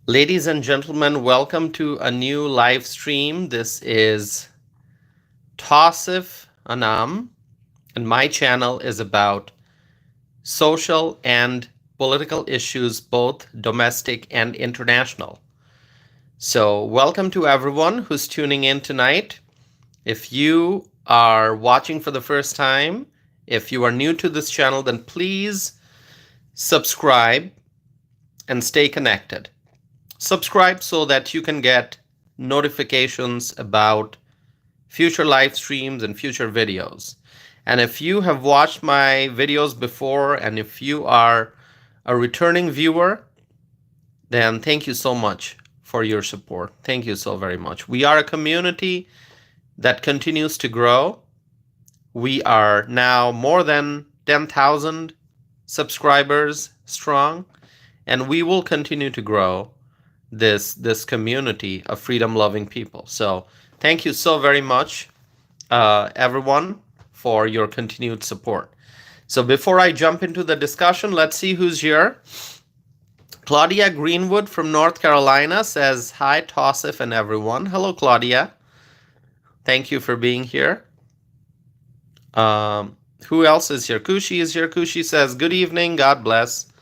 Ladies and gentlemen, welcome to a new live stream. This is Tausif Anam, and my channel is about social and political issues, both domestic and international. So, welcome to everyone who's tuning in tonight. If you are watching for the first time, if you are new to this channel, then please subscribe and stay connected. Subscribe so that you can get notifications about future live streams and future videos. And if you have watched my videos before and if you are a returning viewer, then thank you so much for your support. Thank you so very much. We are a community that continues to grow. We are now more than 10,000 subscribers strong, and we will continue to grow this community of freedom-loving people. So thank you so very much, everyone, for your continued support. So before I jump into the discussion, let's see who's here. Claudia Greenwood from North Carolina says, hi, Tausif and everyone. Hello, Claudia. Thank you for being here. Who else is here? Kushi is here. Kushi says, good evening. God bless.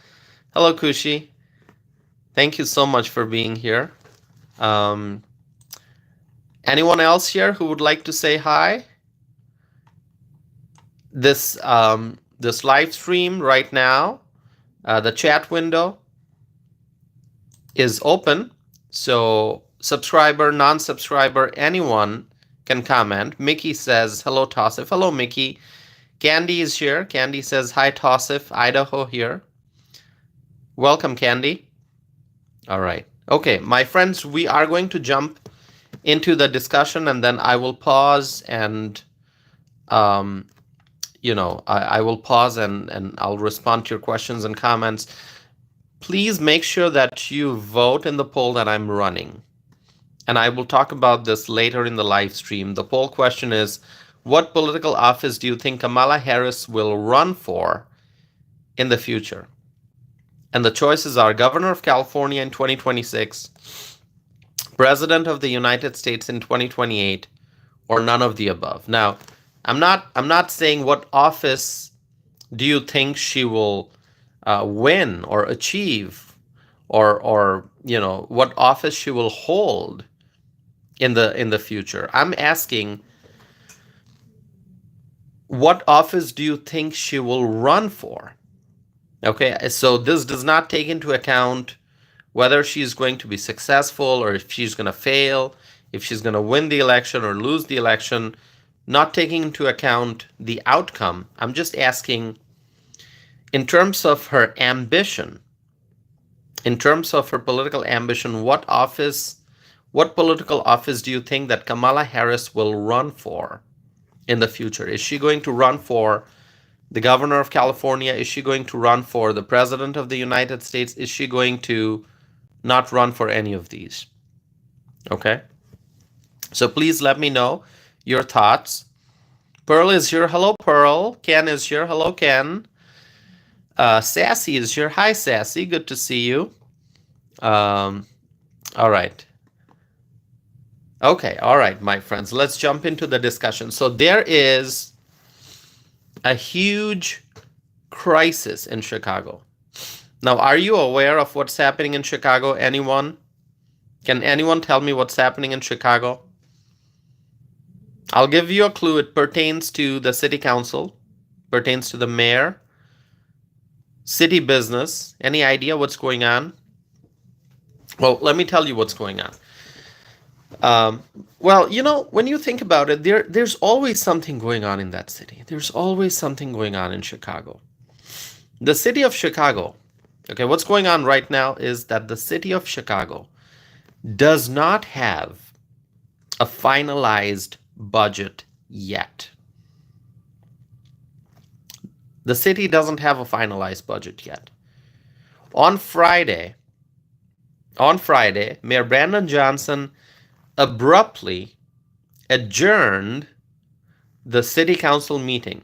Hello, Kushi. Thank you so much for being here. Anyone else here who would like to say hi? This live stream right now, the chat window is open. So subscriber, non-subscriber, anyone can comment. Mickey says, hello, Tausif. Hello, Mickey. Candy is here. Candy says, hi, Tausif. Idaho here. Welcome, Candy. All right. Okay, my friends, we are going to jump into the discussion, and then I will pause and, I will pause and I'll respond to your questions and comments. Please make sure that you vote in the poll that I'm running. And I will talk about this later in the live stream. The poll question is, what political office do you think Kamala Harris will run for in the future? And the choices are Governor of California in 2026, President of the United States in 2028, or none of the above. Now, I'm not saying what office do you think she will win or achieve, or what office she will hold in the future. I'm asking, what office do you think she will run for? Okay, so this does not take into account whether she's going to be successful or if she's going to fail, if she's going to win the election or lose the election, not taking into account the outcome. I'm just asking, in terms of her ambition, in terms of her political ambition, what political office do you think that Kamala Harris will run for in the future? Is she going to run for the governor of California? Is she going to run for the president of the United States? Is she going to not run for any of these? Okay. So please let me know your thoughts. Pearl is here. Hello, Pearl. Ken is here. Hello, Ken. Sassy is here. Hi, Sassy. Good to see you. All right. Okay. All right, my friends. Let's jump into the discussion. So there is a huge crisis in Chicago. Now, are you aware of what's happening in Chicago? Anyone? Can anyone tell me what's happening in Chicago? I'll give you a clue. It pertains to the city council, pertains to the mayor, city business. Any idea what's going on? Well, let me tell you what's going on. Well, when you think about it, there's always something going on in that city. There's always something going on in Chicago. The city of Chicago, okay, what's going on right now is that the city of Chicago does not have a finalized budget yet. The city doesn't have a finalized budget yet. On Friday, Mayor Brandon Johnson abruptly adjourned the city council meeting.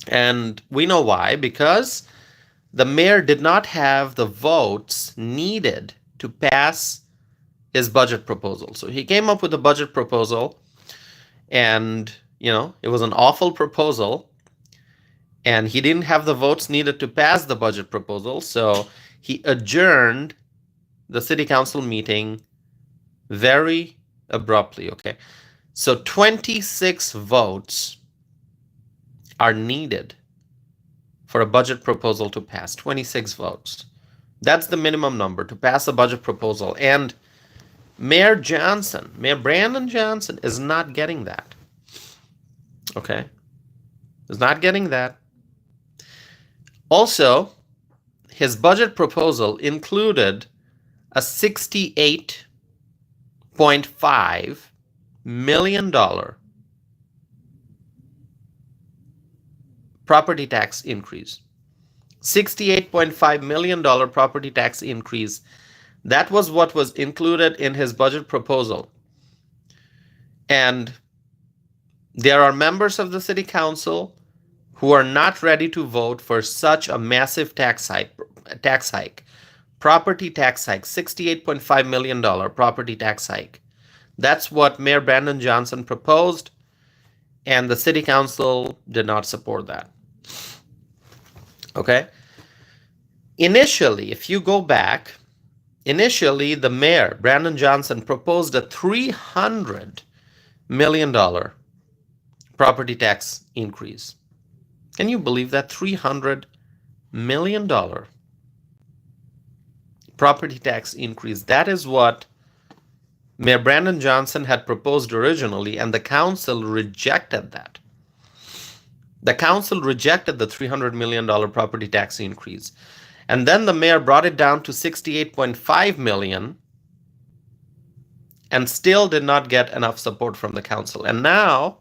And we know why, because the mayor did not have the votes needed to pass his budget proposal. So he came up with a budget proposal, and it was an awful proposal, and he didn't have the votes needed to pass the budget proposal, so he adjourned the city council meeting very abruptly. Okay, so 26 votes are needed for a budget proposal to pass. 26 votes. That's the minimum number to pass a budget proposal. And Mayor Brandon Johnson is not getting that. Okay? Is not getting that. Also, his budget proposal included a $68.5 million property tax increase. $68.5 million property tax increase. That was what was included in his budget proposal. And there are members of the city council who are not ready to vote for such a massive tax hike. Property tax hike, $68.5 million property tax hike. That's what Mayor Brandon Johnson proposed, and the city council did not support that. Okay? Initially, if you go back, the mayor, Brandon Johnson, proposed a $300 million property tax increase. Can you believe that? $300 million property tax increase. That is what Mayor Brandon Johnson had proposed originally, and the council rejected that. The council rejected the $300 million property tax increase. And then the mayor brought it down to $68.5 million and still did not get enough support from the council. And now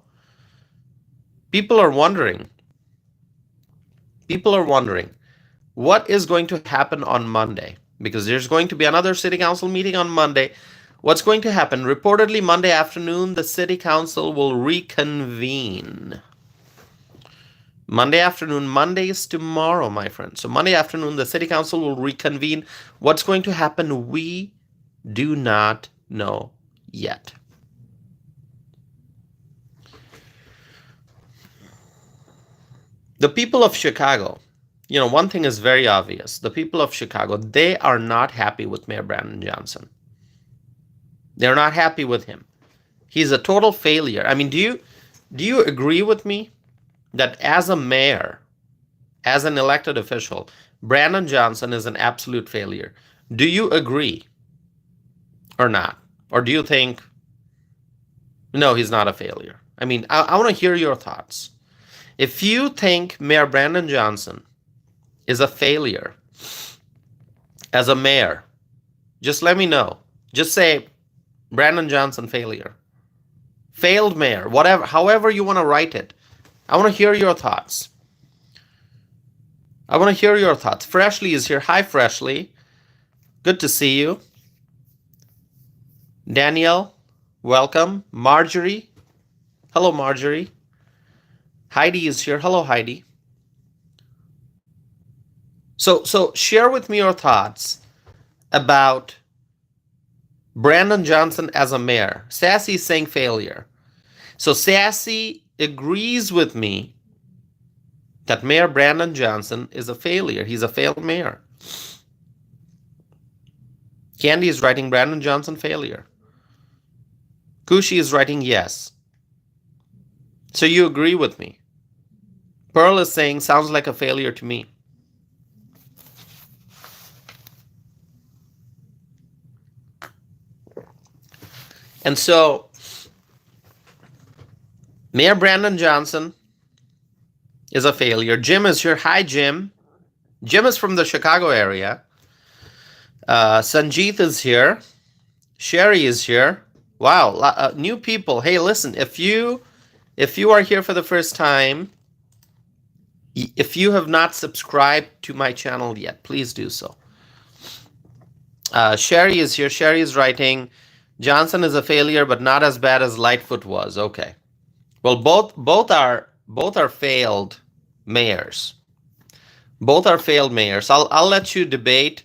people are wondering what is going to happen on Monday, because there's going to be another city council meeting on Monday. What's going to happen? Reportedly, Monday afternoon, the city council will reconvene. Monday afternoon. Monday is tomorrow, my friend. So Monday afternoon, the city council will reconvene. What's going to happen? We do not know yet. The people of Chicago, one thing is very obvious. The people of Chicago, they are not happy with Mayor Brandon Johnson. They're not happy with him. He's a total failure. I mean, do you agree with me that as a mayor, as an elected official, Brandon Johnson is an absolute failure? Do you agree or not? Or do you think, no, he's not a failure? I mean, I want to hear your thoughts. If you think Mayor Brandon Johnson is a failure as a mayor, just let me know. Just say Brandon Johnson failure. Failed mayor, whatever, however you want to write it. I want to hear your thoughts. Freshly is here. Hi, Freshly. Good to see you. Danielle, welcome. Marjorie. Hello, Marjorie. Heidi is here. Hello, Heidi. So share with me your thoughts about Brandon Johnson as a mayor. Sassy is saying failure. So Sassy agrees with me that Mayor Brandon Johnson is a failure. He's a failed mayor. Candy is writing Brandon Johnson failure. Kushi is writing yes. So you agree with me. Pearl is saying sounds like a failure to me. And so Mayor Brandon Johnson is a failure. Jim is here. Hi, Jim. Jim is from the Chicago area. Sanjeev is here. Sherry is here. Wow, new people. Hey, listen, if you are here for the first time, if you have not subscribed to my channel yet, please do so. Sherry is here. Sherry is writing, Johnson is a failure, but not as bad as Lightfoot was. Okay. Well, both are failed mayors. Both are failed mayors. I'll let you debate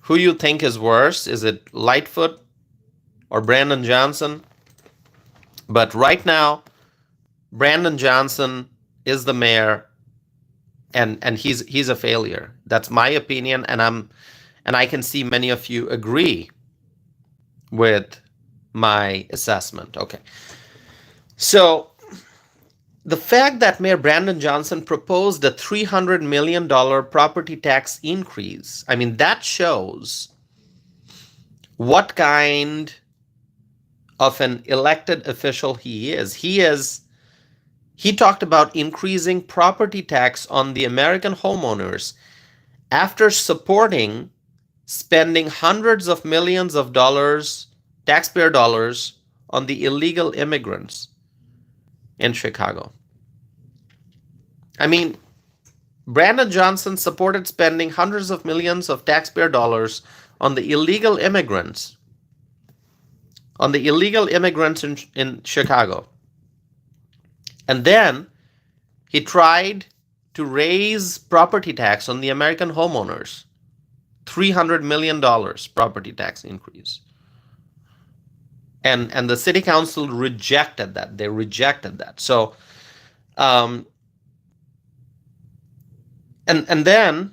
who you think is worse. Is it Lightfoot or Brandon Johnson? But right now, Brandon Johnson is the mayor, and he's a failure. That's my opinion, and I can see many of you agree with my assessment. Okay. So the fact that Mayor Brandon Johnson proposed a $300 million property tax increase, I mean, that shows what kind of an elected official he is. He talked about increasing property tax on the American homeowners after supporting spending hundreds of millions of dollars, taxpayer dollars, on the illegal immigrants in Chicago. I mean, Brandon Johnson supported spending hundreds of millions of taxpayer dollars on the illegal immigrants, in Chicago. And then he tried to raise property tax on the American homeowners. $300 million property tax increase. And the city council rejected that. They rejected that. So, and then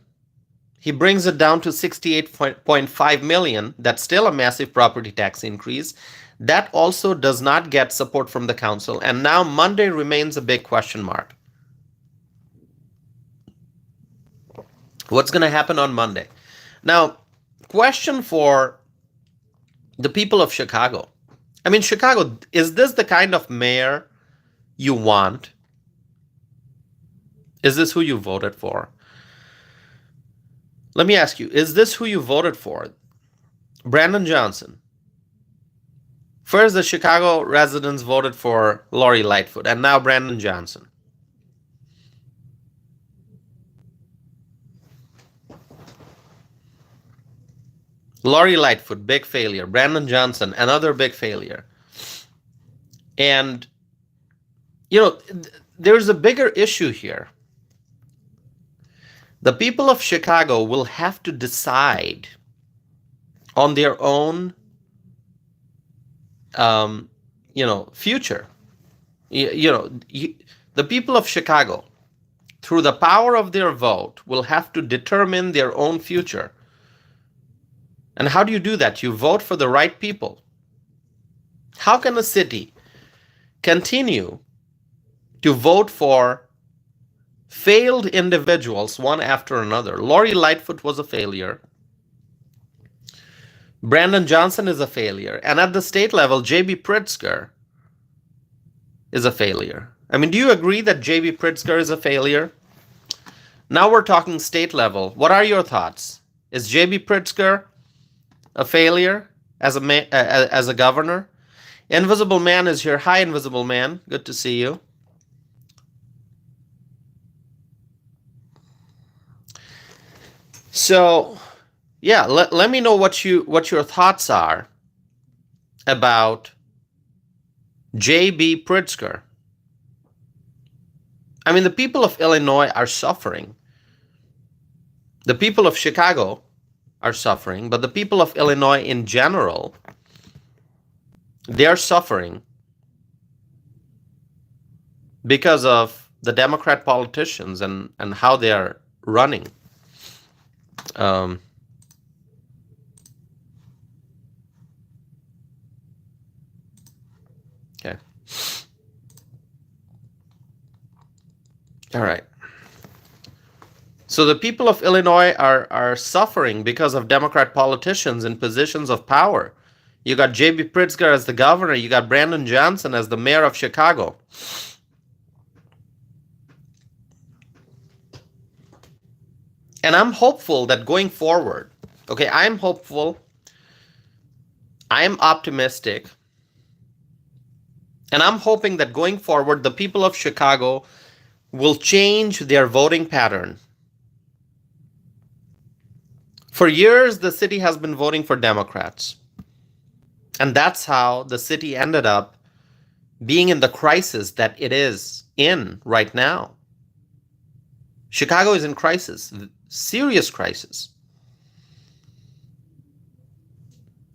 he brings it down to $68.5 million. That's still a massive property tax increase. That also does not get support from the council. And now Monday remains a big question mark. What's going to happen on Monday? Now, question for the people of Chicago. I mean, Chicago, is this the kind of mayor you want? Is this who you voted for? Let me ask you, is this who you voted for? Brandon Johnson. First, the Chicago residents voted for Lori Lightfoot, and now Brandon Johnson. Lori Lightfoot, big failure. Brandon Johnson, another big failure. And, there's a bigger issue here. The people of Chicago will have to decide on their own, future. The people of Chicago, through the power of their vote, will have to determine their own future. And how do you do that? You vote for the right people. How can a city continue to vote for failed individuals one after another? Lori Lightfoot was a failure. Brandon Johnson is a failure. And at the state level, J.B. Pritzker is a failure. I mean, do you agree that J.B. Pritzker is a failure? Now we're talking state level. What are your thoughts? Is J.B. Pritzker a failure as a governor? Invisible Man is here. Hi, Invisible Man. Good to see you. So, yeah, let me know what your thoughts are about J.B. Pritzker. I mean, the people of Illinois are suffering. The people of Chicago are suffering, but the people of Illinois in general, they are suffering because of the Democrat politicians and how they are running. Okay. All right. So the people of Illinois are suffering because of Democrat politicians in positions of power. You got J.B. Pritzker as the governor. You got Brandon Johnson as the mayor of Chicago. And I'm hopeful that going forward, okay, I'm hopeful, I'm optimistic, and I'm hoping that going forward, the people of Chicago will change their voting pattern. For years, the city has been voting for Democrats. And that's how the city ended up being in the crisis that it is in right now. Chicago is in crisis, serious crisis.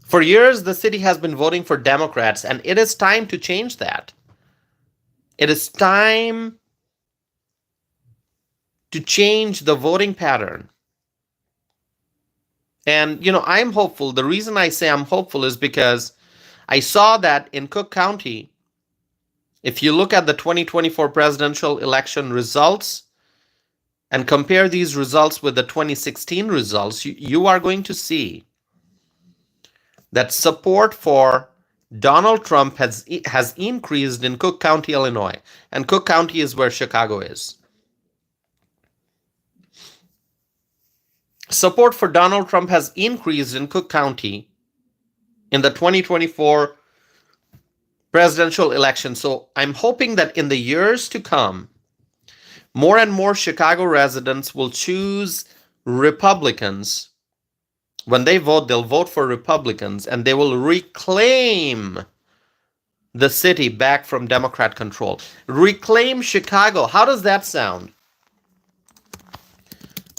For years, the city has been voting for Democrats, and it is time to change that. It is time to change the voting pattern. And, I'm hopeful. The reason I say I'm hopeful is because I saw that in Cook County, if you look at the 2024 presidential election results and compare these results with the 2016 results, you are going to see that support for Donald Trump has increased in Cook County, Illinois. And Cook County is where Chicago is. Support for Donald Trump has increased in Cook County in the 2024 presidential election. So I'm hoping that in the years to come, more and more Chicago residents will choose Republicans. When they vote, they'll vote for Republicans, and they will reclaim the city back from Democrat control. Reclaim Chicago. How does that sound?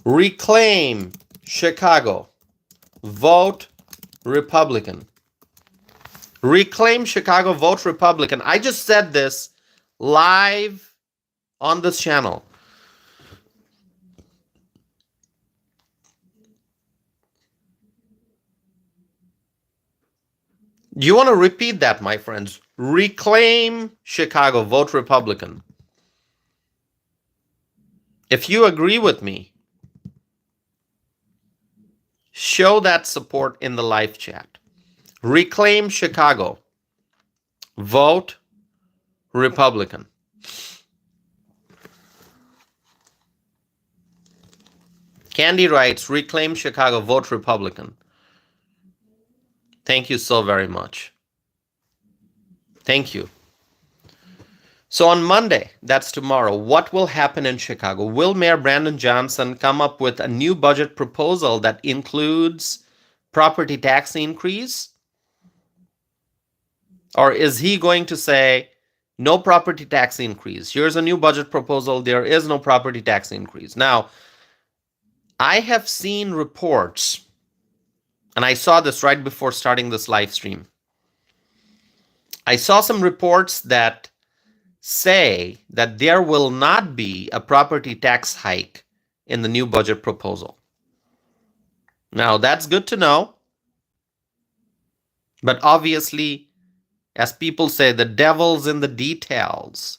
Reclaim Chicago. Vote Republican. Reclaim Chicago. Vote Republican. I just said this live on this channel. Do you want to repeat that, my friends? Reclaim Chicago. Vote Republican. If you agree with me, show that support in the live chat. Reclaim Chicago. Vote Republican. Candy writes, reclaim Chicago, vote Republican. Thank you so very much. Thank you. So on Monday, that's tomorrow, what will happen in Chicago? Will Mayor Brandon Johnson come up with a new budget proposal that includes property tax increase? Or is he going to say, no property tax increase? Here's a new budget proposal. There is no property tax increase. Now, I have seen reports, and I saw this right before starting this live stream. I saw some reports that say that there will not be a property tax hike in the new budget proposal. Now, that's good to know. But obviously, as people say, the devil's in the details.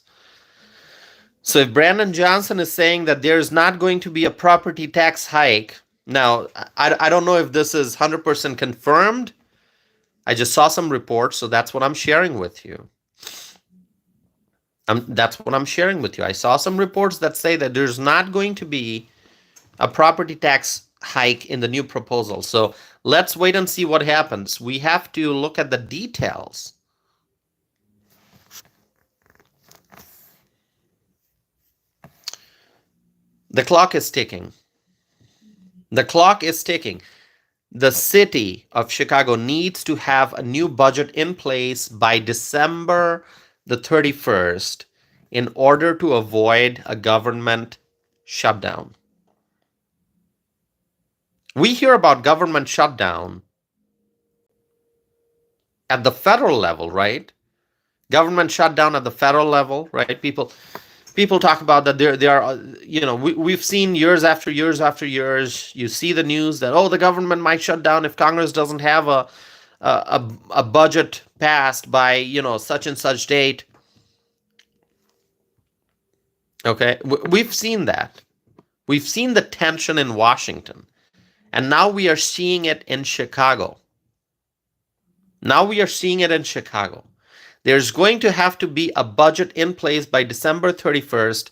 So if Brandon Johnson is saying that there's not going to be a property tax hike, now, I don't know if this is 100% confirmed. I just saw some reports, so that's what I'm sharing with you. That's what I'm sharing with you. I saw some reports that say that there's not going to be a property tax hike in the new proposal. So let's wait and see what happens. We have to look at the details. The clock is ticking. The clock is ticking. The city of Chicago needs to have a new budget in place by December the 31st in order to avoid a government shutdown. We hear about government shutdown at the federal level, right? Government shutdown at the federal level, right? People talk about that there are, we've seen years after years after years, you see the news that, the government might shut down if Congress doesn't have a budget passed by, such and such date. Okay, we've seen that. We've seen the tension in Washington. And now we are seeing it in Chicago. There's going to have to be a budget in place by December 31st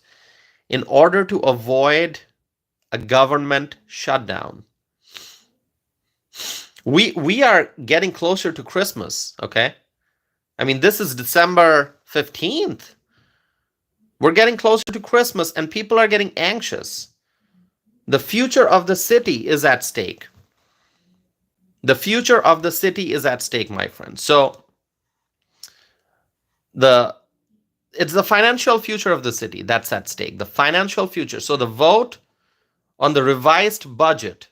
in order to avoid a government shutdown. We are getting closer to Christmas, okay? I mean, this is December 15th. We're getting closer to Christmas and people are getting anxious. The future of the city is at stake. The future of the city is at stake, my friends. So it's the financial future of the city that's at stake, the financial future. So the vote on the revised budget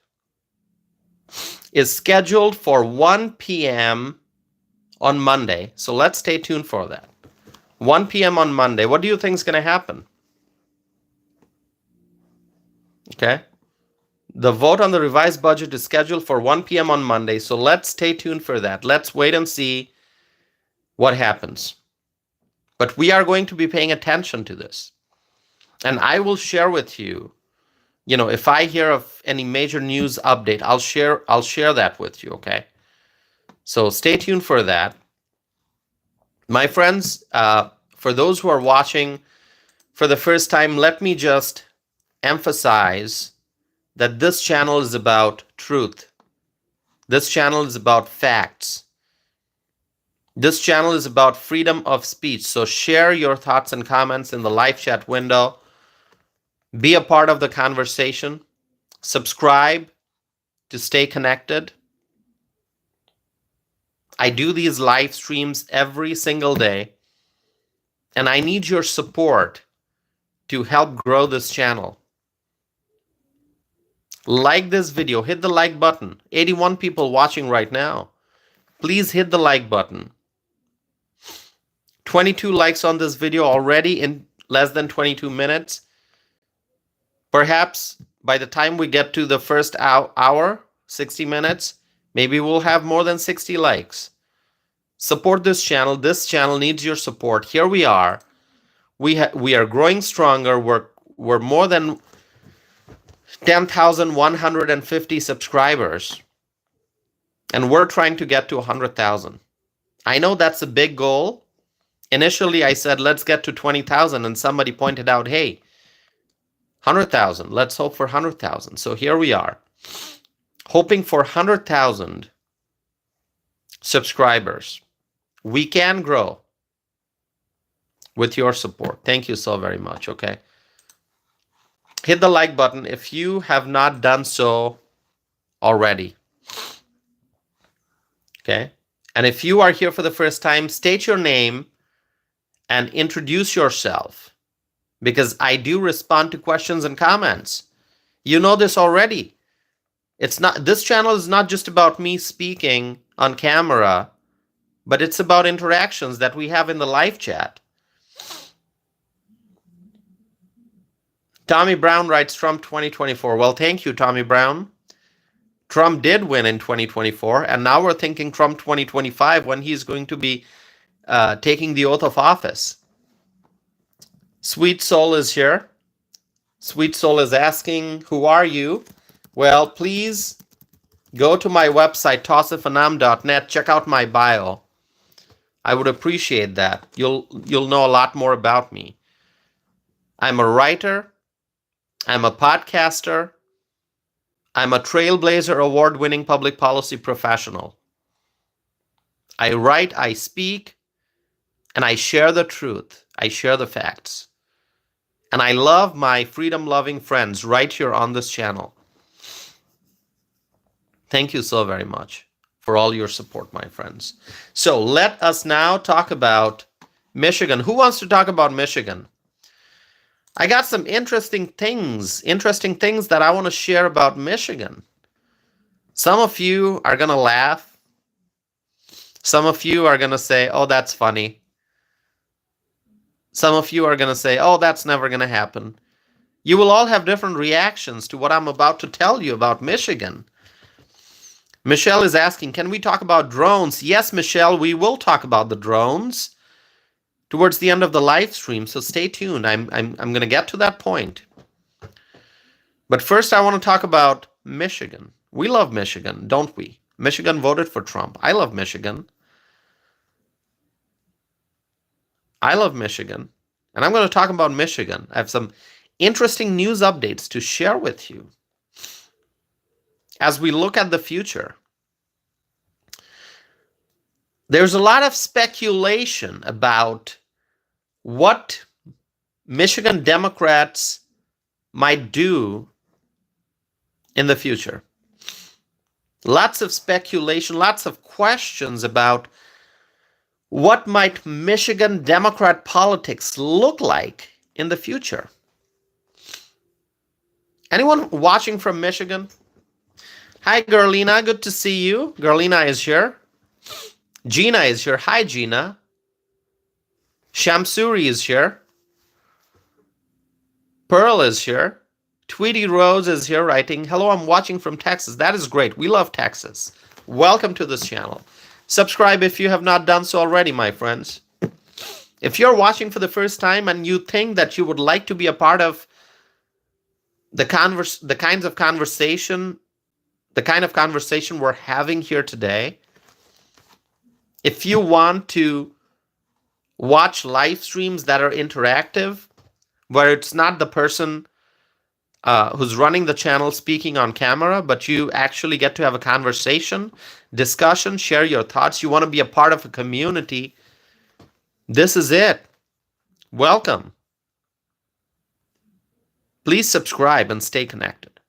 is scheduled for 1 p.m. on Monday. So let's stay tuned for that. 1 p.m. on Monday. What do you think is going to happen? Okay. The vote on the revised budget is scheduled for 1 p.m. on Monday. So let's stay tuned for that. Let's wait and see what happens. But we are going to be paying attention to this. And I will share with you, if I hear of any major news update, I'll share that with you, okay? So stay tuned for that. My friends, for those who are watching for the first time, let me just emphasize that this channel is about truth. This channel is about facts. This channel is about freedom of speech. So share your thoughts and comments in the live chat window. Be a part of the conversation. Subscribe to stay connected. I do these live streams every single day, and I need your support to help grow this channel. Like this video, hit the like button. 81 people watching right now. Please hit the like button. 22 likes on this video already in less than 22 minutes. Perhaps by the time we get to the first hour, 60 minutes, maybe we'll have more than 60 likes. Support this channel. This channel needs your support. Here we are. We are growing stronger. We're more than 10,150 subscribers. And we're trying to get to 100,000. I know that's a big goal. Initially, I said, let's get to 20,000. And somebody pointed out, hey, 100,000. Let's hope for 100,000. So here we are, hoping for 100,000 subscribers. We can grow with your support. Thank you so very much, okay? Hit the like button if you have not done so already, okay? And if you are here for the first time, state your name and introduce yourself, because I do respond to questions and comments. You know this already. This channel is not just about me speaking on camera, but it's about interactions that we have in the live chat. Tommy Brown writes Trump 2024. Well, thank you, Tommy Brown. Trump did win in 2024, and now we're thinking Trump 2025 when he's going to be taking the oath of office. Sweet Soul is here. Sweet Soul is asking, who are you? Well, please go to my website, tossifanam.net. Check out my bio. I would appreciate that. You'll know a lot more about me. I'm a writer. I'm a podcaster. I'm a Trailblazer award-winning public policy professional. I write, I speak, and I share the truth. I share the facts. And I love my freedom-loving friends right here on this channel. Thank you so very much for all your support, my friends. So let us now talk about Michigan. Who wants to talk about Michigan? I got some interesting things that I want to share about Michigan. Some of you are going to laugh. Some of you are going to say, oh, that's funny. Some of you are going to say, oh, that's never going to happen. You will all have different reactions to what I'm about to tell you about Michigan. Michelle is asking, can we talk about drones? Yes, Michelle, we will talk about the drones towards the end of the live stream, so stay tuned. I'm going to get to that point. But first, I want to talk about Michigan. We love Michigan, don't we? Michigan voted for Trump. I love Michigan. I love Michigan. And I'm going to talk about Michigan. I have some interesting news updates to share with you as we look at the future. There's a lot of speculation about what Michigan Democrats might do in the future. Lots of speculation, lots of questions about What might Michigan Democrat politics look like in the future? Anyone watching from Michigan? Hi, Gerlina. Good to see you. Gerlina is here. Gina is here. Hi, Gina. Shamsuri is here. Pearl is here. Tweety Rose is here writing, hello, I'm watching from Texas. That is great. We love Texas. Welcome to this channel. Subscribe if you have not done so already, my friends. If you're watching for the first time and you think that you would like to be a part of the kind of conversation we're having here today, if you want to watch live streams that are interactive, where it's not the person who's running the channel speaking on camera, but you actually get to have a conversation, discussion, share your thoughts. You want to be a part of a community. This is it. Welcome. Please subscribe and stay connected.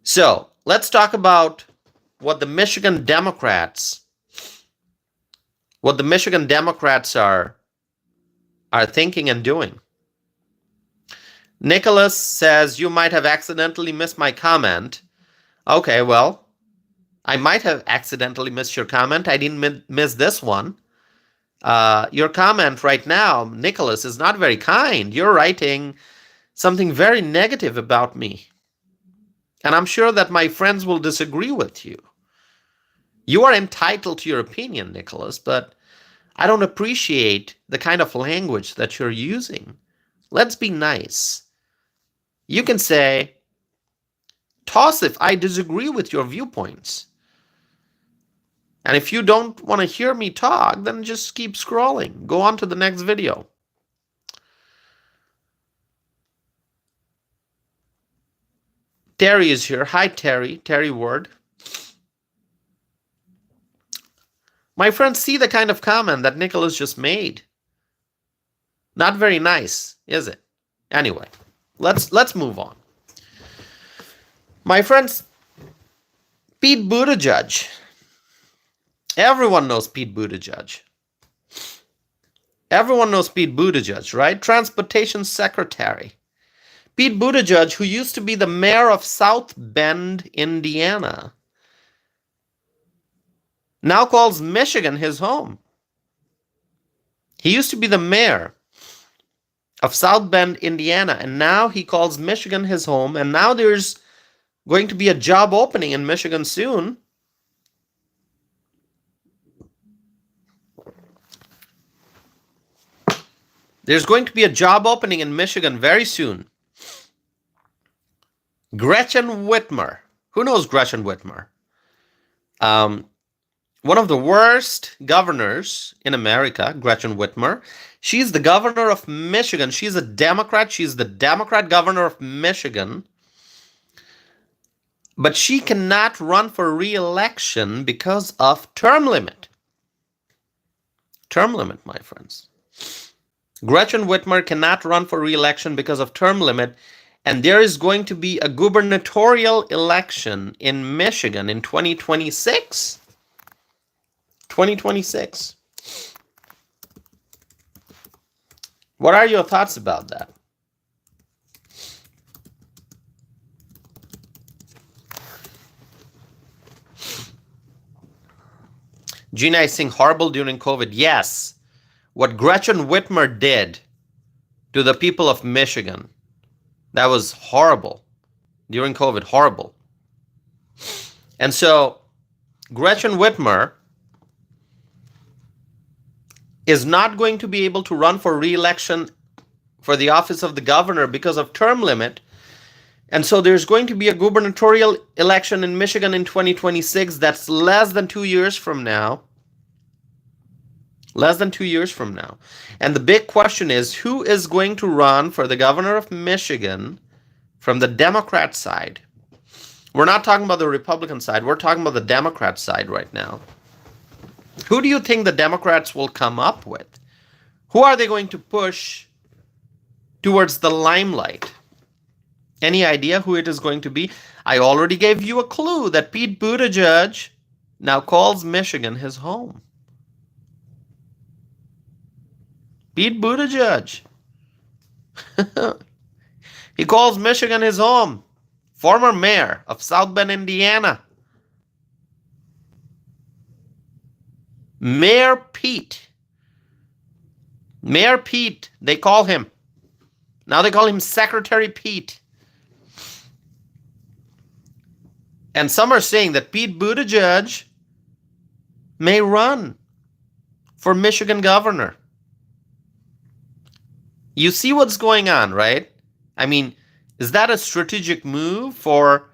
So let's talk about what the Michigan Democrats are thinking and doing. Nicholas says, you might have accidentally missed my comment. Okay, well, I might have accidentally missed your comment. I didn't miss this one. Your comment right now, Nicholas, is not very kind. You're writing something very negative about me. And I'm sure that my friends will disagree with you. You are entitled to your opinion, Nicholas, but I don't appreciate the kind of language that you're using. Let's be nice. You can say, Tausif, I disagree with your viewpoints. And if you don't want to hear me talk, then just keep scrolling. Go on to the next video. Terry is here. Hi, Terry. Terry Ward. My friends, see the kind of comment that Nicholas just made. Not very nice, is it? Anyway, let's move on. My friends, Pete Buttigieg. Everyone knows Pete Buttigieg. Everyone knows Pete Buttigieg, right? Transportation Secretary. Pete Buttigieg, who used to be the mayor of South Bend, Indiana, now calls Michigan his home. He used to be the mayor of South Bend, Indiana, and now he calls Michigan his home, and now there's going to be a job opening in Michigan soon. There's going to be a job opening in Michigan very soon. Gretchen Whitmer. Who knows Gretchen Whitmer? One of the worst governors in America, Gretchen Whitmer. She's the governor of Michigan. She's a Democrat. She's the Democrat governor of Michigan. But she cannot run for re-election because of term limit. Term limit, my friends. Gretchen Whitmer cannot run for re-election because of term limit. And there is going to be a gubernatorial election in Michigan in 2026. 2026. What are your thoughts about that? Gina is saying horrible during COVID. Yes. What Gretchen Whitmer did to the people of Michigan, that was horrible during COVID. Horrible. And so Gretchen Whitmer is not going to be able to run for re-election for the office of the governor because of term limit. And so there's going to be a gubernatorial election in Michigan in 2026. That's less than 2 years from now. Less than 2 years from now. And the big question is, who is going to run for the governor of Michigan from the Democrat side? We're not talking about the Republican side. We're talking about the Democrat side right now. Who do you think the Democrats will come up with? Who are they going to push towards the limelight? Any idea who it is going to be? I already gave you a clue that Pete Buttigieg now calls Michigan his home. Pete Buttigieg. He calls Michigan his home. Former mayor of South Bend, Indiana. Mayor Pete. Mayor Pete, they call him. Now they call him Secretary Pete. And some are saying that Pete Buttigieg may run for Michigan governor. You see what's going on, right? I mean, is that a strategic move for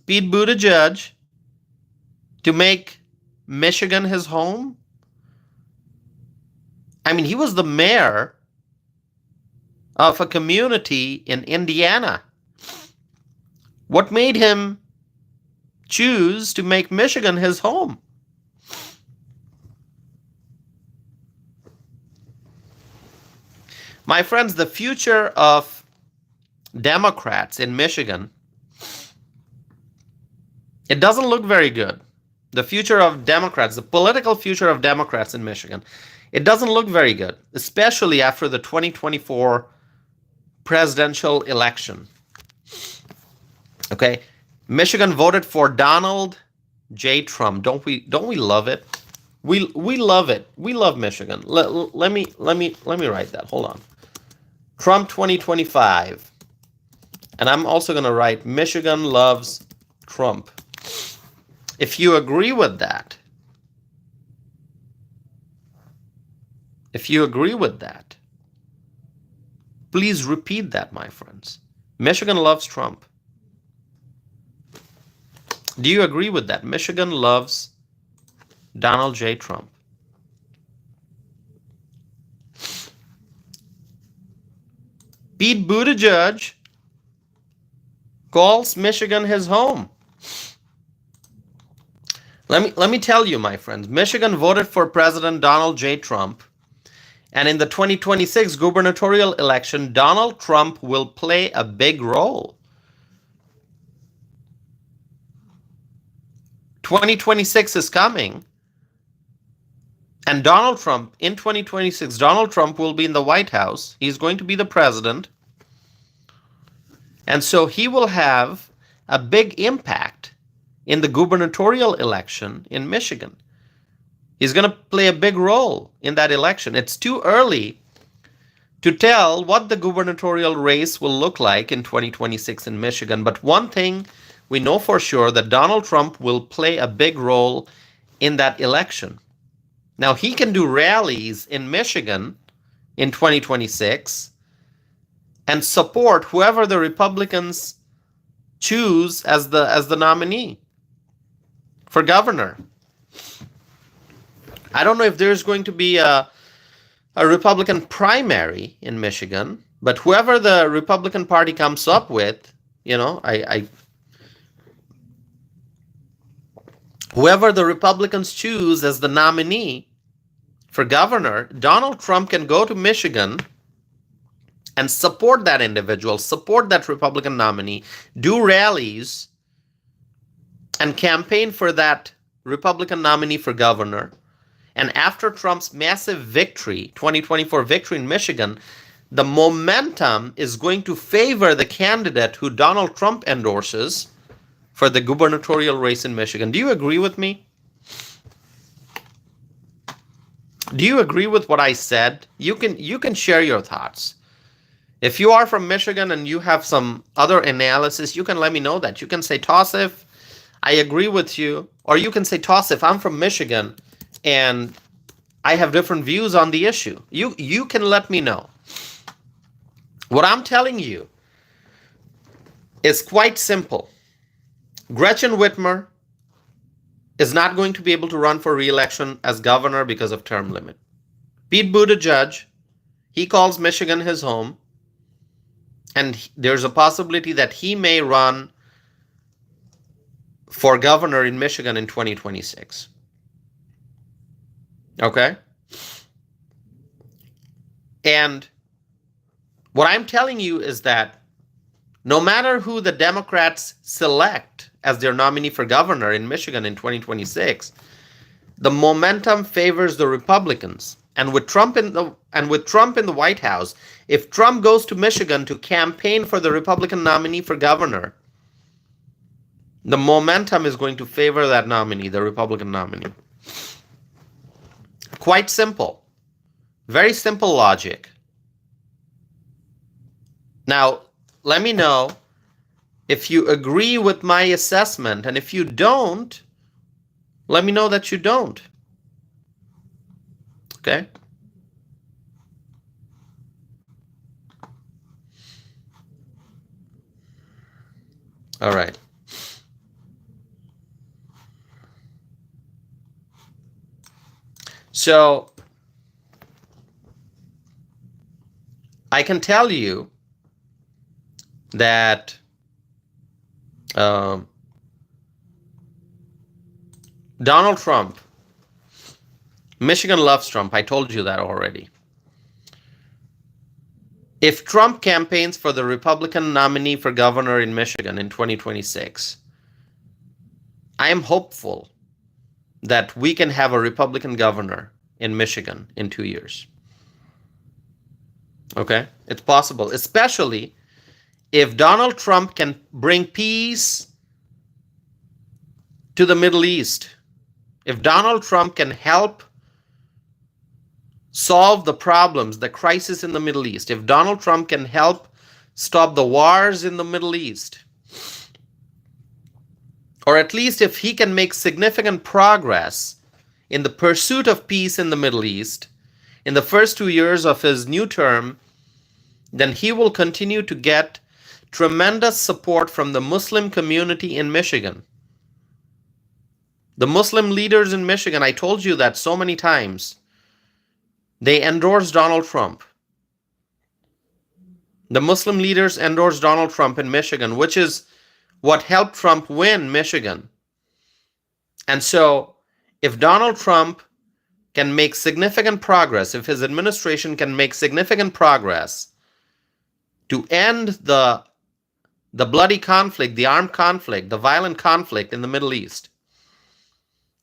Pete Buttigieg to make Michigan his home? I mean, he was the mayor of a community in Indiana. What made him choose to make Michigan his home? My friends, the future of Democrats in Michigan, it doesn't look very good. The future of Democrats, the political future of Democrats in Michigan, it doesn't look very good, especially after the 2024 presidential election. Okay, Michigan voted for Donald J. Trump. Don't we love it? We love it. We love Michigan. Let me write that. Hold on. Trump 2025. And I'm also going to write Michigan loves Trump. If you agree with that, please repeat that, my friends. Michigan loves Trump. Do you agree with that? Michigan loves Donald J. Trump. Pete Buttigieg calls Michigan his home. Let me tell you, my friends, Michigan voted for President Donald J. Trump, and in the 2026 gubernatorial election, Donald Trump will play a big role. 2026 is coming, and Donald Trump, in 2026, Donald Trump will be in the White House. He's going to be the president, and so he will have a big impact in the gubernatorial election in Michigan. He's going to play a big role in that election. It's too early to tell what the gubernatorial race will look like in 2026 in Michigan, but one thing we know for sure, that Donald Trump will play a big role in that election. Now, he can do rallies in Michigan in 2026 and support whoever the Republicans choose as the nominee for governor. I don't know if there's going to be a Republican primary in Michigan, but whoever the Republican Party comes up with, whoever the Republicans choose as the nominee for governor, Donald Trump can go to Michigan and support that individual, support that Republican nominee, do rallies, and campaign for that Republican nominee for governor. And after Trump's massive victory, 2024 victory in Michigan, the momentum is going to favor the candidate who Donald Trump endorses for the gubernatorial race in Michigan. Do you agree with me? Do you agree with what I said? You can share your thoughts. If you are from Michigan and you have some other analysis, you can let me know that. You can say, Tassif, I agree with you. Or you can say, Tassif, I'm from Michigan and I have different views on the issue. You can let me know. What I'm telling you is quite simple. Gretchen Whitmer is not going to be able to run for re-election as governor because of term limit. Pete Buttigieg, he calls Michigan his home, and there's a possibility that he may run for governor in Michigan in 2026. Okay? And what I'm telling you is that no matter who the Democrats select as their nominee for governor in Michigan in 2026, the momentum favors the Republicans. And with Trump in the White House, if Trump goes to Michigan to campaign for the Republican nominee for governor, the momentum is going to favor that nominee, the Republican nominee. Quite simple. Very simple logic. Now, let me know if you agree with my assessment, and if you don't, let me know that you don't. Okay? All right. So, I can tell you that Donald Trump, Michigan loves Trump. I told you that already. If Trump campaigns for the Republican nominee for governor in Michigan in 2026, I am hopeful that we can have a Republican governor in Michigan in 2 years. Okay? It's possible, especially if Donald Trump can bring peace to the Middle East. If Donald Trump can help solve the problems, the crisis in the Middle East, if Donald Trump can help stop the wars in the Middle East, or at least if he can make significant progress in the pursuit of peace in the Middle East in the first 2 years of his new term, then he will continue to get tremendous support from the Muslim community in Michigan. The Muslim leaders in Michigan, I told you that so many times, they endorse Donald Trump. The Muslim leaders endorse Donald Trump in Michigan, which is what helped Trump win Michigan. And so, if Donald Trump can make significant progress, if his administration can make significant progress to end the bloody conflict, the armed conflict, the violent conflict in the Middle East,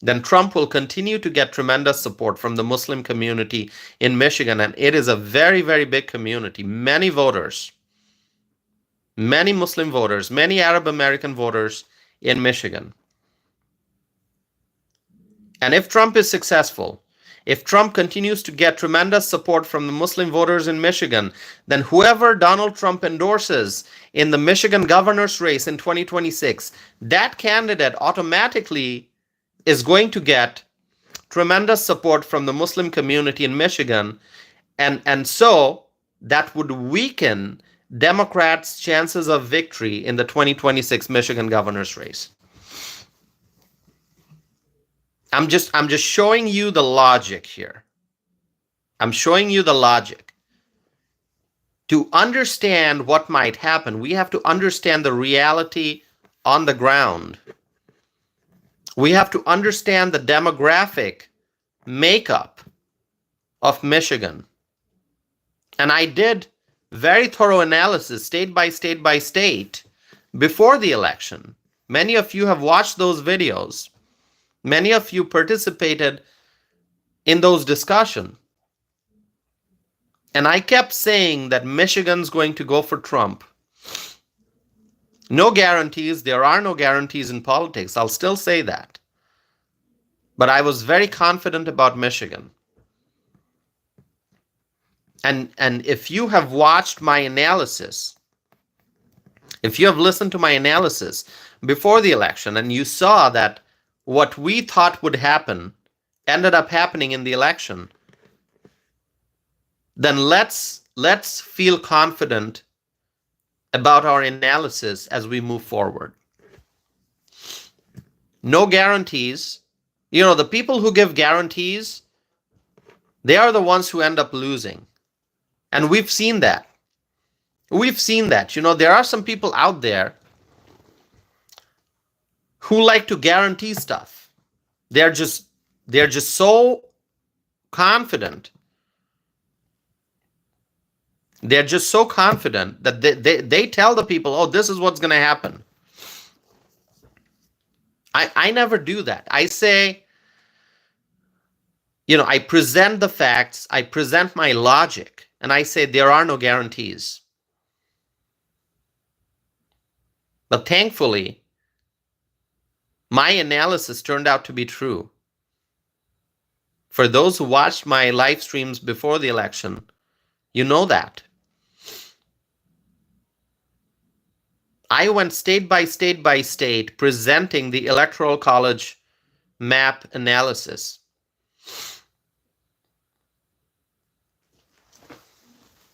then Trump will continue to get tremendous support from the Muslim community in Michigan. And it is a very, very big community. Many voters, many Muslim voters, many Arab American voters in Michigan. And if Trump is successful, if Trump continues to get tremendous support from the Muslim voters in Michigan, then whoever Donald Trump endorses in the Michigan governor's race in 2026, that candidate automatically is going to get tremendous support from the Muslim community in Michigan. And so that would weaken Democrats' chances of victory in the 2026 Michigan governor's race. I'm just showing you the logic here. I'm showing you the logic. To understand what might happen, we have to understand the reality on the ground. We have to understand the demographic makeup of Michigan. And I did very thorough analysis, state by state by state, before the election. Many of you have watched those videos. Many of you participated in those discussions. And I kept saying that Michigan's going to go for Trump. No guarantees. There are no guarantees in politics. I'll still say that. But I was very confident about Michigan. And if you have watched my analysis, if you have listened to my analysis before the election and you saw that what we thought would happen ended up happening in the election, then let's feel confident about our analysis as we move forward. No guarantees. You know, the people who give guarantees, they are the ones who end up losing. And we've seen that. We've seen that. You know, there are some people out there who like to guarantee stuff. They're just so confident. They're just so confident that they tell the people, oh, this is what's going to happen. I never do that. I say, I present the facts, I present my logic, and I say there are no guarantees. But thankfully, my analysis turned out to be true. For those who watched my live streams before the election, you know that. I went state by state by state presenting the Electoral College map analysis.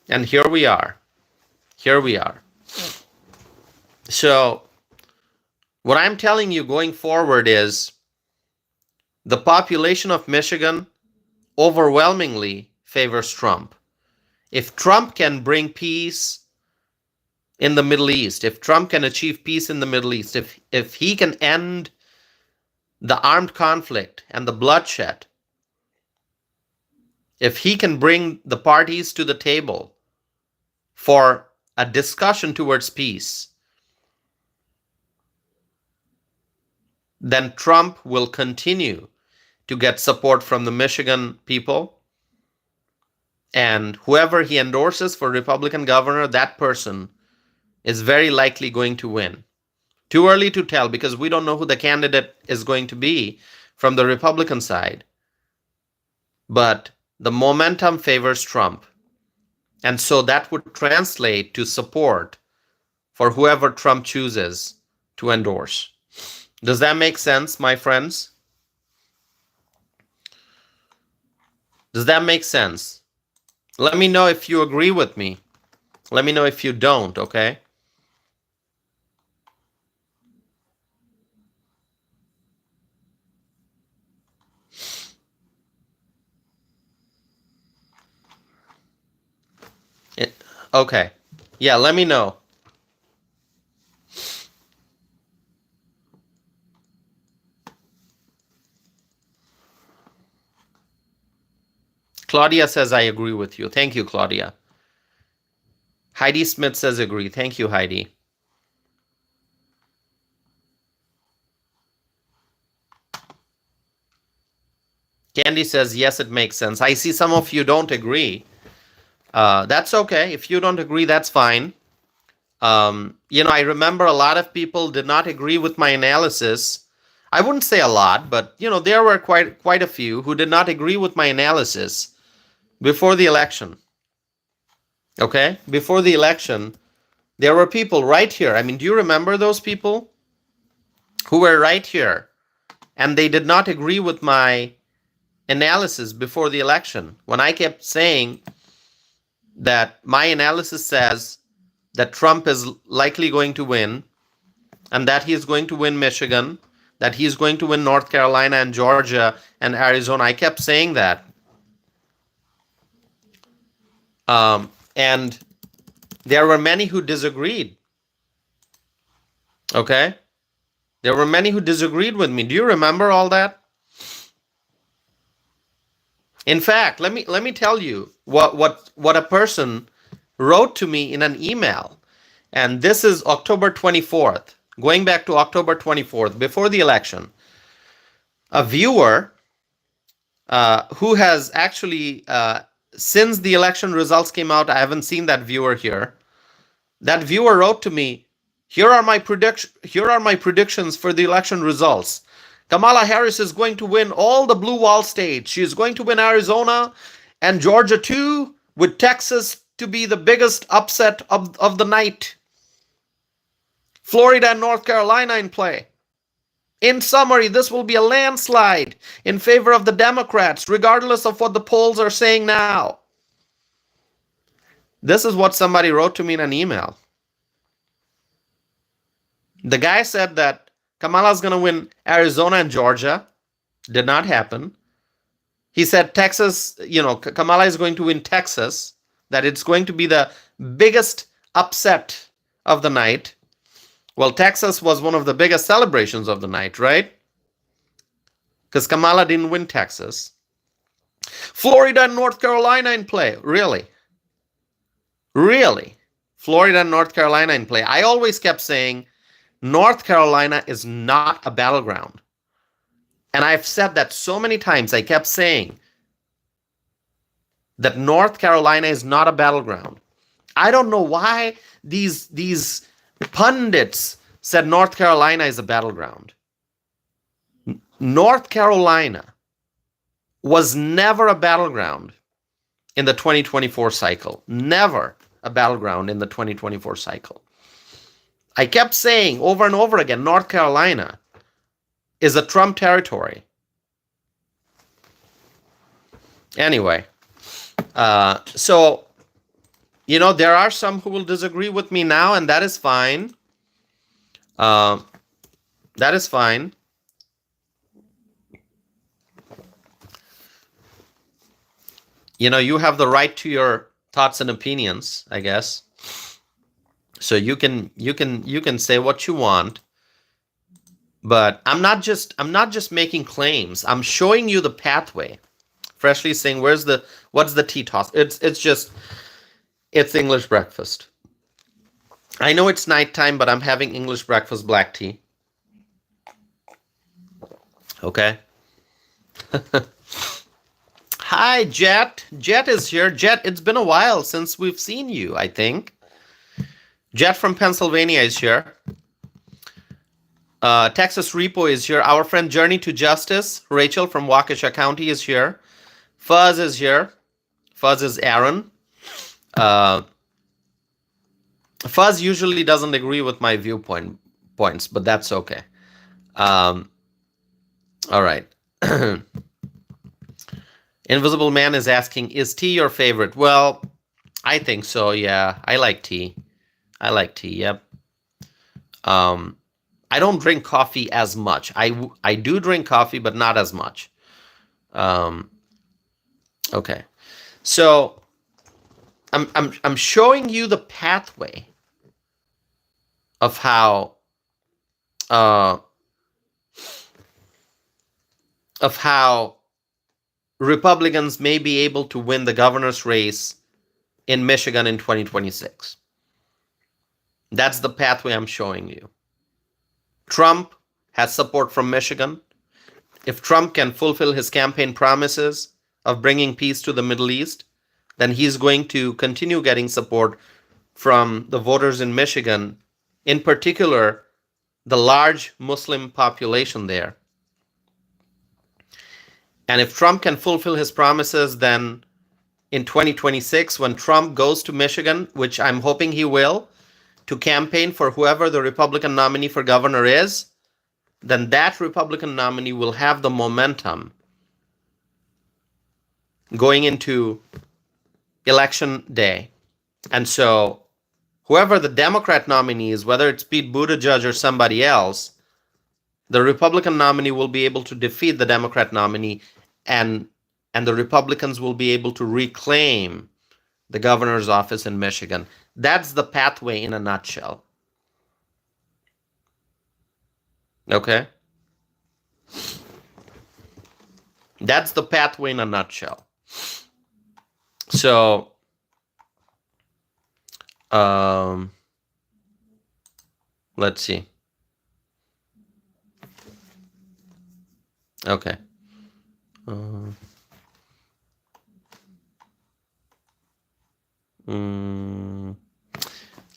And here we are. Here we are. So, what I'm telling you going forward is the population of Michigan overwhelmingly favors Trump. If Trump can bring peace in the Middle East, if Trump can achieve peace in the Middle East, if he can end the armed conflict and the bloodshed, if he can bring the parties to the table for a discussion towards peace, then Trump will continue to get support from the Michigan people. And whoever he endorses for Republican governor, that person is very likely going to win. Too early to tell because we don't know who the candidate is going to be from the Republican side. But the momentum favors Trump. And so that would translate to support for whoever Trump chooses to endorse. Does that make sense, my friends? Does that make sense? Let me know if you agree with me. Let me know if you don't, okay? Okay. Yeah, let me know. Claudia says, I agree with you. Thank you, Claudia. Heidi Smith says, agree. Thank you, Heidi. Candy says, yes, it makes sense. I see some of you don't agree. That's okay. If you don't agree, that's fine. I remember a lot of people did not agree with my analysis. I wouldn't say a lot, but, there were quite a few who did not agree with my analysis before the election. Okay? Before the election, there were people right here. I mean, do you remember those people who were right here and they did not agree with my analysis before the election when I kept saying that my analysis says that Trump is likely going to win and that he is going to win Michigan, that he's going to win North Carolina and Georgia and Arizona. I kept saying that. And there were many who disagreed. Okay? There were many who disagreed with me. Do you remember all that? In fact, let me tell you what a person wrote to me in an email. And this is October 24th, going back to October 24th, before the election. A viewer who has actually, since the election results came out, I haven't seen that viewer here. That viewer wrote to me, here are my predictions for the election results. Kamala Harris is going to win all the blue wall states. She is going to win Arizona and Georgia too, with Texas to be the biggest upset of the night. Florida and North Carolina in play. In summary, this will be a landslide in favor of the Democrats, regardless of what the polls are saying now. This is what somebody wrote to me in an email. The guy said that Kamala's going to win Arizona and Georgia. Did not happen. He said Texas, Kamala is going to win Texas, that it's going to be the biggest upset of the night. Well, Texas was one of the biggest celebrations of the night, right? Because Kamala didn't win Texas. Florida and North Carolina in play. Really? Really? Florida and North Carolina in play. I always kept saying North Carolina is not a battleground. And I've said that so many times. I kept saying that North Carolina is not a battleground. I don't know why these pundits said North Carolina is a battleground. North Carolina was never a battleground in the 2024 cycle. Never a battleground in the 2024 cycle. I kept saying over and over again, North Carolina is a Trump territory. Anyway, so, there are some who will disagree with me now, and that is fine. That is fine. You have the right to your thoughts and opinions, I guess. So you can say what you want, but I'm not just making claims. I'm showing you the pathway. Freshly saying, what's the tea toss? It's English breakfast. I know it's nighttime, but I'm having English breakfast black tea. Okay. Hi, Jet. Jet is here. Jet, it's been a while since we've seen you, I think. Jet from Pennsylvania is here. Texas Repo is here. Our friend Journey to Justice, Rachel from Waukesha County is here. Fuzz is here. Fuzz is Aaron. Fuzz usually doesn't agree with my viewpoints, but that's okay. All right. Invisible Man is asking, is tea your favorite? Well, I think so, yeah. I like tea. Yep. I don't drink coffee as much. I do drink coffee, but not as much. Okay. So I'm showing you the pathway of how Republicans may be able to win the governor's race in Michigan in 2026. That's the pathway I'm showing you. Trump has support from Michigan. If Trump can fulfill his campaign promises of bringing peace to the Middle East, then he's going to continue getting support from the voters in Michigan, in particular, the large Muslim population there. And if Trump can fulfill his promises, then in 2026, when Trump goes to Michigan, which I'm hoping he will, to campaign for whoever the Republican nominee for governor is, then that Republican nominee will have the momentum going into election day. And so whoever the Democrat nominee is, whether it's Pete Buttigieg or somebody else, the Republican nominee will be able to defeat the Democrat nominee, and the Republicans will be able to reclaim the governor's office in Michigan. That's the pathway in a nutshell. Okay? That's the pathway in a nutshell. So, let's see. Okay.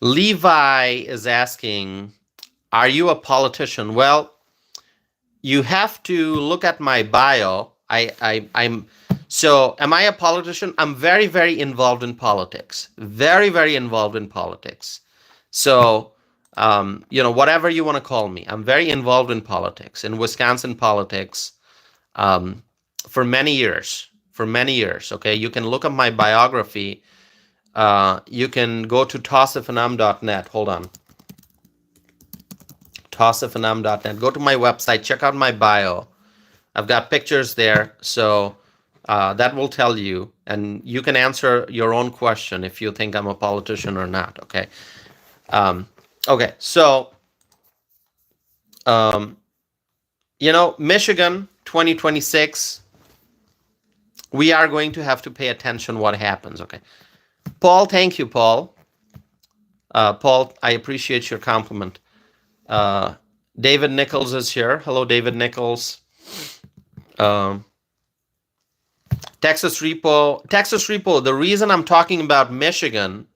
Levi is asking, are you a politician? Well, you have to look at my bio. So am I a politician? I'm very, very involved in politics. Very, very involved in politics. So, whatever you want to call me, I'm very involved in politics, in Wisconsin politics, for many years. Okay, you can look up my biography. You can go to tossifanam.net. Hold on. tossifanam.net. Go to my website. Check out my bio. I've got pictures there. So that will tell you. And you can answer your own question if you think I'm a politician or not. Okay. Okay. So, Michigan 2026, we are going to have to pay attention what happens. Okay. Paul, thank you, Paul. Paul, I appreciate your compliment. David Nichols is here. Hello, David Nichols. Texas repo. The reason I'm talking about Michigan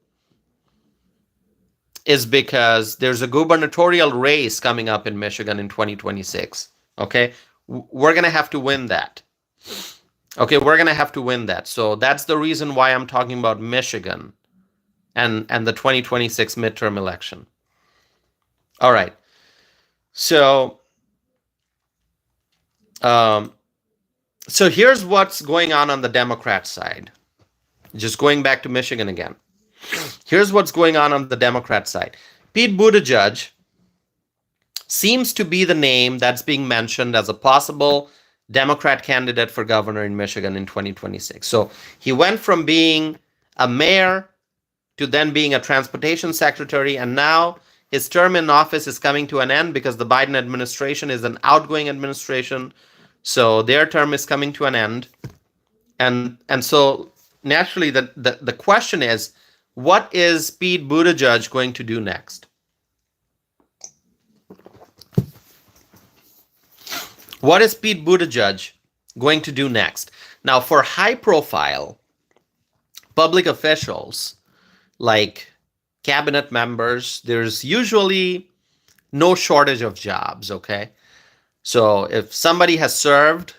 is because there's a gubernatorial race coming up in Michigan in 2026. Okay, we're gonna have to win that. Okay, we're gonna have to win that. So that's the reason why I'm talking about Michigan and the 2026 midterm election. All right. So so here's what's going on the Democrat side. Just going back to Michigan again. Here's what's going on the Democrat side. Pete Buttigieg seems to be the name that's being mentioned as a possible Democrat candidate for governor in Michigan in 2026. So he went from being a mayor to then being a transportation secretary, and now his term in office is coming to an end because the Biden administration is an outgoing administration. So their term is coming to an end. And so naturally the question is, what is Pete Buttigieg going to do next? What is Pete Buttigieg going to do next? Now, for high-profile public officials like cabinet members, there's usually no shortage of jobs, okay? So if somebody has served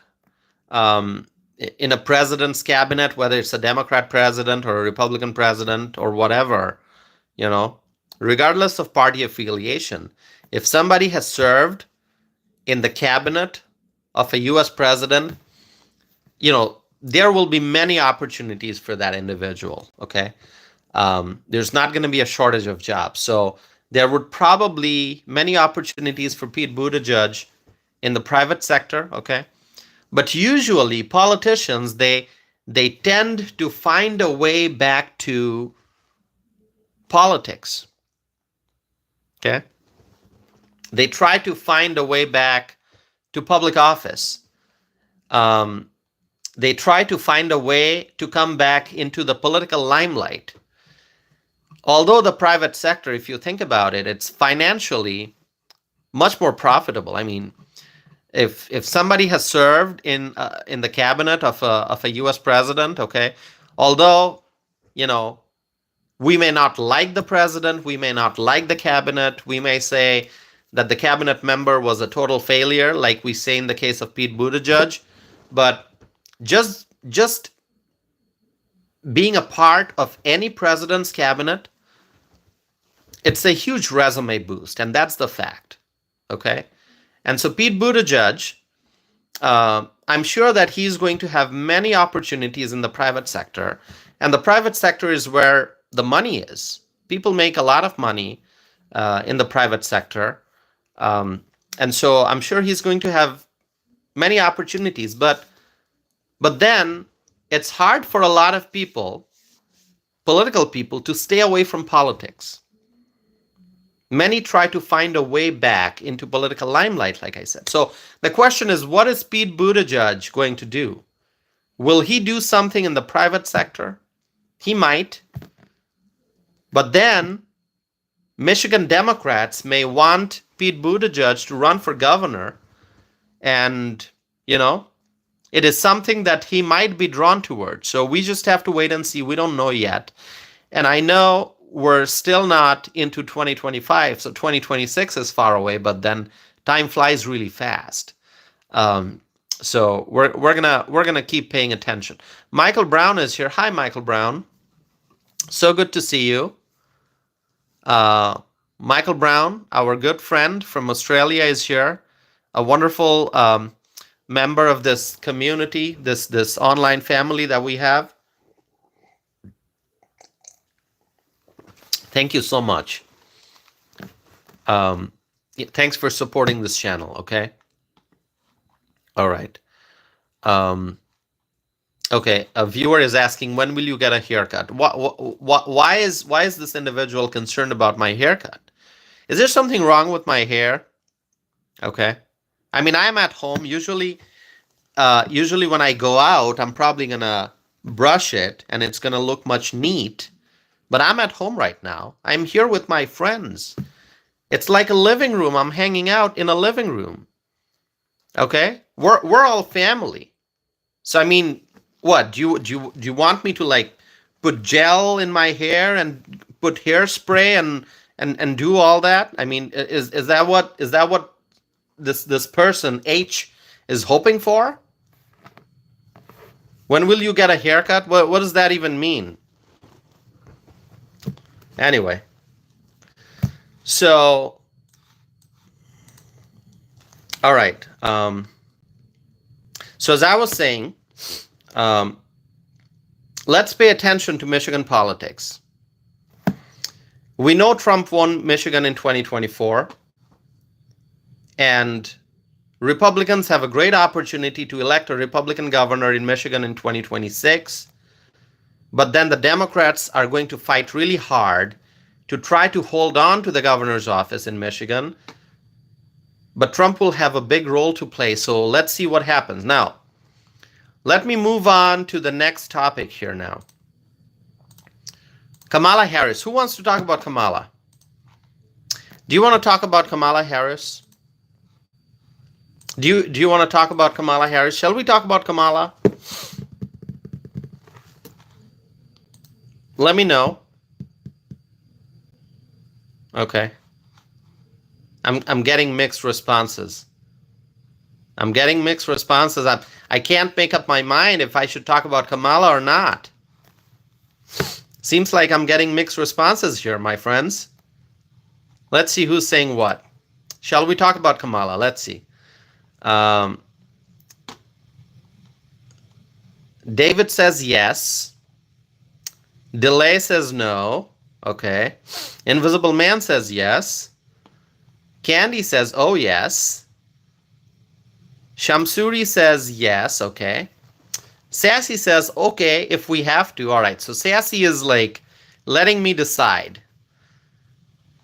in a president's cabinet, whether it's a Democrat president or a Republican president or whatever, you know, regardless of party affiliation, if somebody has served in the cabinet of a U.S. president, you know, there will be many opportunities for that individual, okay? There's not going to be a shortage of jobs. So there would probably many opportunities for Pete Buttigieg in the private sector, okay? But usually politicians, they tend to find a way back to politics, okay? They try to find a way back to public office. They try to find a way to come back into the political limelight. Although the private sector, if you think about it, it's financially much more profitable. I mean, if somebody has served in the cabinet of a U.S. president, okay, although, you know, we may not like the president, we may not like the cabinet, we may say that the cabinet member was a total failure, like we say in the case of Pete Buttigieg, but just being a part of any president's cabinet, it's a huge resume boost, and that's the fact, okay? And so Pete Buttigieg, I'm sure that he's going to have many opportunities in the private sector, and the private sector is where the money is. People make a lot of money in the private sector, and so I'm sure he's going to have many opportunities, but then it's hard for a lot of people, political people, to stay away from politics. Many try to find a way back into political limelight, like I said. So the question is, what is Pete Buttigieg going to do? Will he do something in the private sector? He might. But then Michigan Democrats may want Pete Buttigieg to run for governor, and, you know, it is something that he might be drawn towards. So we just have to wait and see. We don't know yet. And I know we're still not into 2025, so 2026 is far away, but then time flies really fast. So we're gonna keep paying attention. Michael Brown is here. Hi, Michael Brown. So good to see you. Michael Brown, our good friend from Australia, is here. A wonderful member of this community, this online family that we have. Thank you so much. Thanks for supporting this channel, okay? All right. Okay, a viewer is asking, when will you get a haircut? Why is this individual concerned about my haircut? Is there something wrong with my hair? Okay. I mean, I'm at home. Usually when I go out, I'm probably going to brush it, and it's going to look much neat. But I'm at home right now. I'm here with my friends. It's like a living room. I'm hanging out in a living room. Okay? We're all family. So, I mean, What do you want me to like put gel in my hair and put hairspray and do all that? I mean, is that what this person H is hoping for? When will you get a haircut? What does that even mean? Anyway, so all right. So as I was saying, let's pay attention to Michigan politics. We know Trump won Michigan in 2024, and Republicans have a great opportunity to elect a Republican governor in Michigan in 2026. But then the Democrats are going to fight really hard to try to hold on to the governor's office in Michigan. But Trump will have a big role to play. So let's see what happens. Now, let me move on to the next topic here now. Kamala Harris. Who wants to talk about Kamala? Do you want to talk about Kamala Harris? Do you want to talk about Kamala Harris? Shall we talk about Kamala? Let me know. Okay. I'm getting mixed responses. I can't make up my mind if I should talk about Kamala or not. Seems like I'm getting mixed responses here, my friends. Let's see who's saying what. Shall we talk about Kamala? Let's see. David says yes. Delay says no. Okay. Invisible Man says yes. Candy says, oh, yes. Shamsuri says yes. Okay. Sassy says, okay, if we have to. All right. So Sassy is like letting me decide.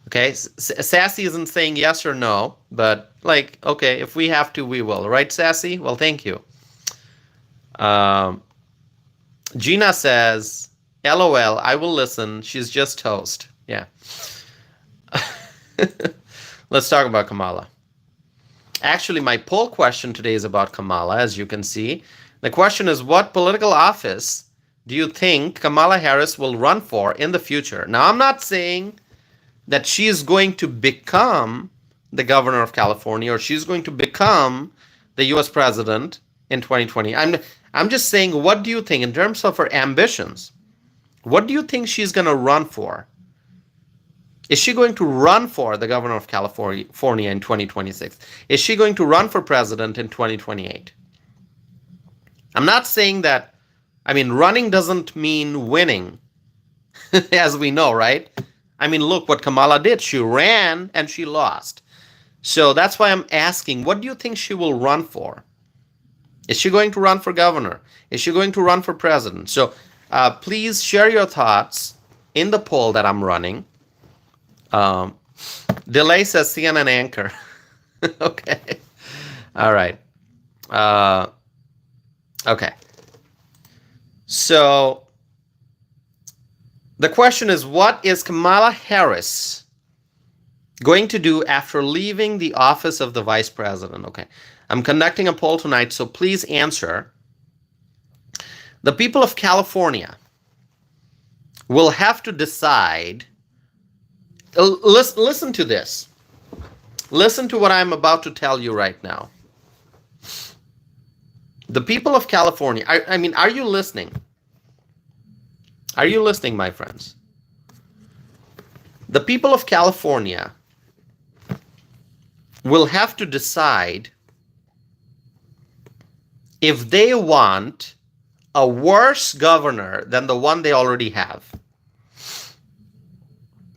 Okay. Sassy isn't saying yes or no, but like, okay, if we have to, we will. Right, Sassy? Well, thank you. Gina says, LOL, I will listen. She's just toast. Yeah. Let's talk about Kamala. Actually, my poll question today is about Kamala, as you can see. The question is, what political office do you think Kamala Harris will run for in the future? Now, I'm not saying that she is going to become the governor of California or she's going to become the U.S. president in 2020. I'm just saying, what do you think in terms of her ambitions? What do you think she's going to run for? Is she going to run for the governor of California in 2026? Is she going to run for president in 2028? I'm not saying that, I mean, running doesn't mean winning, as we know, right? I mean, look what Kamala did. She ran and she lost. So that's why I'm asking, what do you think she will run for? Is she going to run for governor? Is she going to run for president? So please share your thoughts in the poll that I'm running. Delay says CNN anchor. Okay. All right. Okay. So the question is, what is Kamala Harris going to do after leaving the office of the vice president? Okay. I'm conducting a poll tonight, so please answer. The people of California will have to decide. Listen to this. Listen to what I'm about to tell you right now. The people of California, I mean, are you listening? Are you listening, my friends? The people of California will have to decide if they want a worse governor than the one they already have.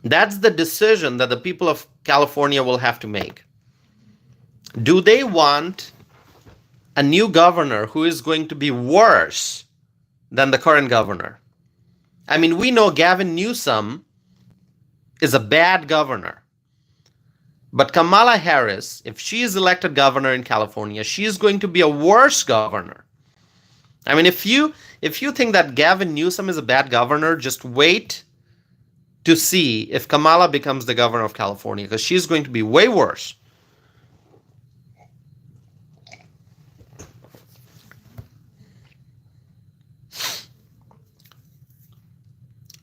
That's the decision that the people of California will have to make. Do they want a new governor who is going to be worse than the current governor? I mean, we know Gavin Newsom is a bad governor. But Kamala Harris, if she is elected governor in California, she is going to be a worse governor. I mean, if you think that Gavin Newsom is a bad governor, just wait to see if Kamala becomes the governor of California, because she's going to be way worse.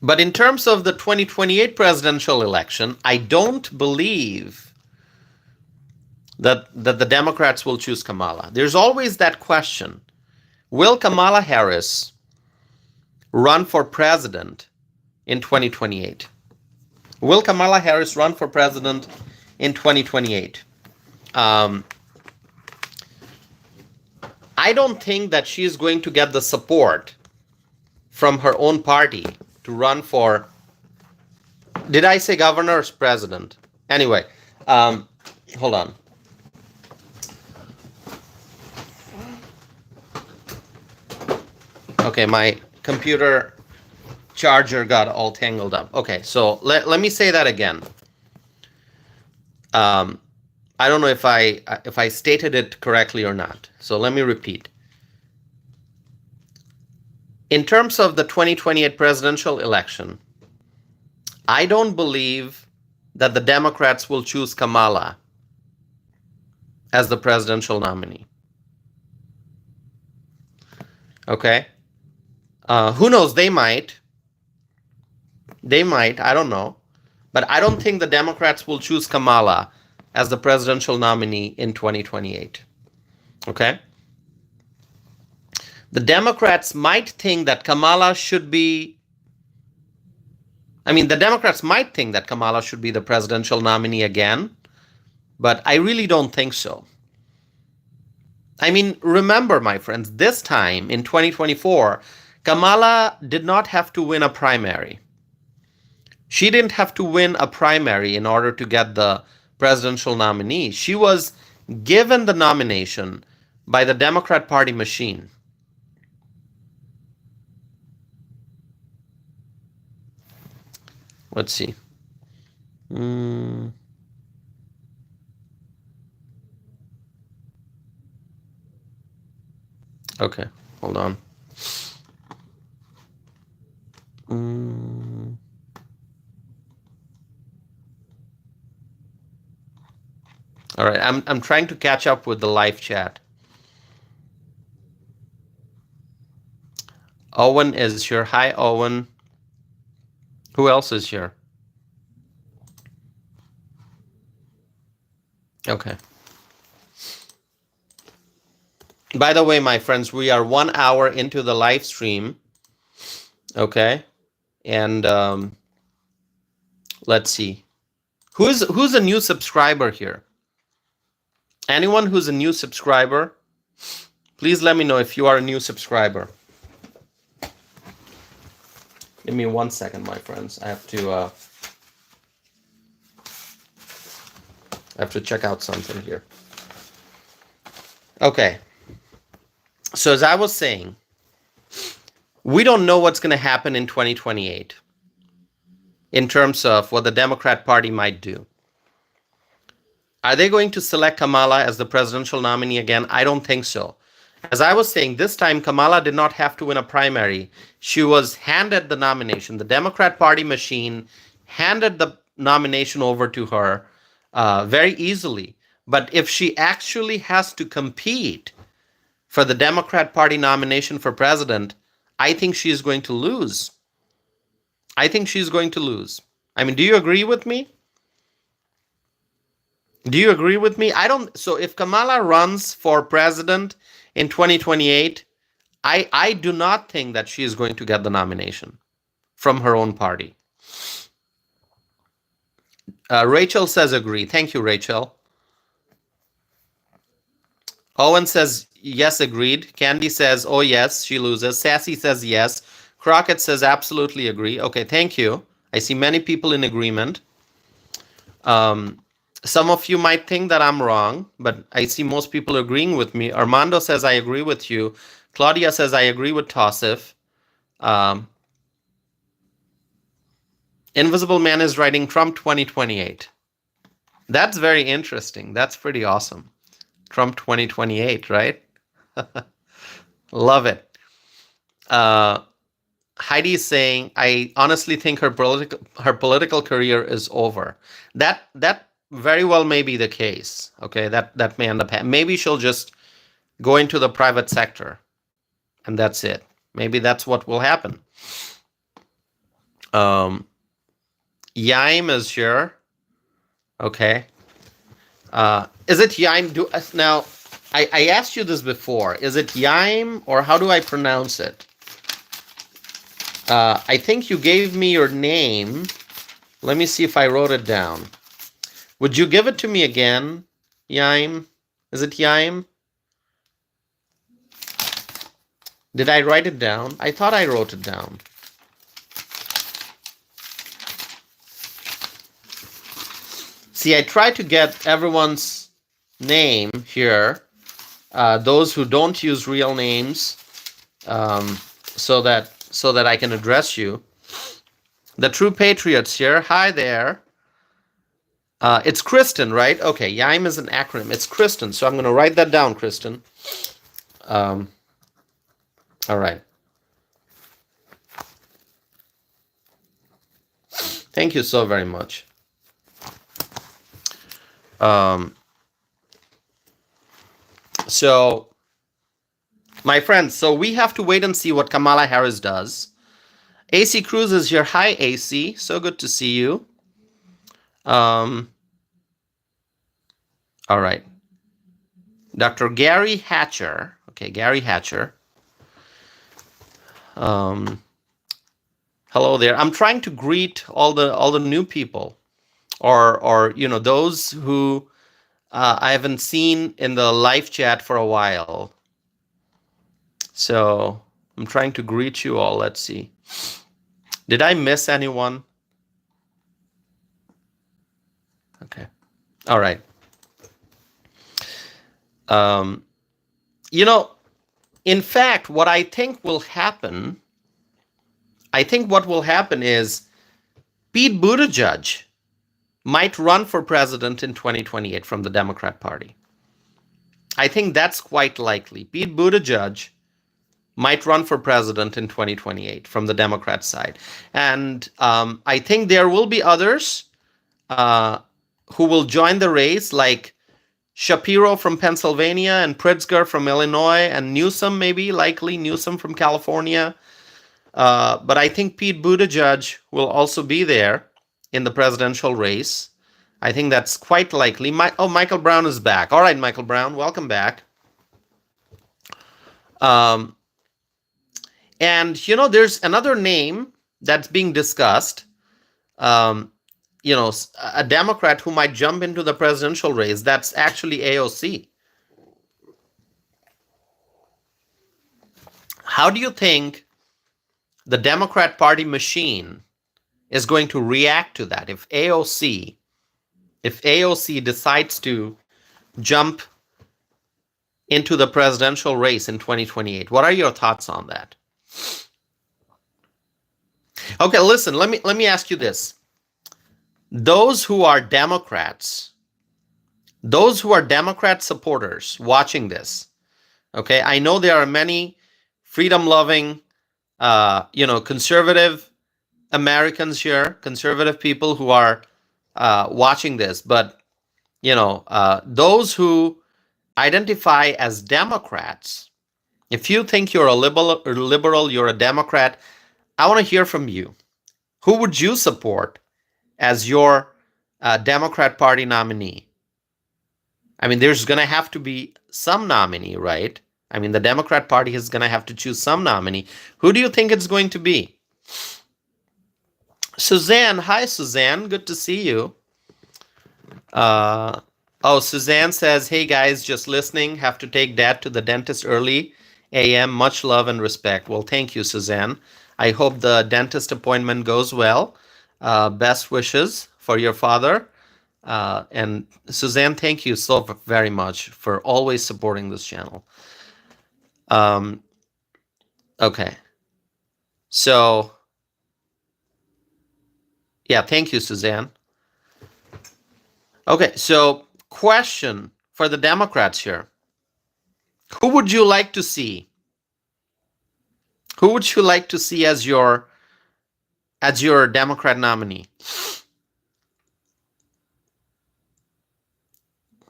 But in terms of the 2028 presidential election, I don't believe that the Democrats will choose Kamala. There's always that question. Will Kamala Harris run for president in 2028? Will Kamala Harris run for president in 2028? I don't think that she's going to get the support from her own party to run for, did I say governor or president? Anyway, hold on. Okay, my computer charger got all tangled up. Okay, so let me say that again. I don't know if I stated it correctly or not. So let me repeat. In terms of the 2028 presidential election, I don't believe that the Democrats will choose Kamala as the presidential nominee. Okay? Who knows? They might. I don't know. But I don't think the Democrats will choose Kamala as the presidential nominee in 2028. Okay? The Democrats might think that Kamala should be, the Democrats might think that Kamala should be the presidential nominee again, but I really don't think so. Remember, my friends, this time in 2024, Kamala did not have to win a primary. She didn't have to win a primary in order to get the presidential nominee. She was given the nomination by the Democrat Party machine. Let's see. Okay, hold on. All right, I'm trying to catch up with the live chat. Owen is here. Hi, Owen. Who else is here? Okay. By the way, my friends, we are 1 hour into the live stream. Okay. And let's see. Who's a new subscriber here? Anyone who's a new subscriber, please let me know if you are a new subscriber. Give me 1 second, my friends. I have to check out something here. Okay. So as I was saying, we don't know what's going to happen in 2028 in terms of what the Democrat Party might do. Are they going to select Kamala as the presidential nominee again? I don't think so. As I was saying, this time Kamala did not have to win a primary. She was handed the nomination. The Democrat Party machine handed the nomination over to her very easily. But if she actually has to compete for the Democrat Party nomination for president, I think she's going to lose. I think she's going to lose. Do you agree with me? Do you agree with me? So if Kamala runs for president in 2028, I do not think that she is going to get the nomination from her own party. Rachel says agree. Thank you, Rachel. Owen says yes, agreed. Candy says, oh yes, she loses. Sassy says yes. Crockett says absolutely agree. Okay, thank you. I see many people in agreement. Some of you might think that I'm wrong, but I see most people agreeing with me. Armando says I agree with you. Claudia says I agree with Tassif. Invisible Man is writing Trump 2028. That's very interesting. That's pretty awesome. Trump 2028, right? Love it. Heidi is saying, I honestly think her political career is over. That very well may be the case. Okay, that may end up maybe she'll just go into the private sector, and that's it. Maybe that's what will happen. Um, Yaim is here. Okay. Is it Yaim? Now, I asked you this before. Is it Yaim or how do I pronounce it? I think you gave me your name. Let me see if I wrote it down. Would you give it to me again? Yaim? Is it Yaim? Did I write it down? I thought I wrote it down. See, I try to get everyone's name here, those who don't use real names, so that I can address you. The True Patriots here. Hi there. It's Kristen, right? Okay, YAIM is an acronym. It's Kristen, so I'm going to write that down, Kristen. All right. Thank you so very much. So, my friends, so we have to wait and see what Kamala Harris does. AC Cruz is here. Hi, AC. So good to see you. All right. Dr. Gary Hatcher. Okay, Gary Hatcher. Hello there. I'm trying to greet all the new people, or those who I haven't seen in the live chat for a while. So I'm trying to greet you all. Let's see. Did I miss anyone? Okay. All right. In fact, what I think will happen, is Pete Buttigieg might run for president in 2028 from the Democrat Party. I think that's quite likely. Pete Buttigieg might run for president in 2028 from the Democrat side. And I think there will be others who will join the race, like Shapiro from Pennsylvania and Pritzker from Illinois and Newsom, likely Newsom from California. But I think Pete Buttigieg will also be there in the presidential race. I think that's quite likely. Michael Brown is back. All right, Michael Brown, welcome back. And, there's another name that's being discussed. A Democrat who might jump into the presidential race. That's actually AOC. How do you think the Democrat Party machine is going to react to that if AOC decides to jump into the presidential race in 2028? What are your thoughts on that? Okay, listen, let me ask you this. Those who are Democrat supporters watching this, okay, I know there are many freedom-loving, conservative Americans here, conservative people who are watching this, but those who identify as Democrats, if you think you're a liberal, you're a Democrat, I want to hear from you. Who would you support as your Democrat Party nominee? I mean, there's going to have to be some nominee, right? I mean, the Democrat Party is going to have to choose some nominee. Who do you think it's going to be? Suzanne, hi Suzanne, good to see you. Suzanne says, hey guys, just listening, have to take dad to the dentist early a.m. Much love and respect. Well, thank you, Suzanne. I hope the dentist appointment goes well. Best wishes for your father. And Suzanne, thank you so very much for always supporting this channel. Okay. So, yeah, thank you, Suzanne. Okay, so question for the Democrats here. Who would you like to see? Who would you like to see as your Democrat nominee?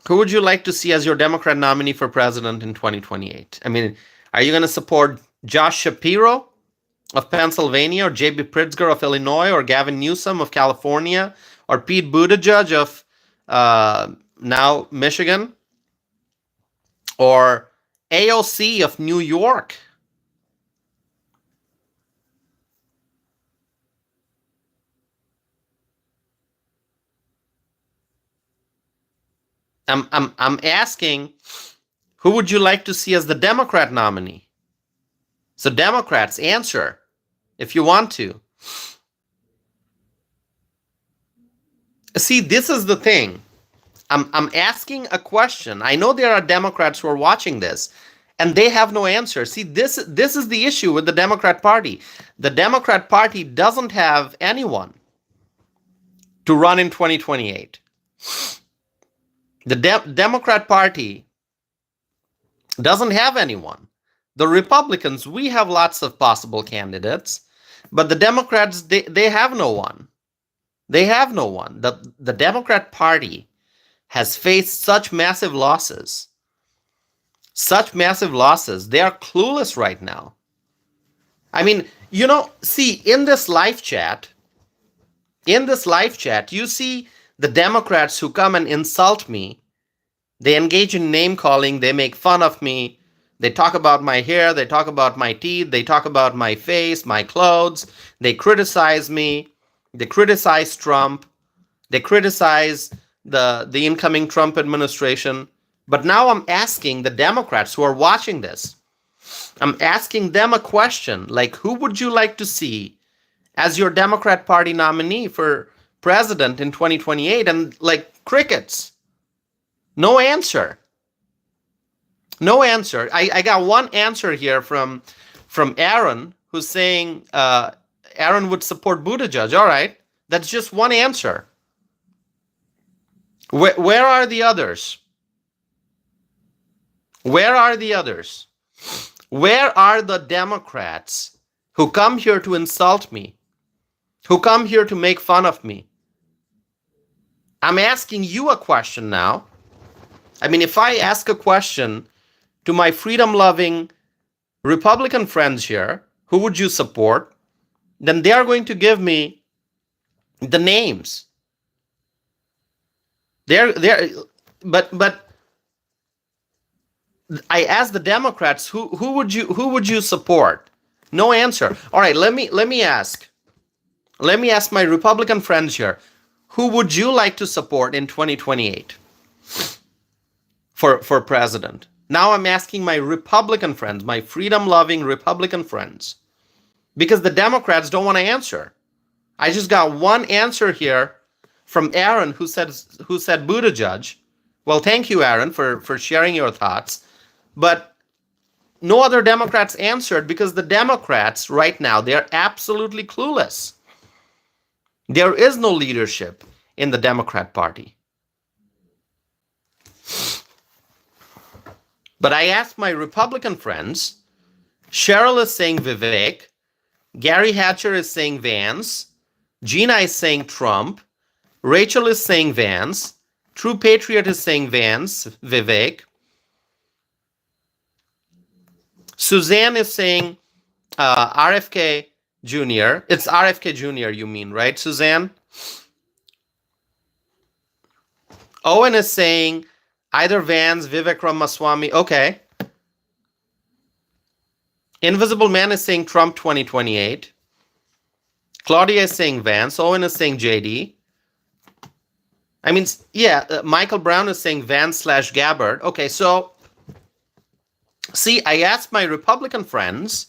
Who would you like to see as your Democrat nominee for president in 2028? I mean, are you going to support Josh Shapiro of Pennsylvania, or J.B. Pritzker of Illinois, or Gavin Newsom of California, or Pete Buttigieg of now Michigan, or AOC of New York. I'm asking, who would you like to see as the Democrat nominee? So Democrats, answer if you want to. See, this is the thing. I'm asking a question. I know there are Democrats who are watching this, and they have no answer. See, this is the issue with the Democrat Party. The Democrat Party doesn't have anyone to run in 2028. The Democrat Party doesn't have anyone. The Republicans, we have lots of possible candidates, but the Democrats, they have no one. They have no one. The Democrat Party has faced such massive losses. Such massive losses. They are clueless right now. I mean, see, in this live chat, you see the Democrats who come and insult me. They engage in name calling. They make fun of me. They talk about my hair. They talk about my teeth. They talk about my face, my clothes. They criticize me. They criticize Trump. They criticize the incoming Trump administration. But now I'm asking the Democrats who are watching this, I'm asking them a question like, who would you like to see as your Democrat Party nominee for president in 2028? And like crickets. No answer. No answer. I got one answer here from Aaron, who's saying Aaron would support Buttigieg. All right. That's just one answer. Where are the others? Where are the others? Where are the Democrats who come here to insult me? Who come here to make fun of me? I'm asking you a question now. I mean, if I ask a question to my freedom-loving Republican friends here, who would you support? Then they are going to give me the names. But I asked the Democrats, who would you support? No answer. All right, let me ask my Republican friends here, who would you like to support in 2028 for president? Now I'm asking my Republican friends, my freedom-loving Republican friends, because the Democrats don't want to answer. I just got one answer here from Aaron, who said Buttigieg. Well, thank you, Aaron, for sharing your thoughts. But no other Democrats answered, because the Democrats right now, they're absolutely clueless. There is no leadership in the Democrat Party. But I asked my Republican friends, Cheryl is saying Vivek, Gary Hatcher is saying Vance, Gina is saying Trump, Rachel is saying Vance, True Patriot is saying Vance, Vivek, Suzanne is saying RFK Jr. It's RFK Jr. you mean, right, Suzanne? Owen is saying either Vance, Vivek Ramaswamy. Okay. Invisible Man is saying Trump 2028. Claudia is saying Vance. Owen is saying JD. I mean, yeah, Michael Brown is saying Vance/Gabbard. Okay, so see, I asked my Republican friends,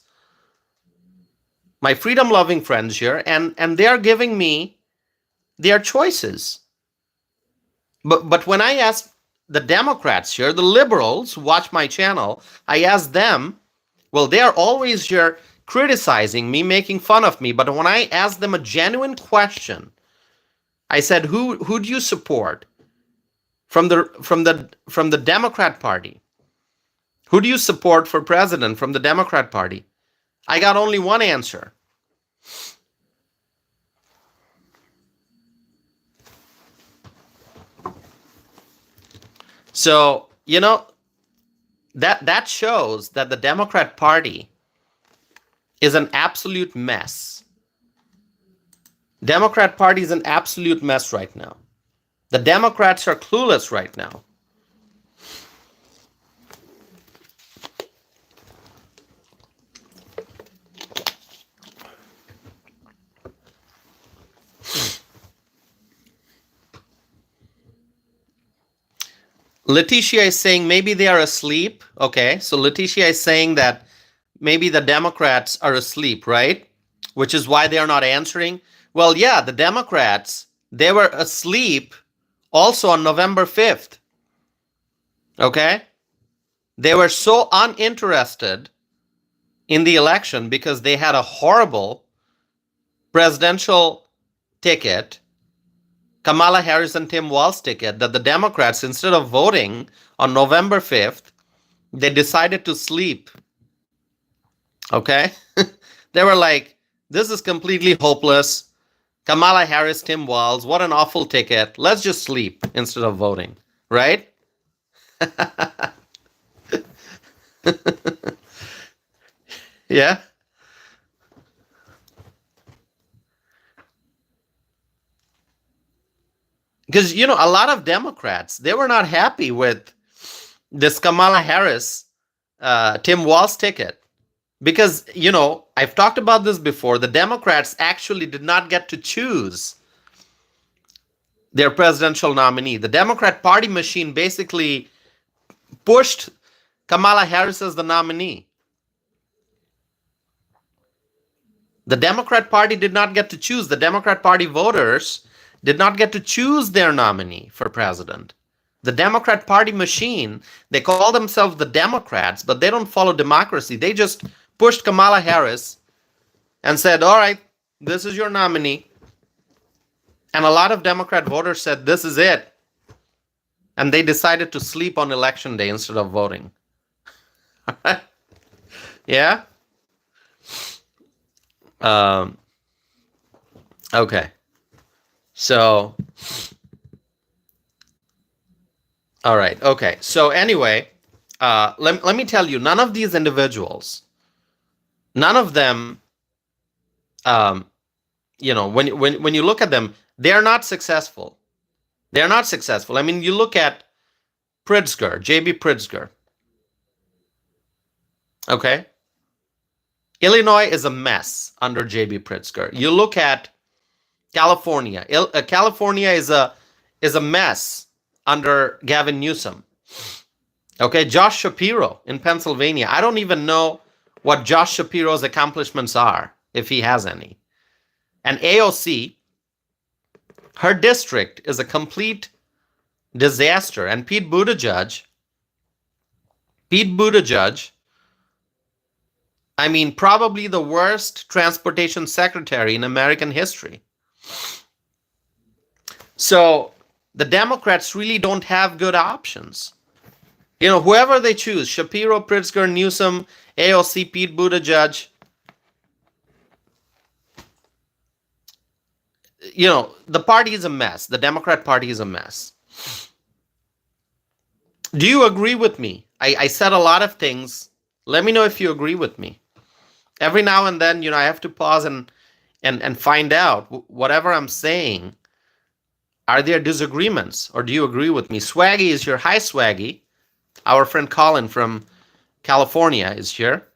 my freedom-loving friends here, and they are giving me their choices. But when I ask the Democrats here, the liberals who watch my channel, I ask them, well, they are always here criticizing me, making fun of me. But when I ask them a genuine question, I said, who do you support from the Democrat Party? Who do you support for president from the Democrat Party? I got only one answer. So, that shows that the Democrat Party is an absolute mess. Democrat Party is an absolute mess right now. The Democrats are clueless right now. Letitia is saying maybe they are asleep. Okay, so Letitia is saying that maybe the Democrats are asleep, right? Which is why they are not answering. Well, yeah, the Democrats, they were asleep also on November 5th. Okay? They were so uninterested in the election because they had a horrible presidential ticket, Kamala Harris and Tim Walz ticket, that the Democrats, instead of voting on November 5th, they decided to sleep. Okay? They were like, this is completely hopeless. Kamala Harris, Tim Walz, what an awful ticket. Let's just sleep instead of voting, right? Yeah? Because, you know, a lot of Democrats, they were not happy with this Kamala Harris, Tim Walz ticket. Because, you know, I've talked about this before. The Democrats actually did not get to choose their presidential nominee. The Democrat Party machine basically pushed Kamala Harris as the nominee. The Democrat Party did not get to choose. The Democrat Party voters did not get to choose their nominee for president. The Democrat Party machine, they call themselves the Democrats, but they don't follow democracy. They just pushed Kamala Harris and said, all right, this is your nominee. And a lot of Democrat voters said, this is it. And they decided to sleep on election day instead of voting. Yeah? Okay. So, all right. Okay. So anyway, let me tell you, none of these individuals, none of them, you know, when you look at them, they are not successful. They are not successful. I mean, you look at Pritzker, J.B. Pritzker. Okay. Illinois is a mess under J.B. Pritzker. You look at California. California is a mess under Gavin Newsom. Okay, Josh Shapiro in Pennsylvania. I don't even know what Josh Shapiro's accomplishments are, if he has any. And AOC, her district is a complete disaster. And Pete Buttigieg, I mean, probably the worst transportation secretary in American history. So the Democrats really don't have good options. You know, whoever they choose, Shapiro, Pritzker, Newsom, AOC, Pete Buttigieg, you know, the party is a mess. The Democrat Party is a mess. Do you agree with me? I said a lot of things. Let me know if you agree with me. Every now and then, you know, I have to pause and find out whatever I'm saying. Are there disagreements, or do you agree with me? Swaggy is here. Hi, Swaggy. Our friend Colin from California is here.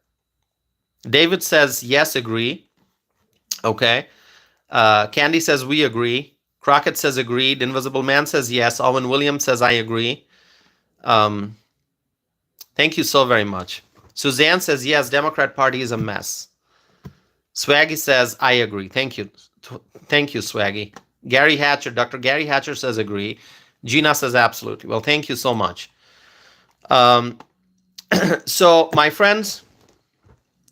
David says, yes, agree. Okay. Candy says, we agree. Crockett says, agreed. Invisible Man says, yes. Owen Williams says, I agree. Thank you so very much. Suzanne says, yes, Democrat Party is a mess. Swaggy says, I agree. Thank you. Thank you, Swaggy. Gary Hatcher, Dr. Gary Hatcher says, agree. Gina says, absolutely. Well, thank you so much. So, my friends,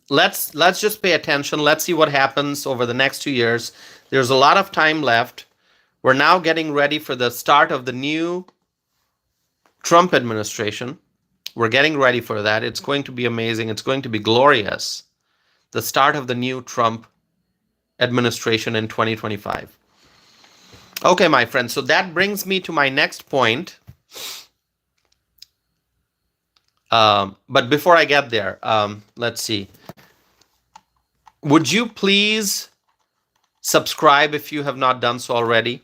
let's just pay attention. Let's see what happens over the next 2 years. There's a lot of time left. We're now getting ready for the start of the new Trump administration. We're getting ready for that. It's going to be amazing. It's going to be glorious. The start of the new Trump administration in 2025. Okay, my friends. So that brings me to my next point. But before I get there, let's see. Would you please subscribe if you have not done so already?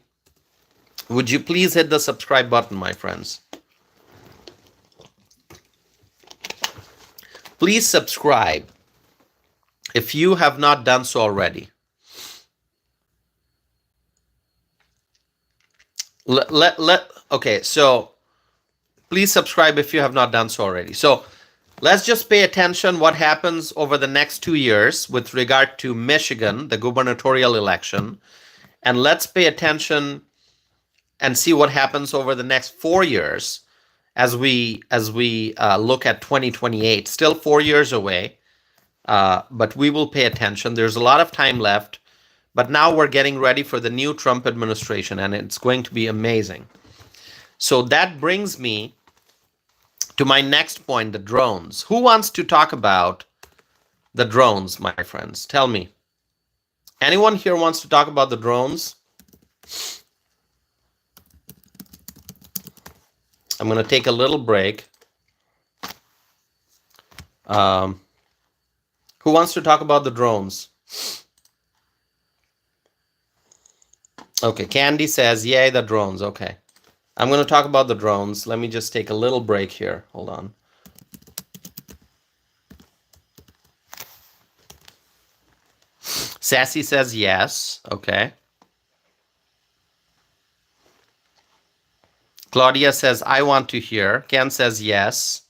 Would you please hit the subscribe button, my friends? Please subscribe if you have not done so already. Okay, so please subscribe if you have not done so already. So let's just pay attention what happens over the next 2 years with regard to Michigan, the gubernatorial election, and let's pay attention and see what happens over the next 4 years as we look at 2028. Still 4 years away, but we will pay attention. There's a lot of time left, but now we're getting ready for the new Trump administration, and it's going to be amazing. So that brings me to my next point, the drones. Who wants to talk about the drones, my friends? Tell me. Anyone here wants to talk about the drones? I'm going to take a little break. Who wants to talk about the drones? Okay, Candy says, yay, the drones. Okay. I'm going to talk about the drones. Let me just take a little break here. Hold on. Sassy says yes. Okay. Claudia says, I want to hear. Ken says yes.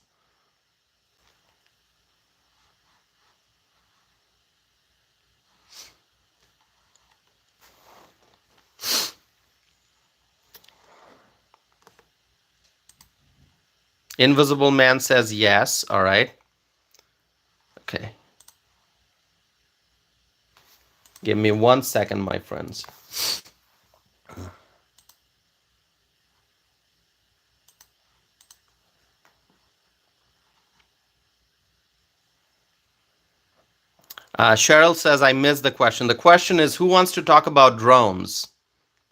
Invisible Man says yes. All right. Okay. Give me 1 second, my friends. Cheryl says, I missed the question. The question is, who wants to talk about drones?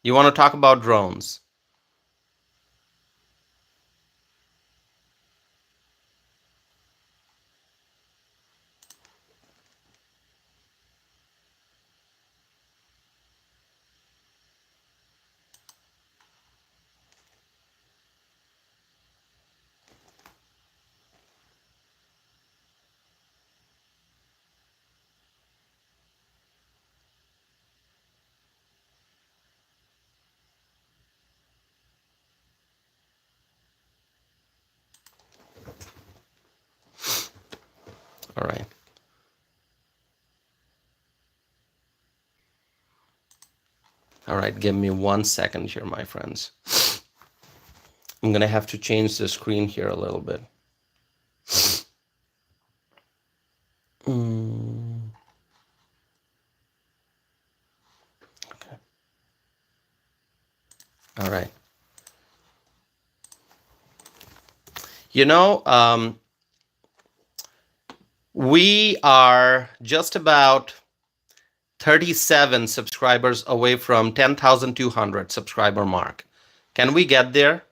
You want to talk about drones? All right. All right, give me 1 second here, my friends. I'm going to have to change the screen here a little bit. Okay. All right. You know, we are just about 37 subscribers away from 10,200 subscriber mark. Can we get there?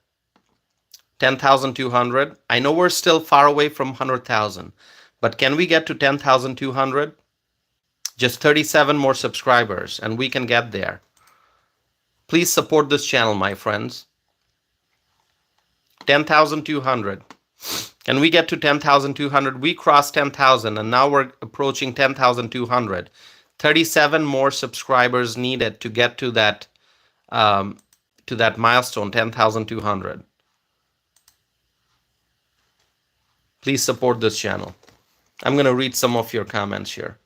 10,200? I know we're still far away from 100,000, but can we get to 10,200? Just 37 more subscribers and we can get there. Please support this channel, my friends. 10,200. Can we get to 10,200? We crossed 10,000 and now we're approaching 10,200. 37 more subscribers needed to get to that milestone, 10,200. Please support this channel. I'm going to read some of your comments here.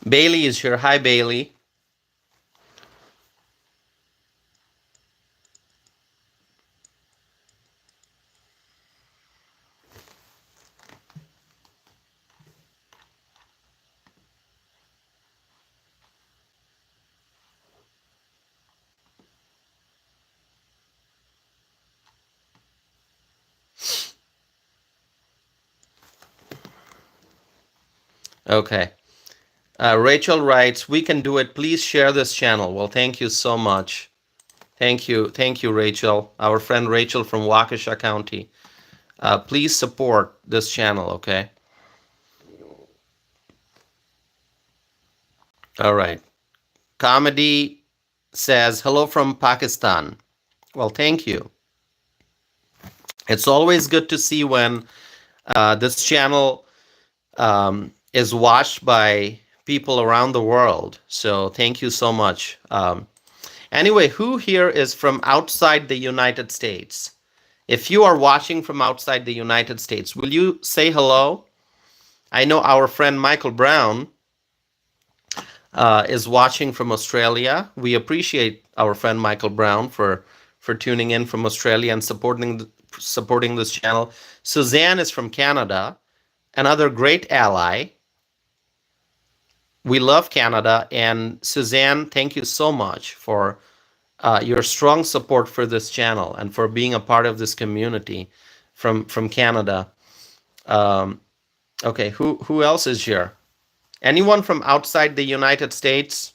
Bailey is here. Hi, Bailey. Okay. Rachel writes, we can do it. Please share this channel. Well, thank you so much. Thank you, Rachel. Our friend Rachel from Waukesha County. Please support this channel, okay? All right. Comedy says, hello from Pakistan. Well, thank you. It's always good to see when this channel is watched by people around the world. So thank you so much. Anyway, who here is from outside the United States? If you are watching from outside the United States, will you say hello? I know our friend Michael Brown is watching from Australia. We appreciate our friend Michael Brown for tuning in from Australia and supporting this channel. Suzanne is from Canada, another great ally. We love Canada, and Suzanne, thank you so much for your strong support for this channel and for being a part of this community from Canada. Okay, who else is here? Anyone from outside the United States?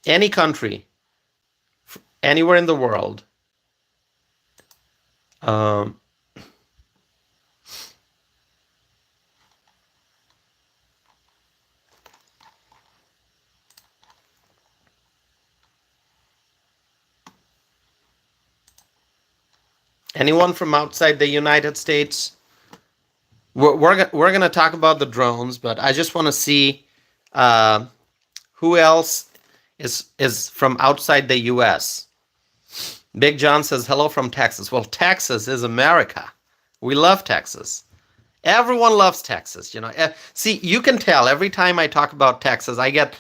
Any country, anywhere in the world? Anyone from outside the United States? We're going to talk about the drones, but I just want to see who else is from outside the U.S. Big John says, hello from Texas. Well, Texas is America. We love Texas. Everyone loves Texas. You know, see, you can tell every time I talk about Texas, I get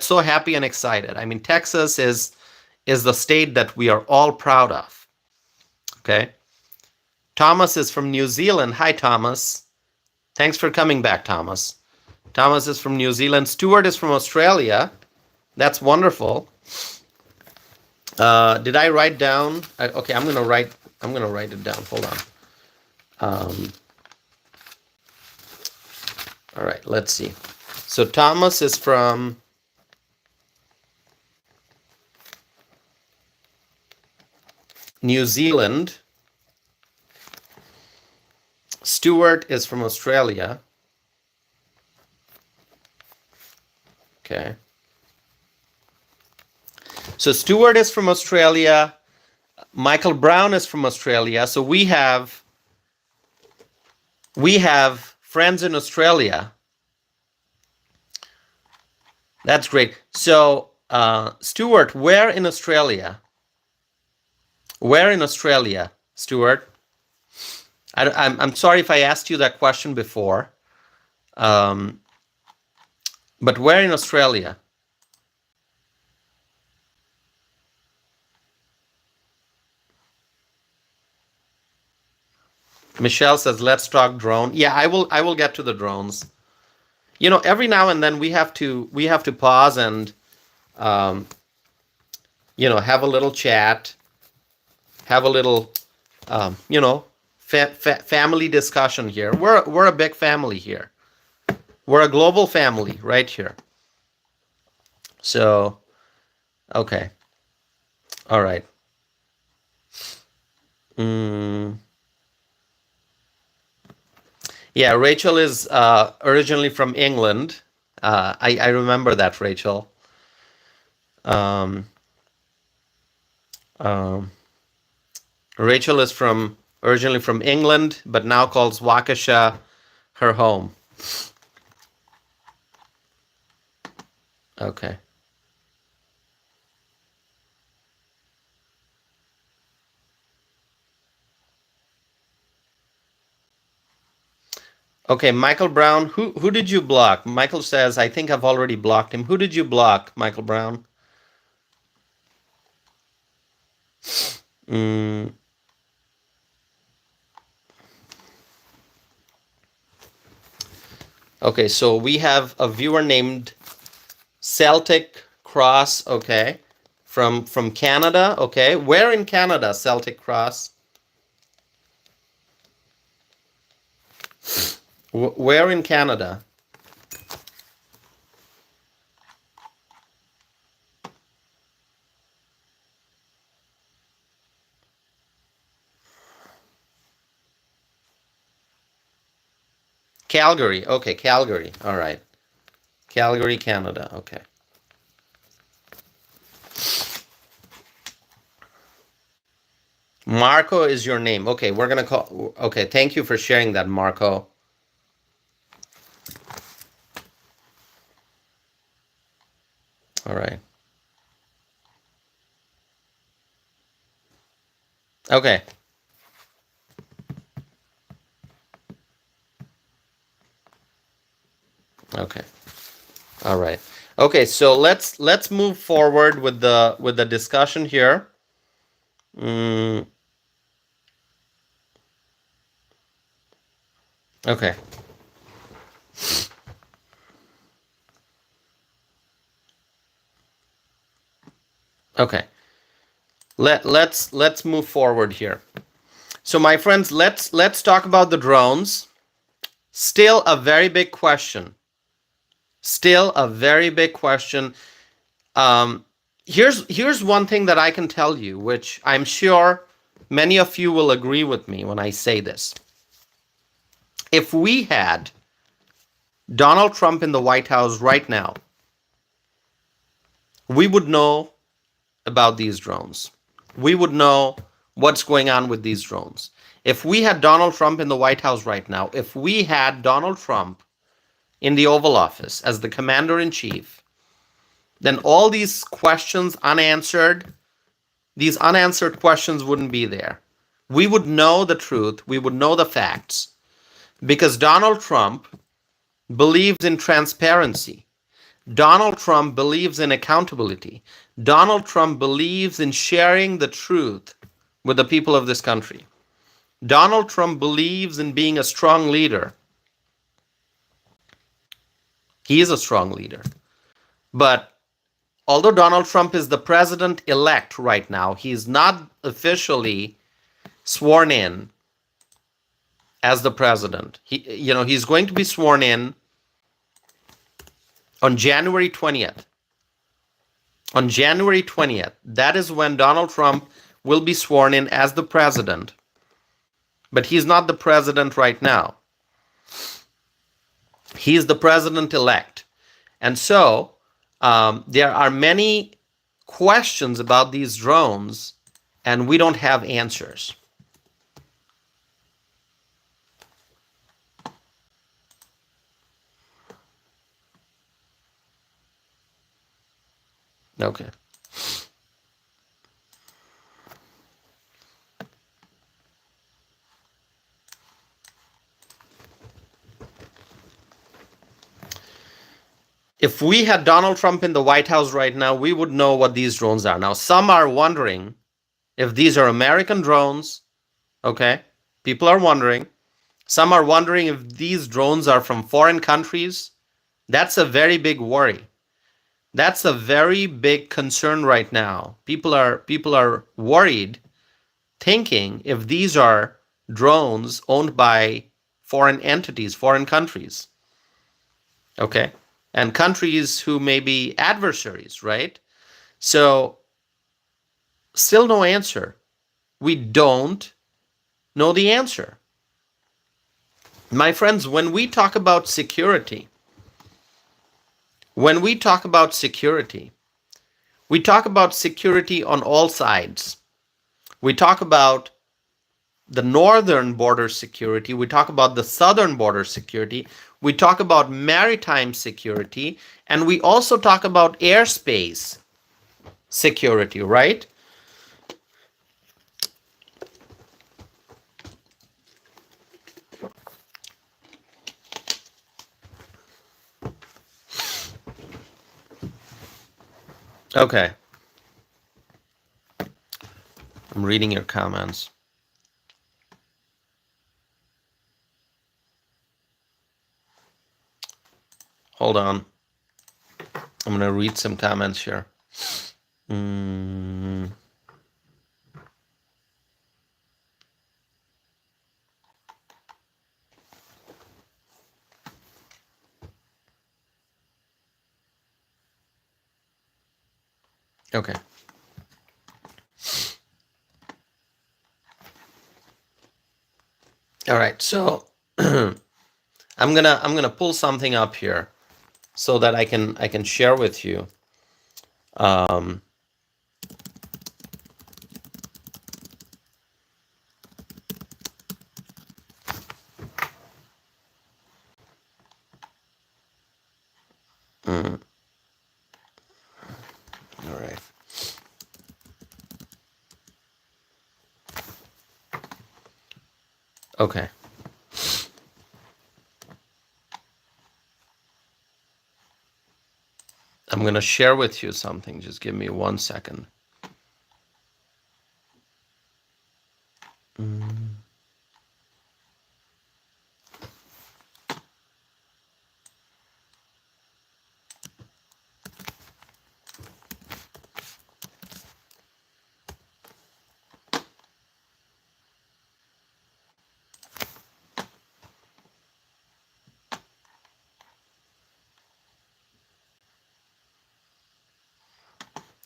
so happy and excited. I mean, Texas is the state that we are all proud of. Okay. Thomas is from New Zealand. Hi, Thomas. Thanks for coming back, Thomas. Thomas is from New Zealand. Stuart is from Australia. That's wonderful. Did I write down? Okay, I'm gonna write it down. Hold on. All right, let's see. So Thomas is from New Zealand. Stuart is from Australia. Okay. So Stuart is from Australia. Michael Brown is from Australia. So we have friends in Australia. That's great. So Stuart, where in Australia? Where in Australia, Stuart? I'm sorry if I asked you that question before, but where in Australia? Michelle says, "Let's talk drone." Yeah, I will get to the drones. You know, every now and then we have to pause and you know, have a little chat, have a little you know, family discussion here. We're a big family here. We're a global family right here. So, okay. All right. Yeah, Rachel is originally from England. I remember that, Rachel. Rachel is originally from England, but now calls Waukesha her home. Okay. Okay, Michael Brown, who did you block? Michael says, I think I've already blocked him. Who did you block, Michael Brown? Okay, so we have a viewer named Celtic Cross, okay, from Canada, okay. Where in Canada, Celtic Cross? Where in Canada? Calgary. Okay, Calgary. All right. Calgary, Canada. Okay. Marco is your name. Okay, we're going to call. Okay, thank you for sharing that, Marco. All right. Okay. Okay. All right. Okay, so let's move forward with the discussion here. Okay. Okay. Let's move forward here. So my friends, let's talk about the drones. Still a very big question. Still a very big question. Here's one thing that I can tell you, which I'm sure many of you will agree with me when I say this. If we had Donald Trump in the White House right now, we would know about these drones. We would know what's going on with these drones. If we had Donald Trump in the White House right now, if we had Donald Trump in the Oval Office as the commander in chief, then all these questions unanswered, these unanswered questions wouldn't be there. We would know the truth, we would know the facts, because Donald Trump believes in transparency. Donald Trump believes in accountability. Donald Trump believes in sharing the truth with the people of this country. Donald Trump believes in being a strong leader. He is a strong leader. But although Donald Trump is the president-elect right now, he's not officially sworn in as the president. He's going to be sworn in on January 20th. On January 20th, that is when Donald Trump will be sworn in as the president. But he's not the president right now. He's the president-elect. And so there are many questions about these drones, and we don't have answers. Okay. If we had Donald Trump in the White House right now, we would know what these drones are. Now, some are wondering if these are American drones. Okay. People are wondering. Some are wondering if these drones are from foreign countries. That's a very big worry. That's a very big concern right now. People are worried, thinking if these are drones owned by foreign entities, foreign countries. Okay. And countries who may be adversaries, right? So, still no answer. We don't know the answer. My friends, when we talk about security, we talk about security on all sides. We talk about the northern border security. We talk about the southern border security. We talk about maritime security. And we also talk about airspace security, right? Okay. I'm reading your comments. Hold on. I'm going to read some comments here. Okay. All right. So I'm gonna pull something up here so that I can share with you. Um, all right. Okay. I'm gonna share with you something. Just give me 1 second.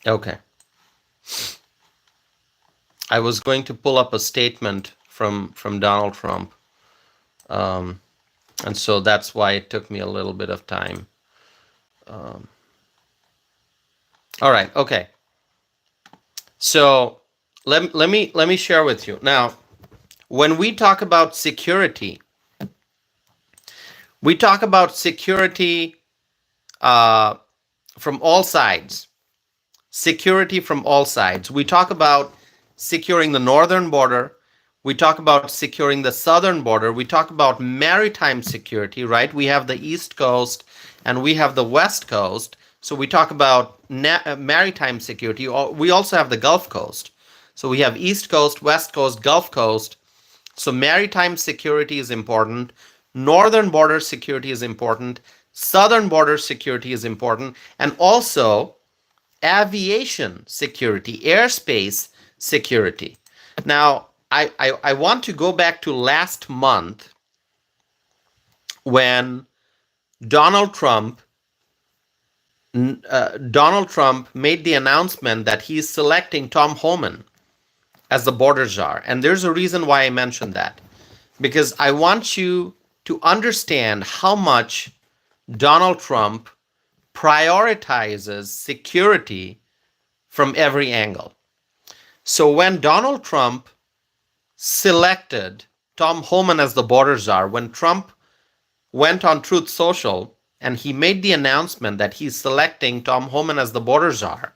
Okay. I was going to pull up a statement from Donald Trump, and so that's why it took me a little bit of time. All right. Okay. So let me share with you now. When we talk about security, we talk about security from all sides. Security from all sides. We talk about securing the northern border. We talk about securing the southern border. We talk about maritime security, right? We have the East Coast and we have the West Coast. So we talk about maritime security. We also have the Gulf Coast. So we have East Coast, West Coast, Gulf Coast. So maritime security is important. Northern border security is important. Southern border security is important. And also aviation security, airspace security. Now, I want to go back to last month when Donald Trump made the announcement that he's selecting Tom Homan as the border czar. And there's a reason why I mentioned that. Because I want you to understand how much Donald Trump prioritizes security from every angle. So when Donald Trump selected Tom Homan as the border czar, when Trump went on Truth Social and he made the announcement that he's selecting Tom Homan as the border czar,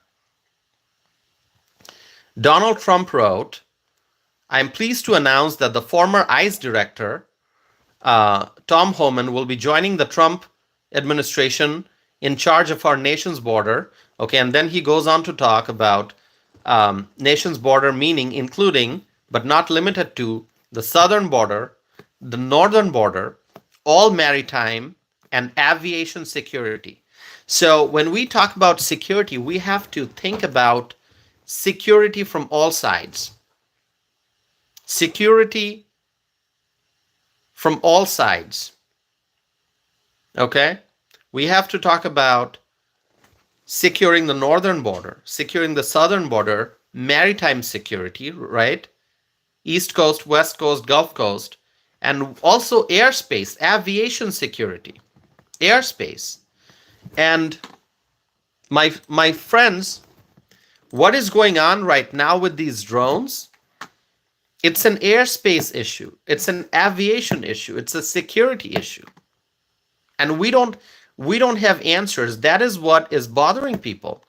Donald Trump wrote, "I'm pleased to announce that the former ICE director, Tom Homan, will be joining the Trump administration in charge of our nation's border." Okay, and then he goes on to talk about nation's border, meaning including, but not limited to, the southern border, the northern border, all maritime, and aviation security. So when we talk about security, we have to think about security from all sides. Security from all sides. Okay? We have to talk about securing the northern border, securing the southern border, maritime security, right? East Coast, West Coast, Gulf Coast, and also airspace, aviation security, airspace. And my friends, what is going on right now with these drones? It's an airspace issue. It's an aviation issue. It's a security issue. And we don't have answers. That is what is bothering people.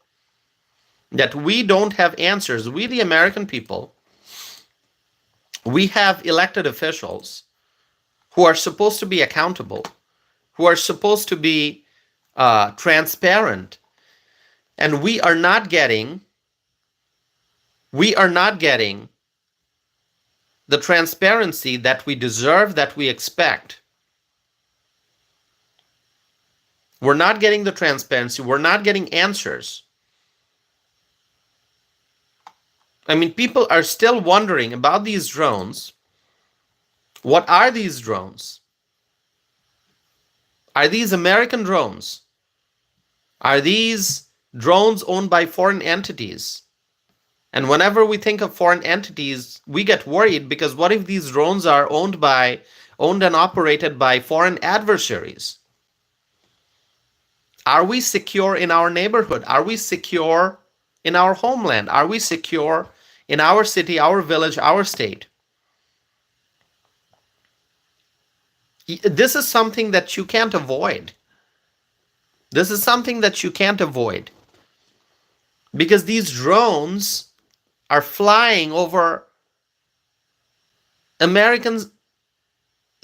That we don't have answers. We, the American people, we have elected officials who are supposed to be accountable, who are supposed to be transparent, and we are not getting the transparency that we deserve, that we expect. We're not getting the transparency. We're not getting answers. I mean, people are still wondering about these drones. What are these drones? Are these American drones? Are these drones owned by foreign entities? And whenever we think of foreign entities, we get worried because what if these drones are owned by owned and operated by foreign adversaries? Are we secure in our neighborhood? Are we secure in our homeland? Are we secure in our city, our village, our state? This is something that you can't avoid. This is something that you can't avoid. Because these drones are flying over American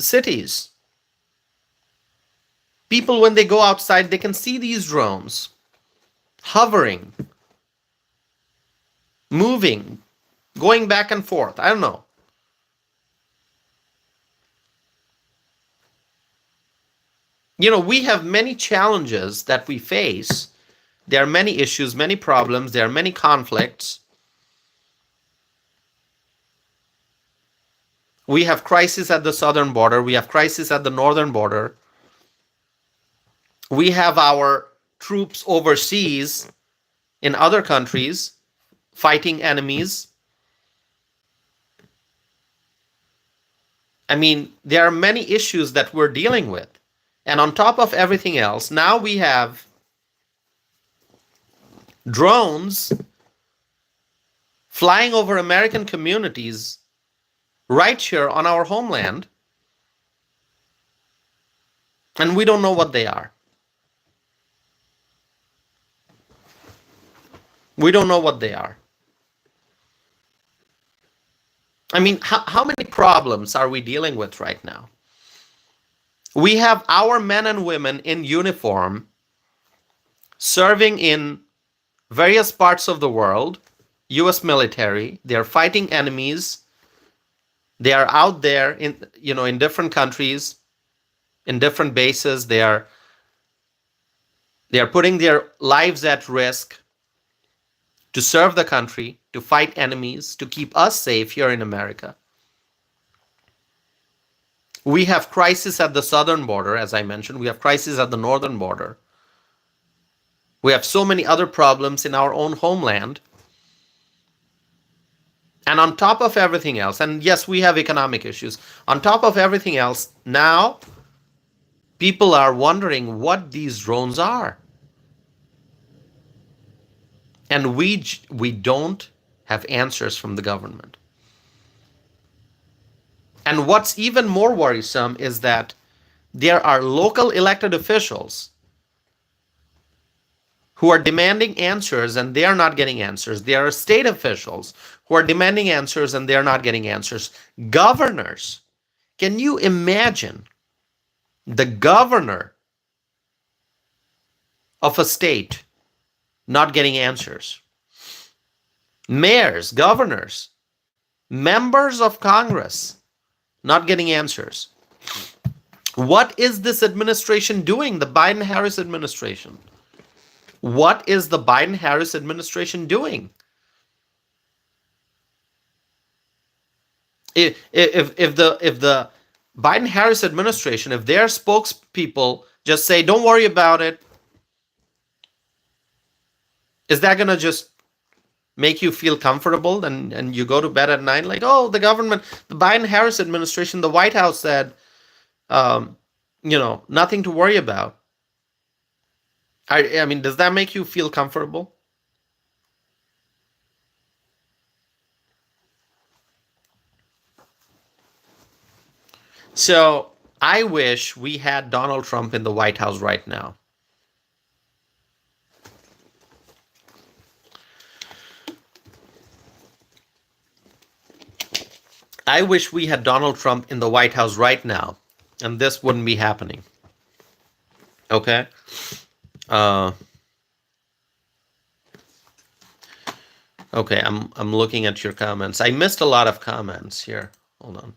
cities. People, when they go outside, they can see these drones hovering, moving, going back and forth. I don't know. You know, we have many challenges that we face. There are many issues, many problems, there are many conflicts. We have crisis at the southern border, we have crisis at the northern border. We have our troops overseas in other countries fighting enemies. I mean, there are many issues that we're dealing with. And on top of everything else, now we have drones flying over American communities right here on our homeland, and we don't know what they are. We don't know what they are. I mean, how many problems are we dealing with right now? We have our men and women in uniform serving in various parts of the world, US military. They're fighting enemies. They are out there in different countries, in different bases. They are putting their lives at risk to serve the country, to fight enemies, to keep us safe here in America. We have crisis at the southern border, as I mentioned. We have crisis at the northern border. We have so many other problems in our own homeland. And on top of everything else, and yes, we have economic issues. On top of everything else, now people are wondering what these drones are. And we don't have answers from the government. And what's even more worrisome is that there are local elected officials who are demanding answers and they are not getting answers. There are state officials who are demanding answers and they are not getting answers. Governors, can you imagine the governor of a state not getting answers? Mayors, governors, members of Congress not getting answers. What is this administration doing, the Biden-Harris administration? What is the Biden-Harris administration doing? If the Biden-Harris administration, if their spokespeople just say, don't worry about it, is that going to just make you feel comfortable and you go to bed at night like, oh, the government, the Biden-Harris administration, the White House said, nothing to worry about. I mean, does that make you feel comfortable? So I wish we had Donald Trump in the White House right now. I wish we had Donald Trump in the White House right now, and this wouldn't be happening. Okay? Okay, I'm looking at your comments. I missed a lot of comments here. Hold on.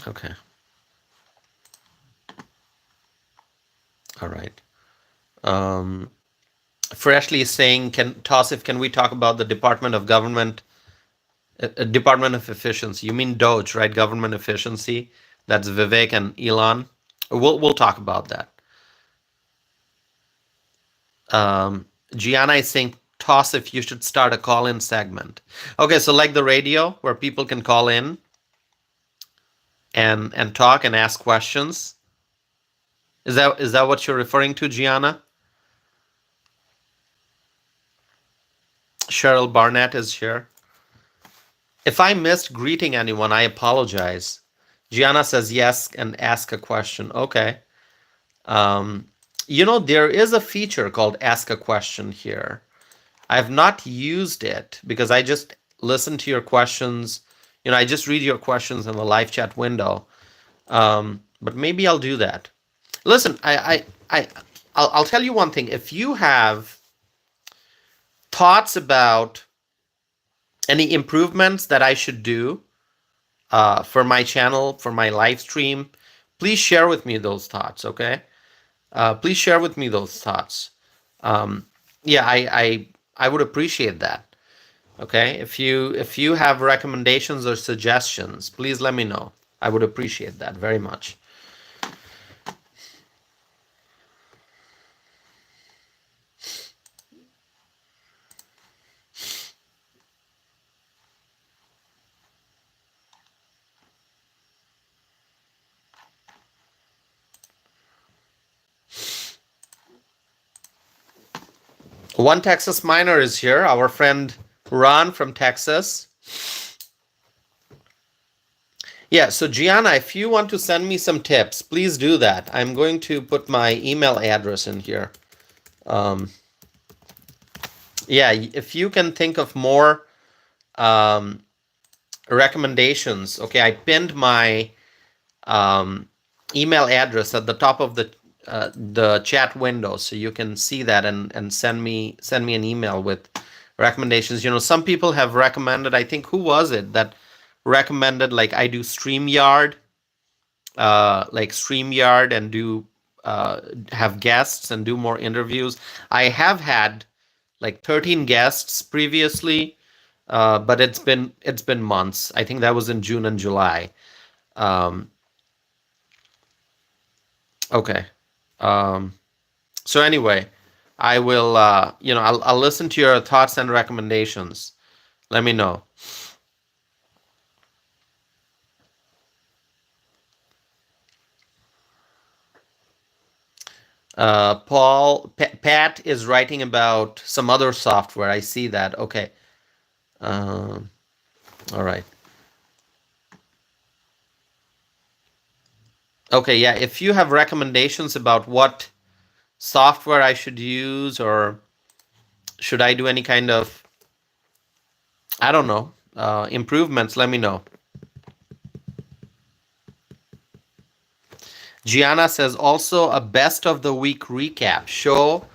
Okay. All right. Freshly is saying, can we talk about the Department of Efficiency? You mean Doge, right? Government efficiency. That's Vivek and Elon. We'll talk about that. Gianna is saying, toss if you should start a call-in segment. Okay, so like the radio where people can call in and talk and ask questions. Is that what you're referring to, Gianna? Cheryl Barnett is here. If I missed greeting anyone, I apologize. Gianna says yes and ask a question. Okay. There is a feature called Ask a Question here. I've not used it because I just listen to your questions. I just read your questions in the live chat window. But maybe I'll do that. Listen, I'll tell you one thing. If you have thoughts about any improvements that I should do for my channel, for my live stream, please share with me those thoughts, okay? Please share with me those thoughts. I would appreciate that. Okay, if you have recommendations or suggestions, please let me know. I would appreciate that very much. One Texas Miner is here, our friend Ron from Texas. Yeah, so Gianna, if you want to send me some tips, please do that. I'm going to put my email address in here. If you can think of more recommendations. Okay, I pinned my email address at the top of the chat window, so you can see that and send me an email with recommendations. Some people have recommended, I think, who was it that recommended, like, I do StreamYard, and do have guests and do more interviews. I have had like 13 guests previously, but it's been months. I think that was in June and July. Okay. So anyway, I will, I'll listen to your thoughts and recommendations. Let me know. Pat is writing about some other software. I see that. Okay. All right. Okay, yeah, if you have recommendations about what software I should use, or should I do any kind of, I don't know, improvements, let me know. Gianna says also a best of the week recap show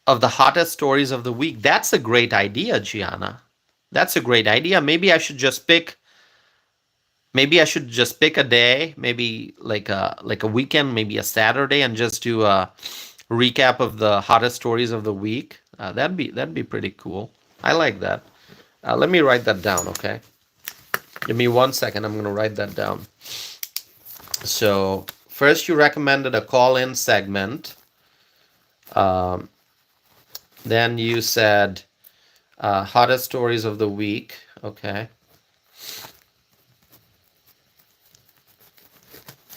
of the hottest stories of the week. That's a great idea, Gianna. That's a great idea. Maybe I should just pick a day, maybe like a weekend, maybe a Saturday, and just do a recap of the hottest stories of the week. That'd be pretty cool. I like that. Let me write that down, okay? Give me 1 second. I'm going to write that down. So first, you recommended a call-in segment. Then you said hottest stories of the week. Okay.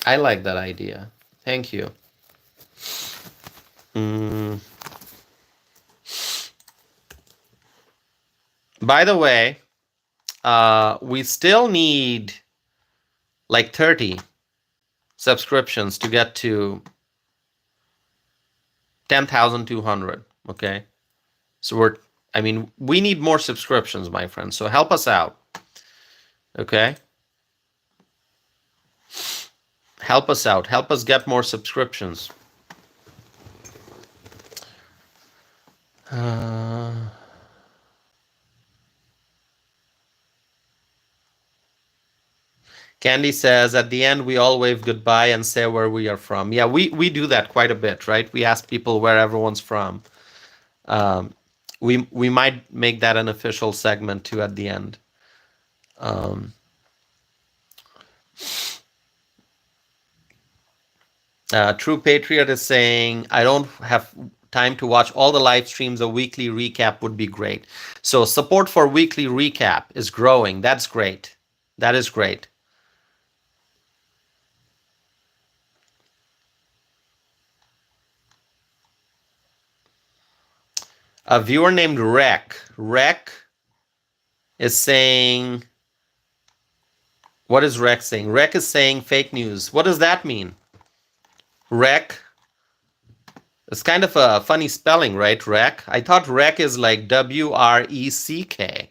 I like that idea. Thank you. By the way, we still need like 30 subscriptions to get to 10,200. Okay. So we need more subscriptions, my friends. So help us out. Okay. Help us out. Help us get more subscriptions. Candy says, at the end, we all wave goodbye and say where we are from. Yeah, we do that quite a bit, right? We ask people where everyone's from. Um, we might make that an official segment too at the end. True Patriot is saying, I don't have time to watch all the live streams. A weekly recap would be great. So support for weekly recap is growing. That's great. That is great. A viewer named Rec is saying, what is Rec saying? Rec is saying fake news. What does that mean? Rec. It's kind of a funny spelling, right? Rec. I thought Rec is like WRECK,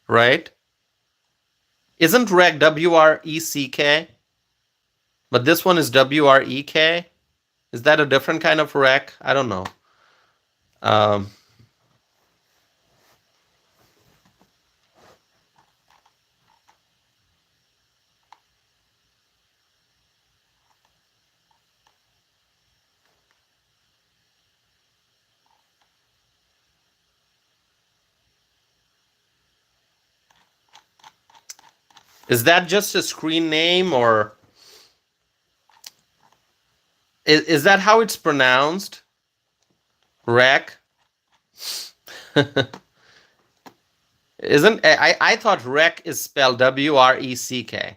right? Isn't Rec WRECK? But this one is WREK? Is that a different kind of Rec? I don't know. Um, is that just a screen name, or is that how it's pronounced? Rec? Isn't I thought Rec is spelled WRECK.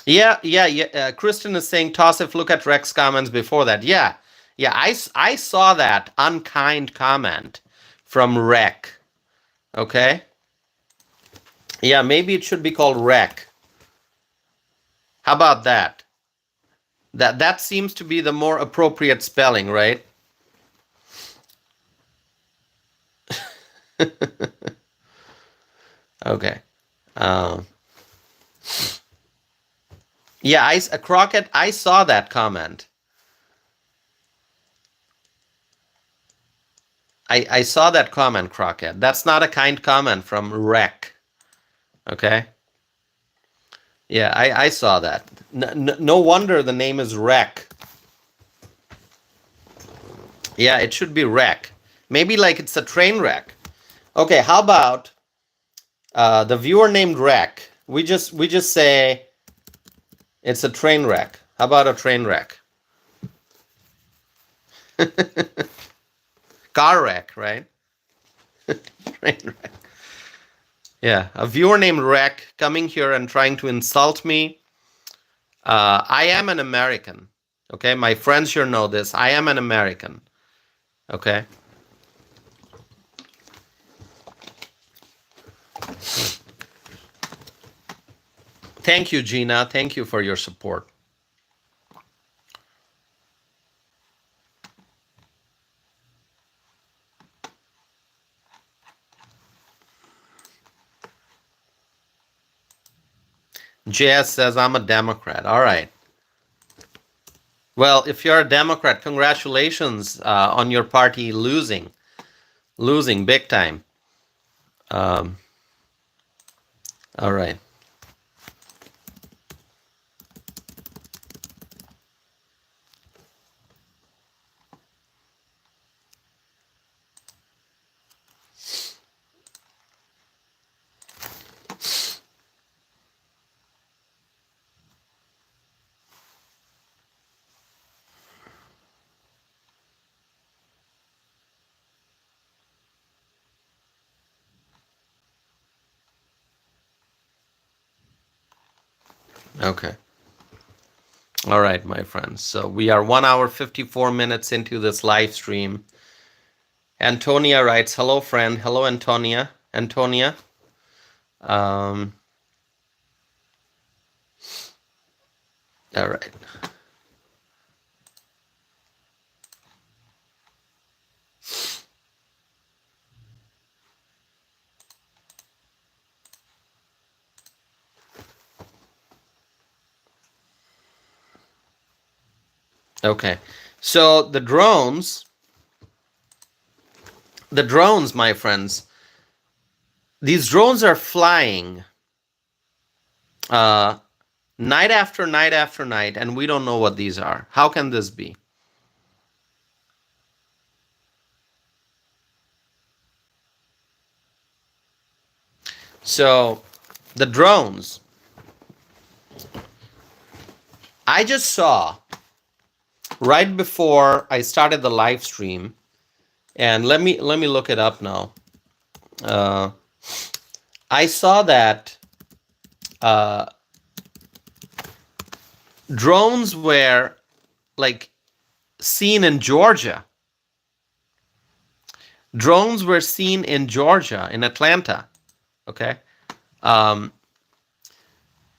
Yeah. Kristen is saying, Tossif, look at Rec's comments before that. Yeah. I saw that unkind comment from Rec. Okay. Yeah, maybe it should be called Rec. How about that? That seems to be the more appropriate spelling, right? Okay. Yeah, Crockett, I saw that comment. I saw that comment, Crockett. That's not a kind comment from Rec. Okay. Yeah, I saw that. No wonder the name is Rec. Yeah, it should be Wreck. Maybe like it's a train wreck. Okay, how about the viewer named Wreck? We just say it's a train wreck. How about a train wreck? Car wreck, right? Train wreck. Yeah, a viewer named Wreck coming here and trying to insult me. I am an American. Okay, my friends here know this. I am an American. Okay. Thank you, Gina. Thank you for your support. JS says, I'm a Democrat. All right. Well, if you're a Democrat, congratulations on your party losing big time. All right. Okay. All right, my friends. So we are 1 hour 54 minutes into this live stream. Antonia writes, hello, friend. Hello, Antonia. All right. Okay. So the drones, my friends, these drones are flying night after night after night, and we don't know what these are. How can this be? So the drones. I just saw right before I started the live stream, and let me look it up now. I saw that drones were like seen in Georgia. Drones were seen in Georgia, in Atlanta. Okay.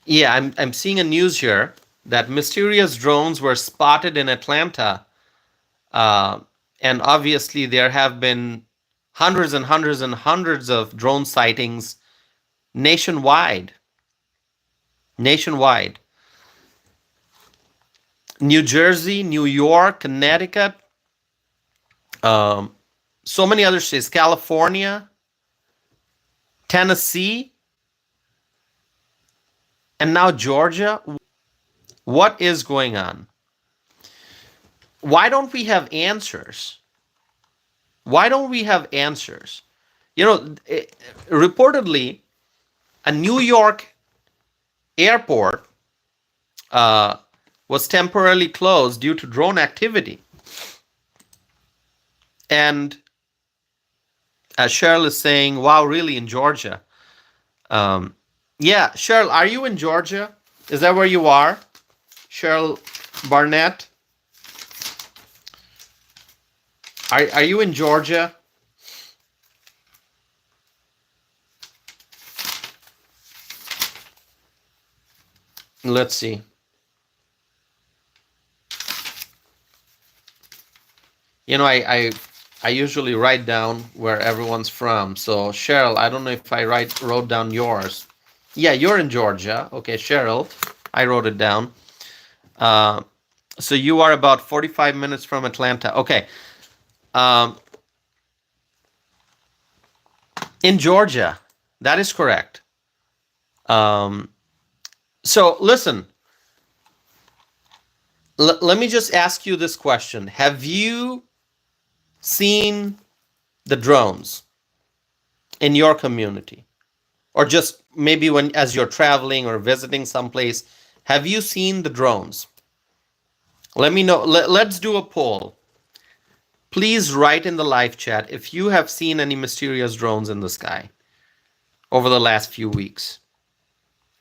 Yeah, I'm seeing a news here that mysterious drones were spotted in Atlanta. And obviously there have been hundreds and hundreds and hundreds of drone sightings nationwide. Nationwide. New Jersey, New York, Connecticut, so many other states, California, Tennessee, and now Georgia. What is going on? Why don't we have answers? Why don't we have answers? You know, reportedly, a New York airport was temporarily closed due to drone activity. And as Cheryl is saying, wow, really, in Georgia? Yeah, Cheryl, are you in Georgia? Is that where you are? Cheryl Barnett? Are you in Georgia? Let's see. You know, I usually write down where everyone's from. So Cheryl, I don't know if I wrote down yours. Yeah, you're in Georgia. Okay, Cheryl, I wrote it down. So you are about 45 minutes from Atlanta. Okay. In Georgia, that is correct. So listen, let me just ask you this question. Have you seen the drones in your community? Or just maybe when as you're traveling or visiting someplace, have you seen the drones? Let me know. Let's do a poll. Please write in the live chat if you have seen any mysterious drones in the sky over the last few weeks,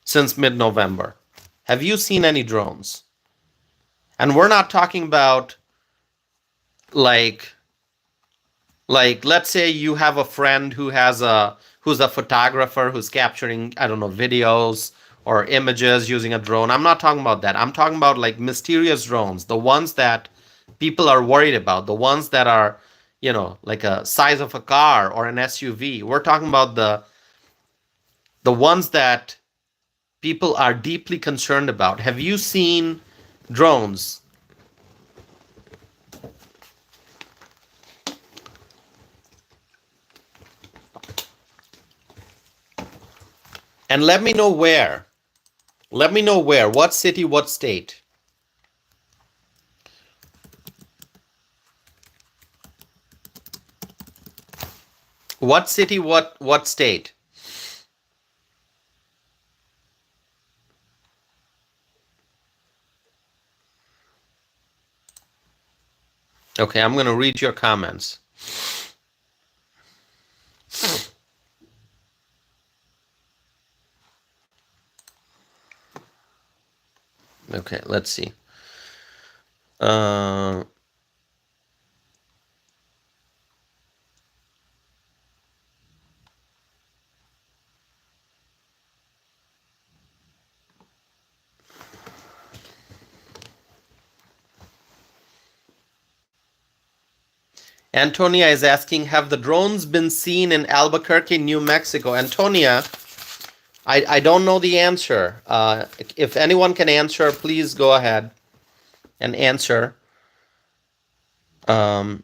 since mid-November. Have you seen any drones? And we're not talking about like let's say you have a friend who's a photographer who's capturing, I don't know, videos or images using a drone. I'm not talking about that. I'm talking about like mysterious drones, the ones that people are worried about, the ones that are, you know, like a size of a car or an SUV. We're talking about the ones that people are deeply concerned about. Have you seen drones? And let me know where. Let me know where. What city, what state? What city, what state? Okay, I'm going to read your comments. Okay, let's see. Antonia is asking, have the drones been seen in Albuquerque, New Mexico? Antonia, I don't know the answer. If anyone can answer, please go ahead and answer. Candy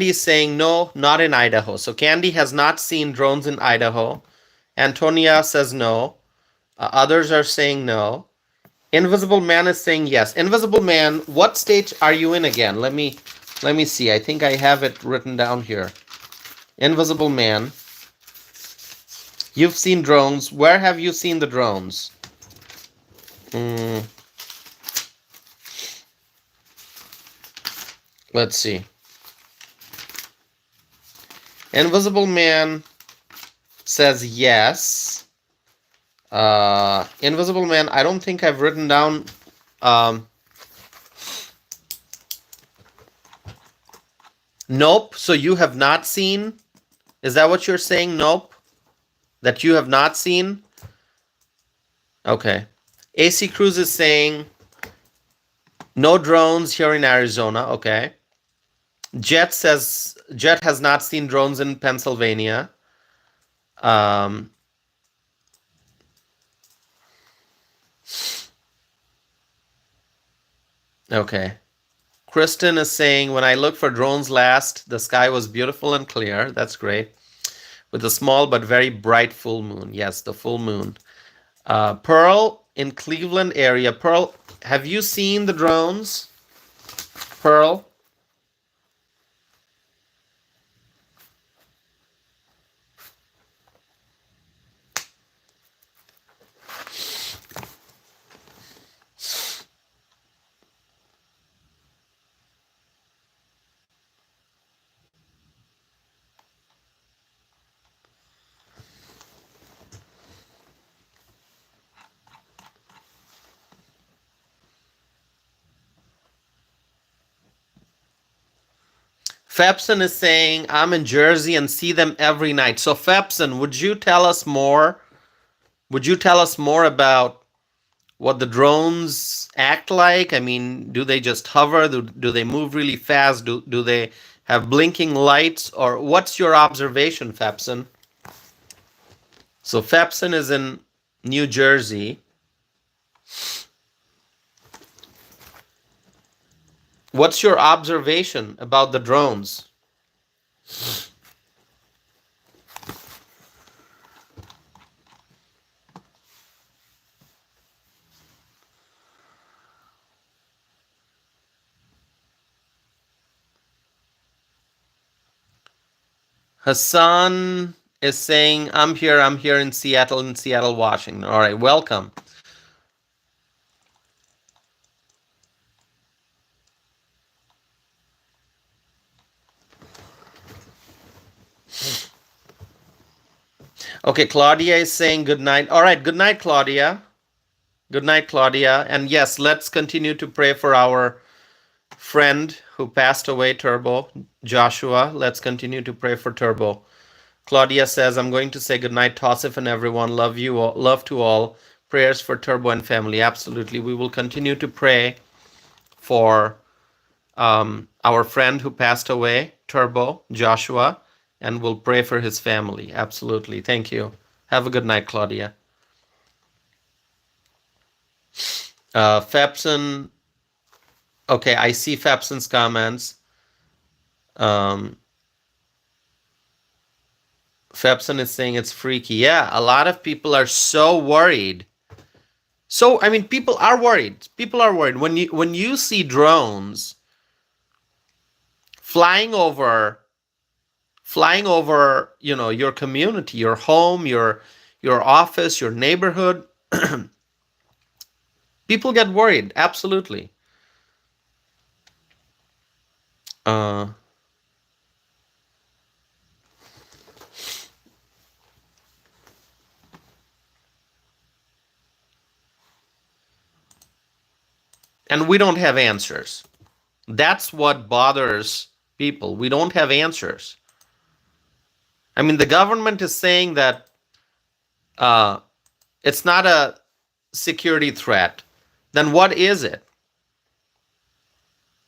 is saying no, not in Idaho. So Candy has not seen drones in Idaho. Antonia says no. Others are saying no. Invisible Man is saying yes. Invisible Man, what state are you in again? Let me see. I think I have it written down here. Invisible Man. You've seen drones. Where have you seen the drones? Mm, let's see. Invisible Man says yes. Invisible Man, I don't think I've written down. Nope. So you have not seen? Is that what you're saying? Nope. That you have not seen? Okay. AC Cruz is saying no drones here in Arizona. Okay. Jet says Jet has not seen drones in Pennsylvania. Okay. Kristen is saying, when I looked for drones last, the sky was beautiful and clear. That's great. With a small but very bright full moon. Yes, the full moon. Pearl in Cleveland area. Pearl, have you seen the drones? Pearl? Fepson is saying, I'm in Jersey and see them every night. So Fepson, would you tell us more? Would you tell us more about what the drones act like? I mean, do they just hover? Do they move really fast? Do they have blinking lights? Or what's your observation, Fepson? So Fepson is in New Jersey. What's your observation about the drones? Hassan is saying, I'm here in Seattle, Washington. All right, welcome. Okay, Claudia is saying good night. All right, good night, Claudia. Good night, Claudia. And yes, let's continue to pray for our friend who passed away, Turbo, Joshua. Let's continue to pray for Turbo. Claudia says, I'm going to say good night, Tosif and everyone. Love you all, love to all. Prayers for Turbo and family. Absolutely. We will continue to pray for our friend who passed away, Turbo, Joshua, and we'll pray for his family. Absolutely. Thank you. Have a good night, Claudia. Fepson. Okay, I see Fepson's comments. Fepson is saying it's freaky. Yeah, a lot of people are so worried. So, I mean, people are worried. People are worried. When you see drones flying over, your community, your home, your office, your neighborhood, people get worried. Absolutely. And we don't have answers. That's what bothers people. We don't have answers. I mean, the government is saying that it's not a security threat. Then what is it?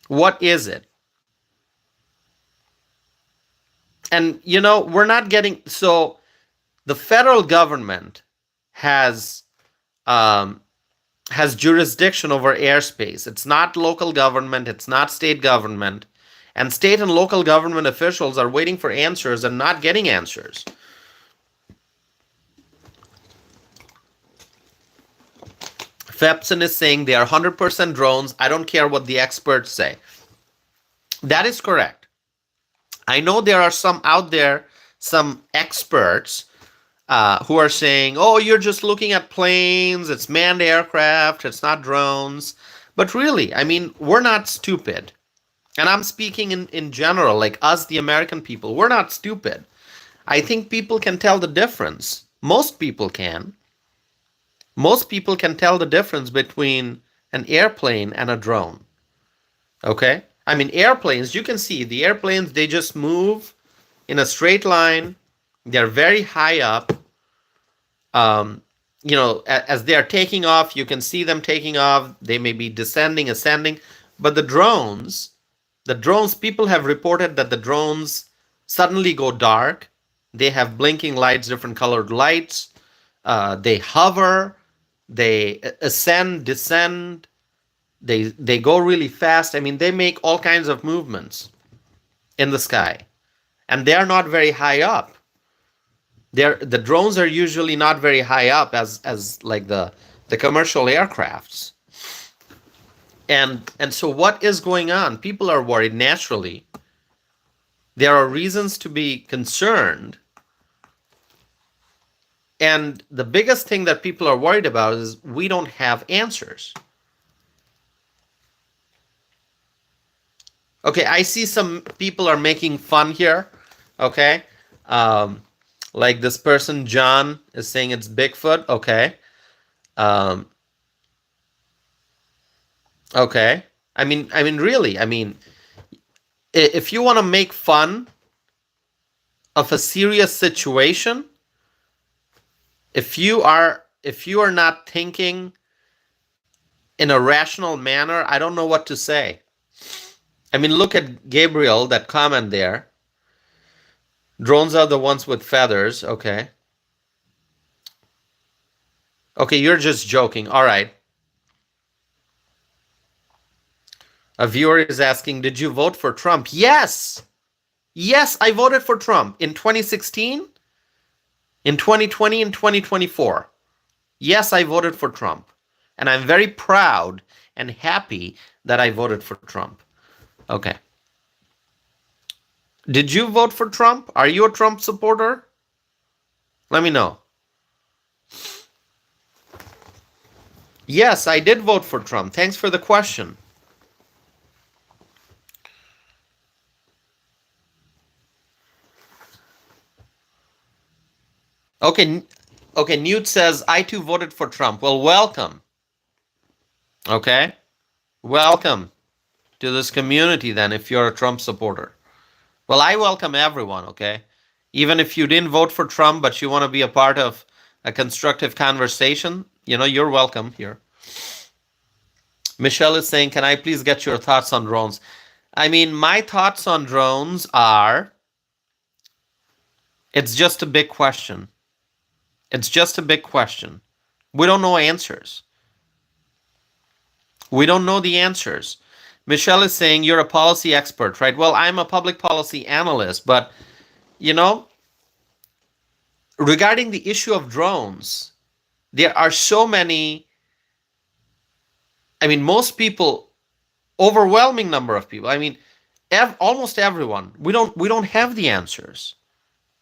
What is it? And, we're not getting... So the federal government has jurisdiction over airspace. It's not local government. It's not state government. And state and local government officials are waiting for answers and not getting answers. Fepson is saying they are 100% drones. I don't care what the experts say. That is correct. I know there are some out there, some experts who are saying, oh, you're just looking at planes, it's manned aircraft, it's not drones. But really, I mean, we're not stupid. And I'm speaking in general, like us, the American people, we're not stupid. I think people can tell the difference. Most people can. Most people can tell the difference between an airplane and a drone. Okay? I mean, airplanes, you can see the airplanes, they just move in a straight line. They're very high up. As they are taking off, you can see them taking off. They may be descending, ascending. But the drones, people have reported that the drones suddenly go dark. They have blinking lights, different colored lights. They hover. They ascend, descend. They go really fast. I mean, they make all kinds of movements in the sky. And they are not very high up. The drones are usually not very high up as like the commercial aircrafts. And so what is going on? People are worried naturally. There are reasons to be concerned. And the biggest thing that people are worried about is we don't have answers. Okay, I see some people are making fun here. Okay. Like this person, John, is saying it's Bigfoot. Okay. Okay. I mean, really, if you want to make fun of a serious situation, if you are not thinking in a rational manner, I don't know what to say. I mean, look at Gabriel, that comment there. Drones are the ones with feathers. Okay. Okay, you're just joking. All right. A viewer is asking, did you vote for Trump? Yes. Yes, I voted for Trump in 2016, in 2020, and 2024. Yes, I voted for Trump. And I'm very proud and happy that I voted for Trump. Okay. Did you vote for Trump? Are you a Trump supporter? Let me know. Yes, I did vote for Trump. Thanks for the question. Okay, Newt says, I too voted for Trump. Well, welcome. Okay? Welcome to this community then if you're a Trump supporter. Well, I welcome everyone, okay? Even if you didn't vote for Trump, but you want to be a part of a constructive conversation, you're welcome here. Michelle is saying, can I please get your thoughts on drones? I mean, my thoughts on drones are, it's just a big question. It's just a big question. We don't know answers. We don't know the answers. Michelle is saying you're a policy expert, right? Well, I'm a public policy analyst, but, regarding the issue of drones, there are so many, most people, overwhelming number of people, almost everyone, we don't have the answers.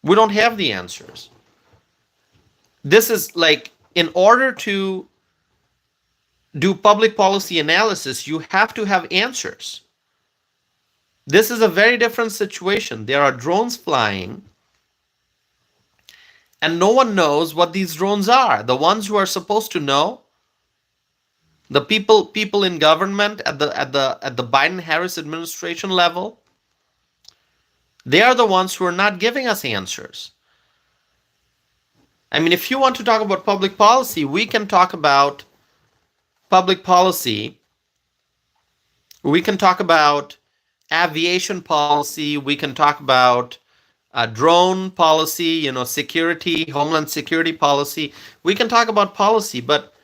We don't have the answers. This is like, in order to do public policy analysis, you have to have answers. This is a very different situation. There are drones flying, and no one knows what these drones are. The ones who are supposed to know, the people in government at the Biden-Harris administration level, they are the ones who are not giving us answers. If you want to talk about public policy, we can talk about public policy. We can talk about aviation policy. We can talk about drone policy, security, homeland security policy. We can talk about policy, but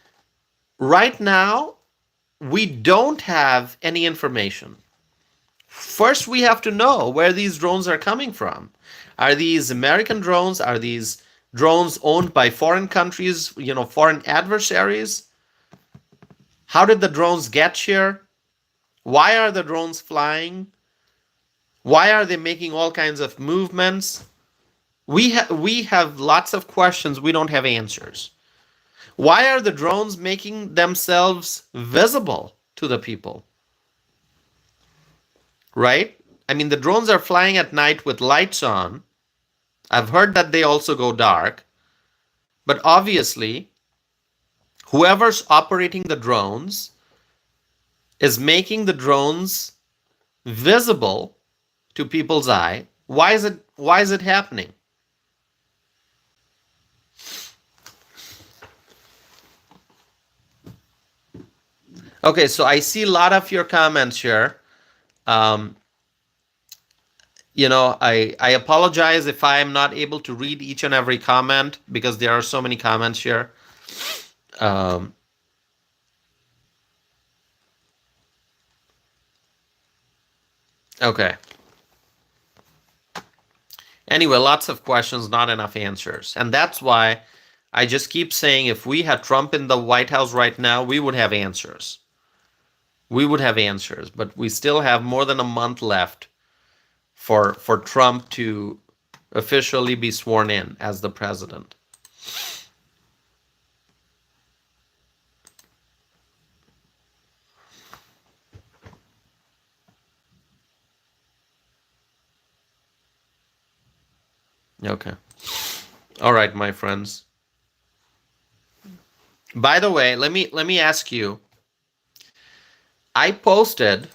right now, we don't have any information. First, we have to know where these drones are coming from. Are these American drones? Are these drones owned by foreign countries, foreign adversaries? How did the drones get here? Why are the drones flying? Why are they making all kinds of movements? We have lots of questions. We don't have answers. Why are the drones making themselves visible to the people? Right? I mean, the drones are flying at night with lights on. I've heard that they also go dark. But obviously, whoever's operating the drones is making the drones visible to people's eye. Why is it happening? Okay, so I see a lot of your comments here. Um, I apologize if I am not able to read each and every comment because there are so many comments here. Um, okay. Anyway, lots of questions, not enough answers. And that's why I just keep saying if we had Trump in the White House right now, we would have answers. We would have answers, but we still have more than a month left for Trump to officially be sworn in as the president. Okay. All right, my friends. By the way, let me ask you. I posted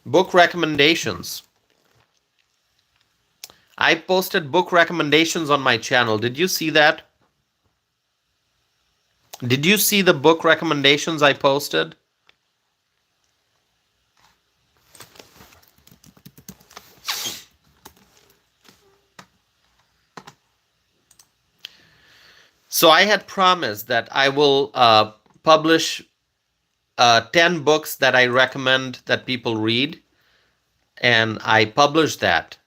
book recommendations. I posted book recommendations on my channel. Did you see that? Did you see the book recommendations I posted? So I had promised that I will publish 10 books that I recommend that people read, and I published that.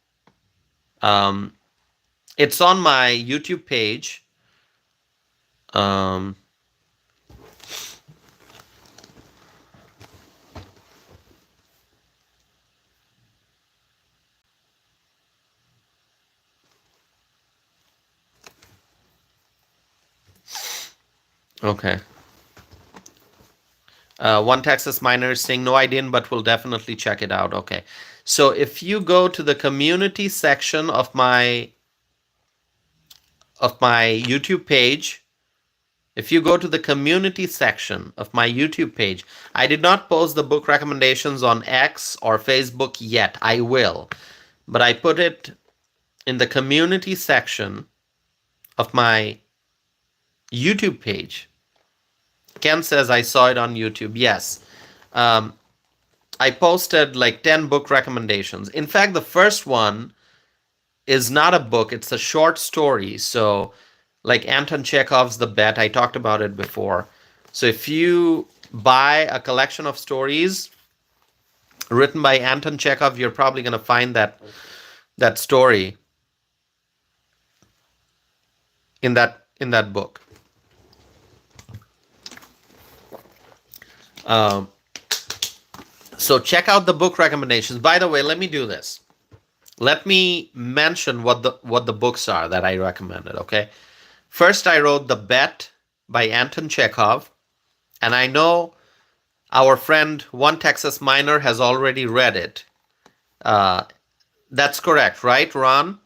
It's on my YouTube page. Okay. One Texas miner is saying, no, I didn't, but we'll definitely check it out. Okay. So if you go to the community section of my YouTube page, if you go to the community section of my YouTube page, I did not post the book recommendations on X or Facebook yet. I will. But I put it in the community section of my YouTube page. Ken says I saw it on YouTube. Yes. I posted like 10 book recommendations. In fact, the first one is not a book, it's a short story. So, like Anton Chekhov's The Bet, I talked about it before. So, if you buy a collection of stories written by Anton Chekhov, you're probably going to find that story in that book. So check out the book recommendations. By the way, let me do this. Let me mention what the books are that I recommended, okay? First, I wrote The Bet by Anton Chekhov, and I know our friend One Texas Miner has already read it. That's correct, right, Ron?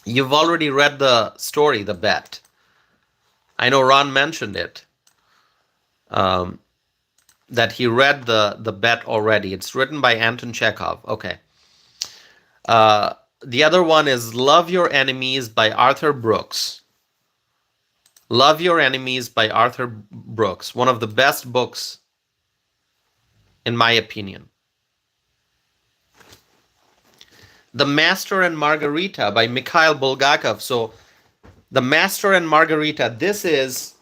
You've already read the story, The Bet. I know Ron mentioned it. That he read the Bet already. It's written by Anton Chekhov. Okay. The other one is Love Your Enemies by Arthur Brooks. Love Your Enemies by Arthur Brooks. One of the best books, in my opinion. The Master and Margarita by Mikhail Bulgakov. So, The Master and Margarita, this is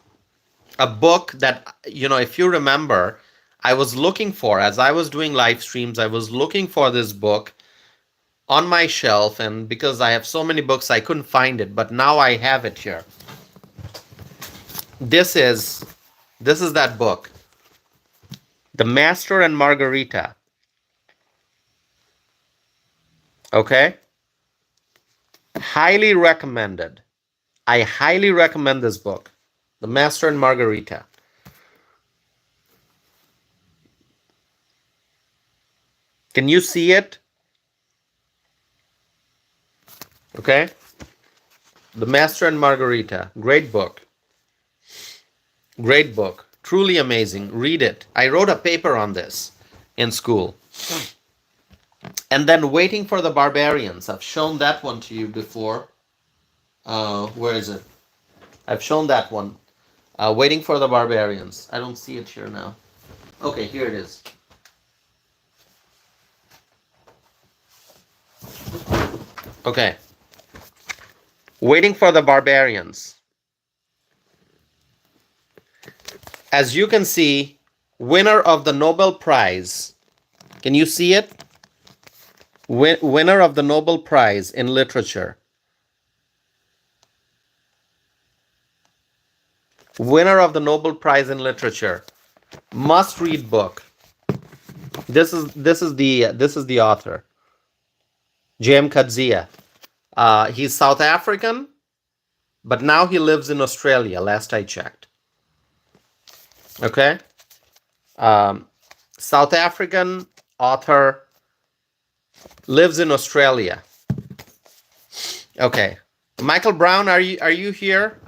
a book that, if you remember, I was looking for, as I was doing live streams, I was looking for this book on my shelf, and because I have so many books, I couldn't find it, but now I have it here. This is that book, The Master and Margarita. Okay? Highly recommended. I highly recommend this book, The Master and Margarita. Can you see it? Okay. The Master and Margarita. Great book. Great book. Truly amazing. Read it. I wrote a paper on this in school. And then Waiting for the Barbarians. I've shown that one to you before. Where is it? I've shown that one. Waiting for the Barbarians. I don't see it here now. Okay, here it is. Okay. Waiting for the Barbarians. As you can see, winner of the Nobel Prize. Can you see it? Winner of the Nobel Prize in Literature. Winner of the Nobel Prize in Literature. Must read book. This is the author. J.M. Coetzee. He's South African, but now he lives in Australia, last I checked. Okay? South African author, lives in Australia. Okay. Michael Brown, are you here?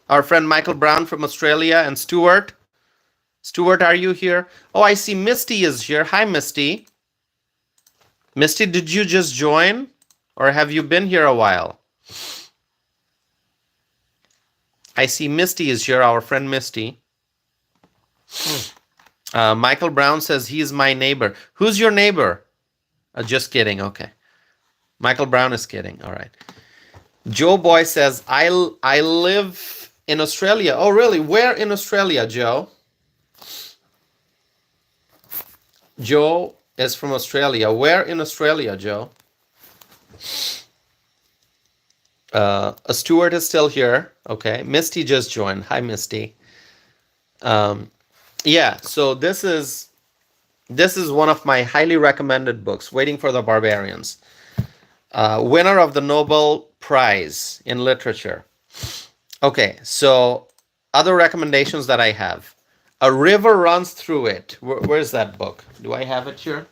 Our friend Michael Brown from Australia, and Stuart. Stuart, are you here? Oh, I see Misty is here. Hi, Misty. Misty, did you just join? Or have you been here a while? I see Misty is here, our friend Misty. Michael Brown says he's my neighbor. Who's your neighbor? Just kidding. Okay. Michael Brown is kidding. All right. Joe Boy says, I live in Australia. Oh, really? Where in Australia, Joe? Joe is from Australia. Where in Australia, Joe? Stuart is still here. Okay. Misty just joined. Hi, Misty. Yeah, so this is one of my highly recommended books, Waiting for the Barbarians. Winner of the Nobel Prize in Literature. Okay, so other recommendations that I have. A River Runs Through It. Where's that book? Do I have it here?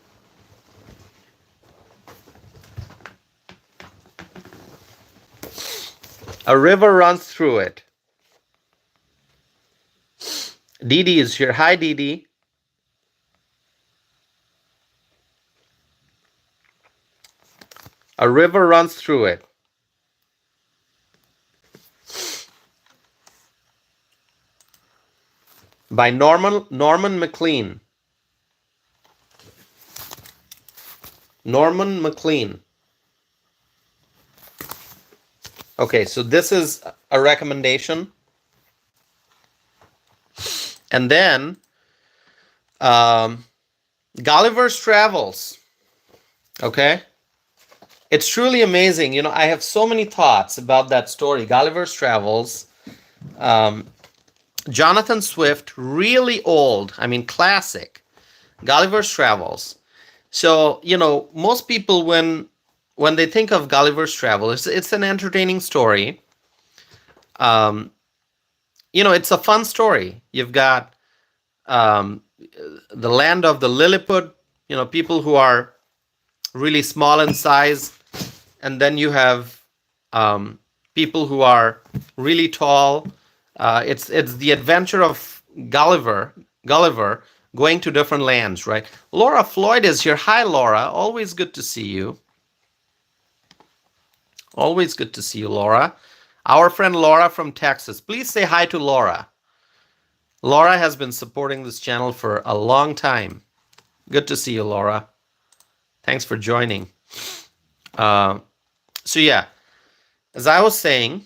A River Runs Through It. Dee is here. Hi, Dee. A River Runs Through It. By Norman Maclean. Norman Maclean. Okay, so this is a recommendation. And then Gulliver's Travels. Okay? It's truly amazing. You know, I have so many thoughts about that story. Gulliver's Travels. Jonathan Swift, really old. I mean, classic. Gulliver's Travels. So, you know, most people when they think of Gulliver's Travels, it's an entertaining story. You know, it's a fun story. You've got the land of the Lilliput, you know, people who are really small in size. And then you have people who are really tall. It's the adventure of Gulliver going to different lands, right? Laura Floyd is here. Hi, Laura. Always good to see you. Always good to see you, Laura. Our friend Laura from Texas. Please say hi to Laura. Laura has been supporting this channel for a long time. Good to see you, Laura. Thanks for joining. So yeah, as I was saying,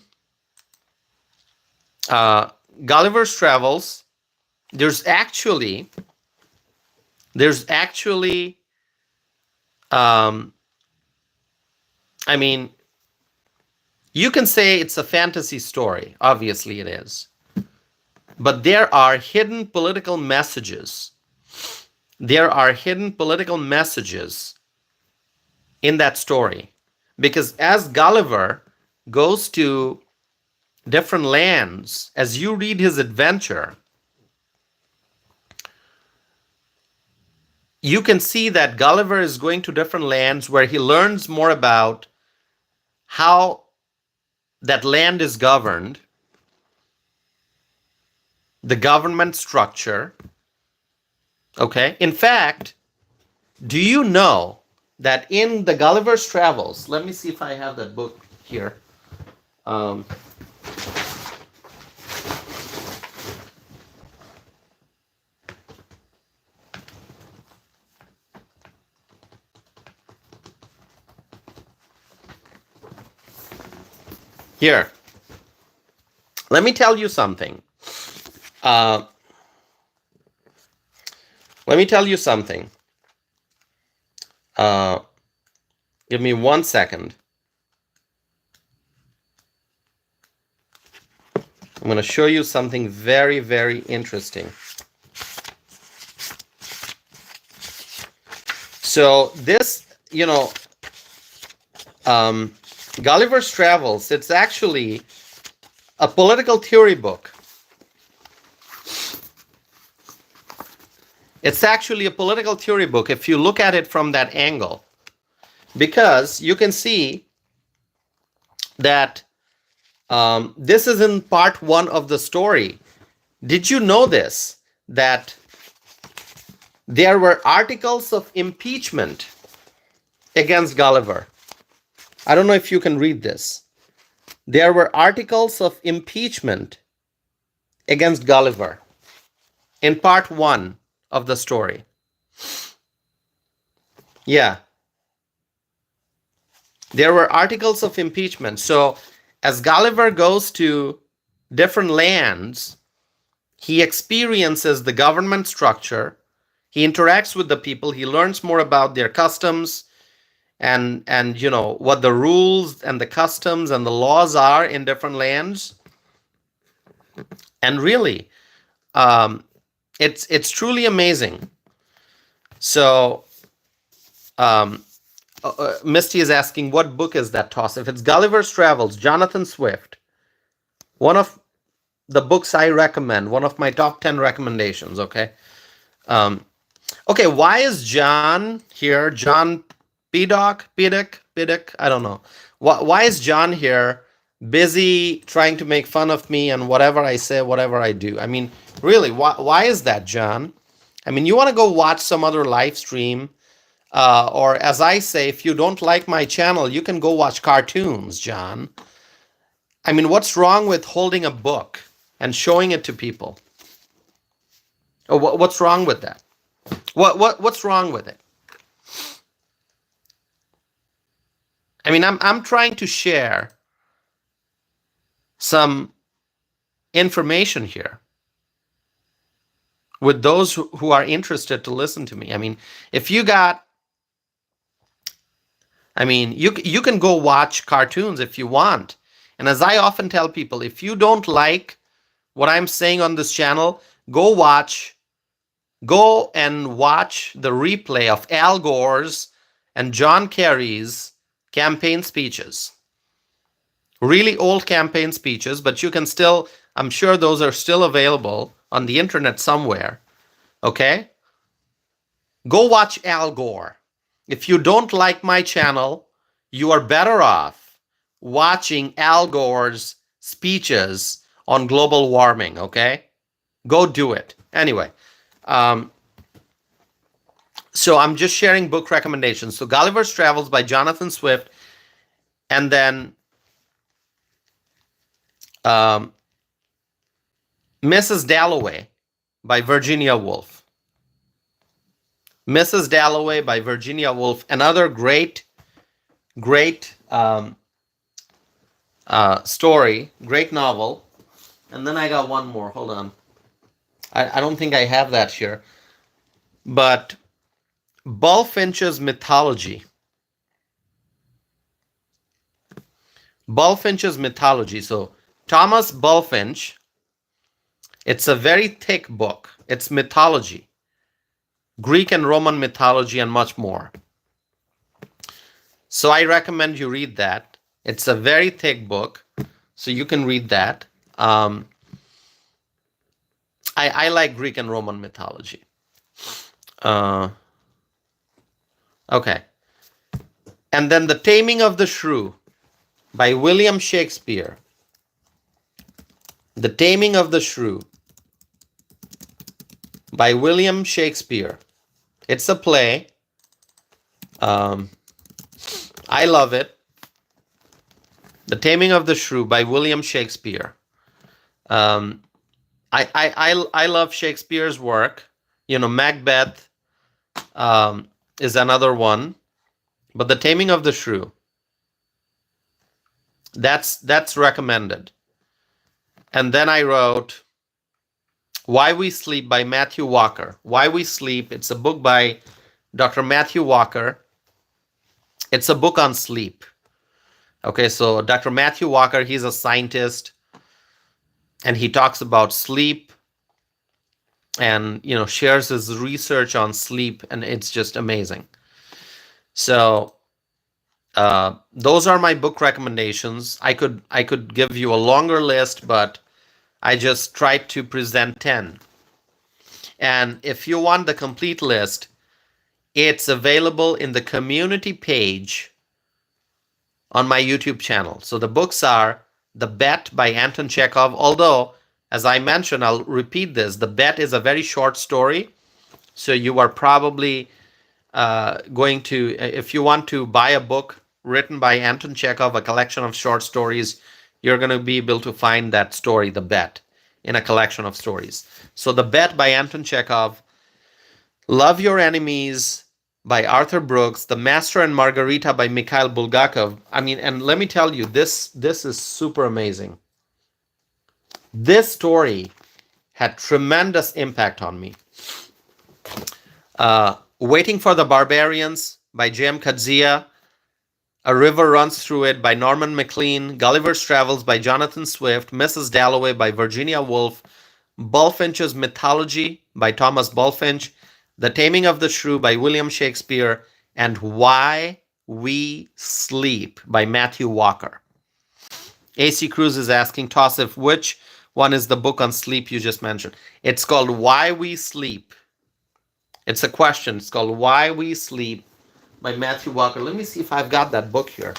Gulliver's Travels, there's actually I mean, you can say it's a fantasy story. Obviously it is. But there are hidden political messages. There are hidden political messages in that story. Because as Gulliver goes to different lands, as you read his adventure, you can see that Gulliver is going to different lands where he learns more about how that land is governed, the government structure. Okay. In fact, do you know that in the Gulliver's Travels, let me see if I have that book here. Um, Here, let me tell you something. Uh, let me tell you something. Give me 1 second. I'm going to show you something very, very interesting. So this, Gulliver's Travels, it's actually a political theory book. It's actually a political theory book if you look at it from that angle. Because you can see that this is in part 1 of the story. Did you know this? That there were articles of impeachment against Gulliver. I don't know if you can read this. There were articles of impeachment against Gulliver in part 1 of the story. Yeah. There were articles of impeachment. So as Gulliver goes to different lands, he experiences the government structure. He interacts with the people. He learns more about their customs and what the rules and the customs and the laws are in different lands. And really, it's truly amazing. So Misty is asking, what book is that, Toss? If it's Gulliver's Travels, Jonathan Swift, one of the books I recommend, one of my top 10 recommendations, okay? Okay, why is John here? John Piddock, I don't know. Why is John here busy trying to make fun of me and whatever I say, whatever I do? I mean, really, why is that, John? I mean, you want to go watch some other live stream, or as I say, if you don't like my channel, you can go watch cartoons, John. I mean, what's wrong with holding a book and showing it to people? Oh, what's wrong with that? What's wrong with it? I mean, I'm trying to share some information here with those who are interested to listen to me. I mean, if you got, I mean, you can go watch cartoons if you want. And as I often tell people, if you don't like what I'm saying on this channel, go and watch the replay of Al Gore's and John Kerry's campaign speeches. Really old campaign speeches, but you can still, I'm sure those are still available on the internet somewhere. Okay? Go watch Al Gore. If you don't like my channel, you are better off watching Al Gore's speeches on global warming, okay? Go do it. Anyway, so I'm just sharing book recommendations. So Gulliver's Travels by Jonathan Swift, and then Mrs. Dalloway by Virginia Woolf. Mrs. Dalloway by Virginia Woolf, another great story, great novel. And then I got one more. Hold on. I don't think I have that here. But Bulfinch's Mythology. Bulfinch's Mythology. So Thomas Bulfinch, it's a very thick book. It's mythology, Greek and Roman mythology, and much more. So I recommend you read that. It's a very thick book, so you can read that. I like Greek and Roman mythology. Okay. And then The Taming of the Shrew by William Shakespeare. The Taming of the Shrew by William Shakespeare. It's a play. I love it. The Taming of the Shrew by William Shakespeare. I love Shakespeare's work. You know, Macbeth is another one, but The Taming of the Shrew, that's recommended. And then I wrote Why We Sleep by Matthew Walker. Why We Sleep. It's a book by Dr. Matthew Walker. It's a book on sleep. Okay, so Dr. Matthew Walker, he's a scientist, and he talks about sleep and, you know, shares his research on sleep, and it's just amazing. So those are my book recommendations. I could give you a longer list, but I just tried to present 10. And if you want the complete list, it's available in the community page on my YouTube channel. So the books are The Bet by Anton Chekhov, although, as I mentioned, I'll repeat this, The Bet is a very short story. So you are probably going to, if you want to buy a book written by Anton Chekhov, a collection of short stories, you're going to be able to find that story, The Bet, in a collection of stories. So The Bet by Anton Chekhov, Love Your Enemies by Arthur Brooks, The Master and Margarita by Mikhail Bulgakov. I mean, and let me tell you, this is super amazing. This story had tremendous impact on me. Waiting for the Barbarians by J.M. Kadzia, A River Runs Through It by Norman MacLean, Gulliver's Travels by Jonathan Swift, Mrs. Dalloway by Virginia Woolf, Bulfinch's Mythology by Thomas Bulfinch, The Taming of the Shrew by William Shakespeare, and Why We Sleep by Matthew Walker. AC Cruz is asking, Tausif, which one is the book on sleep you just mentioned? It's called Why We Sleep. It's a question. It's called Why We Sleep by Matthew Walker. Let me see if I've got that book here.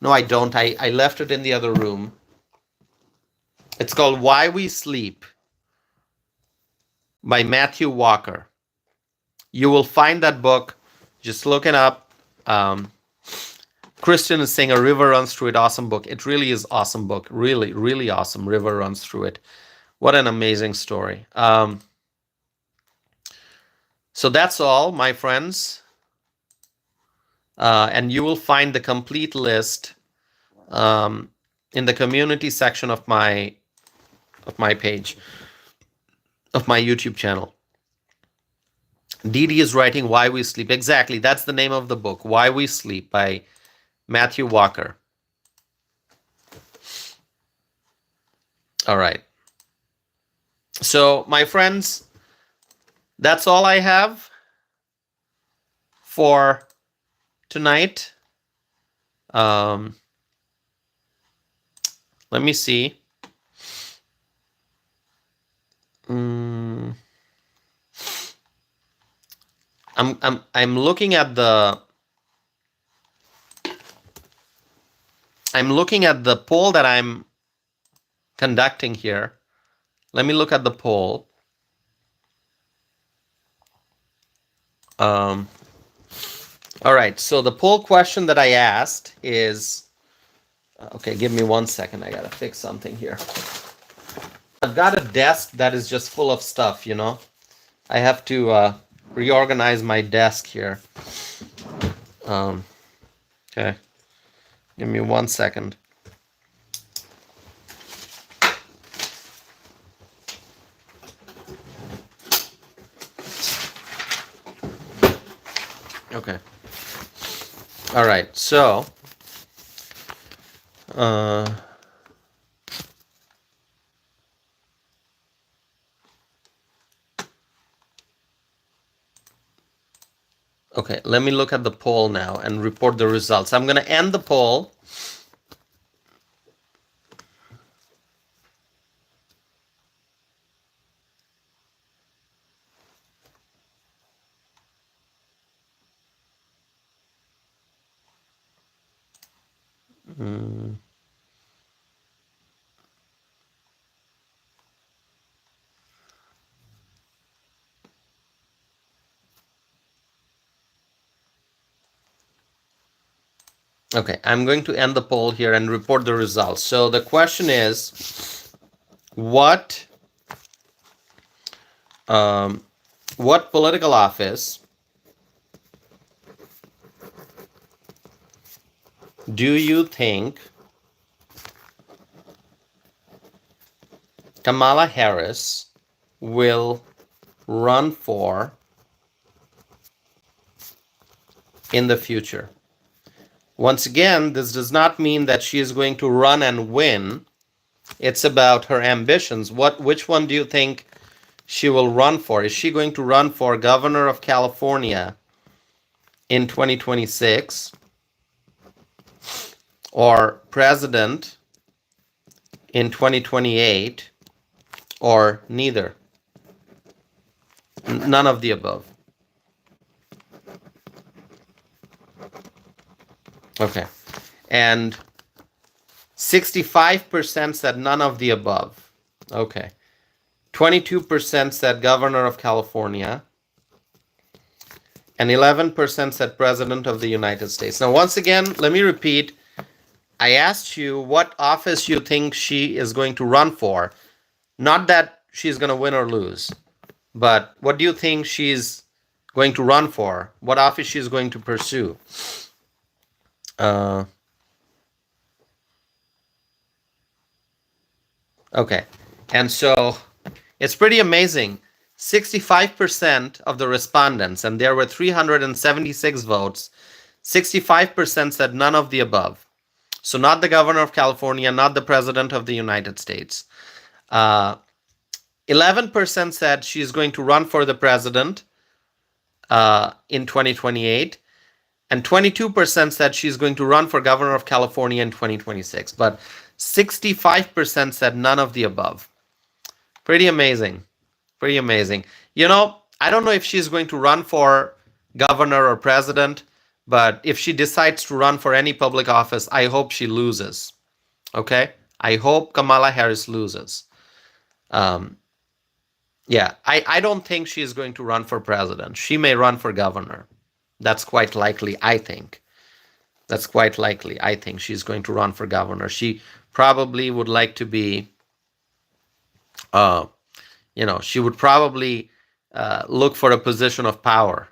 No, I don't. I left it in the other room. It's called Why We Sleep by Matthew Walker. You will find that book. Just look it up. Christian is saying A River Runs Through It. Awesome book. It really is awesome book. Really, really awesome. River Runs Through It. What an amazing story. So that's all, my friends. And you will find the complete list in the community section of my page, of my YouTube channel. Dee is writing Why We Sleep. Exactly, that's the name of the book, Why We Sleep by Matthew Walker. All right. So, my friends, that's all I have for tonight. Let me see. I'm looking at the poll that I'm conducting here. Let me look at the poll. All right, so the poll question that I asked is, okay, give me 1 second. I gotta fix something here. I've got a desk that is just full of stuff, you know. I have to reorganize my desk here. Okay, give me 1 second. Okay. All right, so okay, let me look at the poll now and report the results. I'm going to end the poll Mm. Okay, I'm going to end the poll here and report the results. So the question is, what what political office do you think Kamala Harris will run for in the future? Once again, this does not mean that she is going to run and win. It's about her ambitions. Which one do you think she will run for? Is she going to run for governor of California in 2026 or president in 2028 or neither? None of the above. Okay. And 65% said none of the above. Okay. 22% said governor of California. And 11% said president of the United States. Now, once again, let me repeat. I asked you what office you think she is going to run for. Not that she's going to win or lose, but what do you think she's going to run for? What office she's going to pursue? Okay. And so it's pretty amazing. 65% of the respondents, and there were 376 votes, 65% said none of the above. So not the governor of California, not the president of the United States. 11% said she's going to run for the president in 2028. And 22% said she's going to run for governor of California in 2026. But 65% said none of the above. Pretty amazing. Pretty amazing. You know, I don't know if she's going to run for governor or president, but if she decides to run for any public office, I hope she loses. Okay? I hope Kamala Harris loses. Yeah, I don't think she's going to run for president. She may run for governor. That's quite likely, I think. That's quite likely. I think she's going to run for governor. She probably would like to be, she would probably look for a position of power.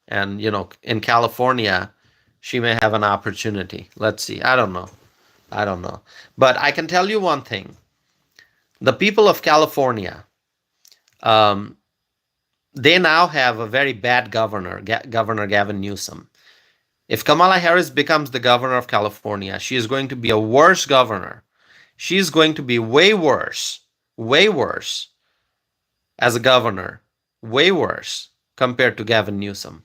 And, in California, she may have an opportunity. Let's see. I don't know. But I can tell you one thing. The people of California, they now have a very bad governor, Governor Gavin Newsom. If Kamala Harris becomes the governor of California, she is going to be a worse governor. She is going to be way worse as a governor, way worse compared to Gavin Newsom.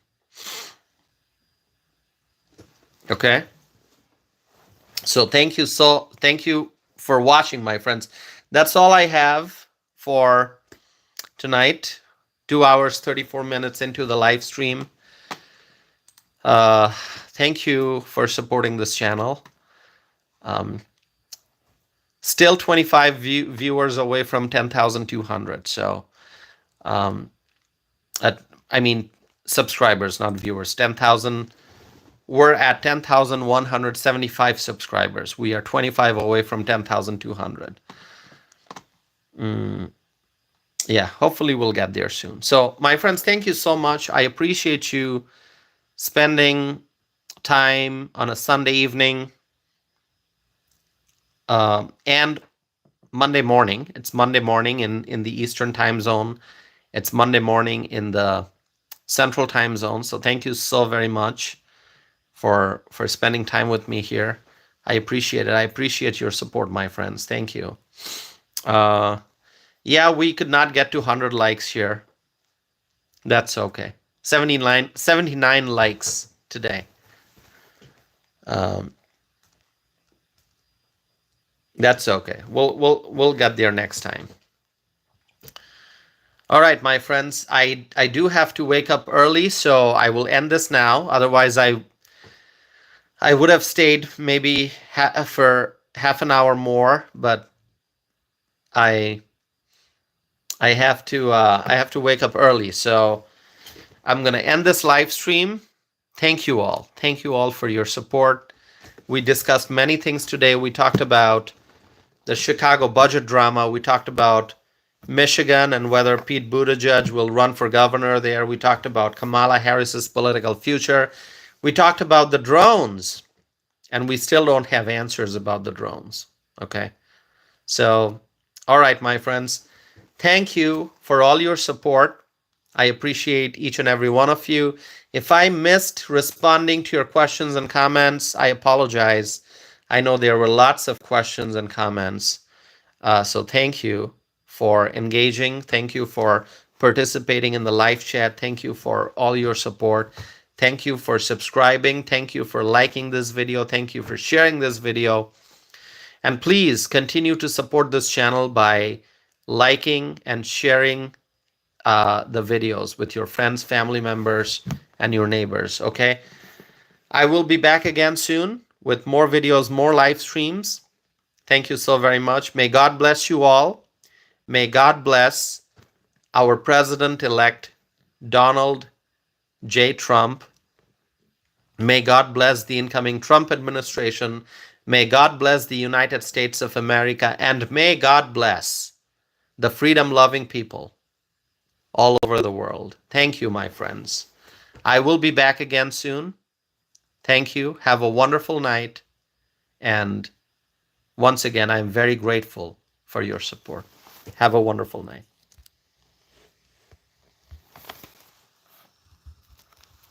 Okay? So thank you for watching, my friends. That's all I have for tonight. 2 hours, 34 minutes into the live stream. Thank you for supporting this channel. Still 25 viewers away from 10,200. So, subscribers, not viewers. 10,000. We're at 10,175 subscribers. We are 25 away from 10,200. Yeah, hopefully we'll get there soon. So, my friends, thank you so much. I appreciate you spending time on a Sunday evening and Monday morning. It's Monday morning in the Eastern time zone. It's Monday morning in the Central time zone. So thank you so very much for spending time with me here. I appreciate it. I appreciate your support, my friends. Thank you. Yeah, we could not get to 100 likes here. That's okay. 79 likes today. That's okay. We'll get there next time. All right, my friends. I do have to wake up early, so I will end this now. Otherwise, I would have stayed maybe for half an hour more, but I I have to wake up early, so I'm gonna end this live stream. Thank you all. Thank you all for your support. We discussed many things today. We talked about the Chicago budget drama. We talked about Michigan and whether Pete Buttigieg will run for governor there. We talked about Kamala Harris's political future. We talked about the drones, and we still don't have answers about the drones. Okay. So, all right, my friends, thank you for all your support. I appreciate each and every one of you. If I missed responding to your questions and comments, I apologize. I know there were lots of questions and comments. So thank you for engaging. Thank you for participating in the live chat. Thank you for all your support. Thank you for subscribing. Thank you for liking this video. Thank you for sharing this video. And please continue to support this channel by liking and sharing the videos with your friends, family members, and your neighbors, okay? I will be back again soon with more videos, more live streams. Thank you so very much. May God bless you all. May God bless our President-elect, Donald J. Trump. May God bless the incoming Trump administration. May God bless the United States of America. And may God bless the freedom-loving people all over the world. Thank you, my friends. I will be back again soon. Thank you. Have a wonderful night. And once again, I'm very grateful for your support. Have a wonderful night.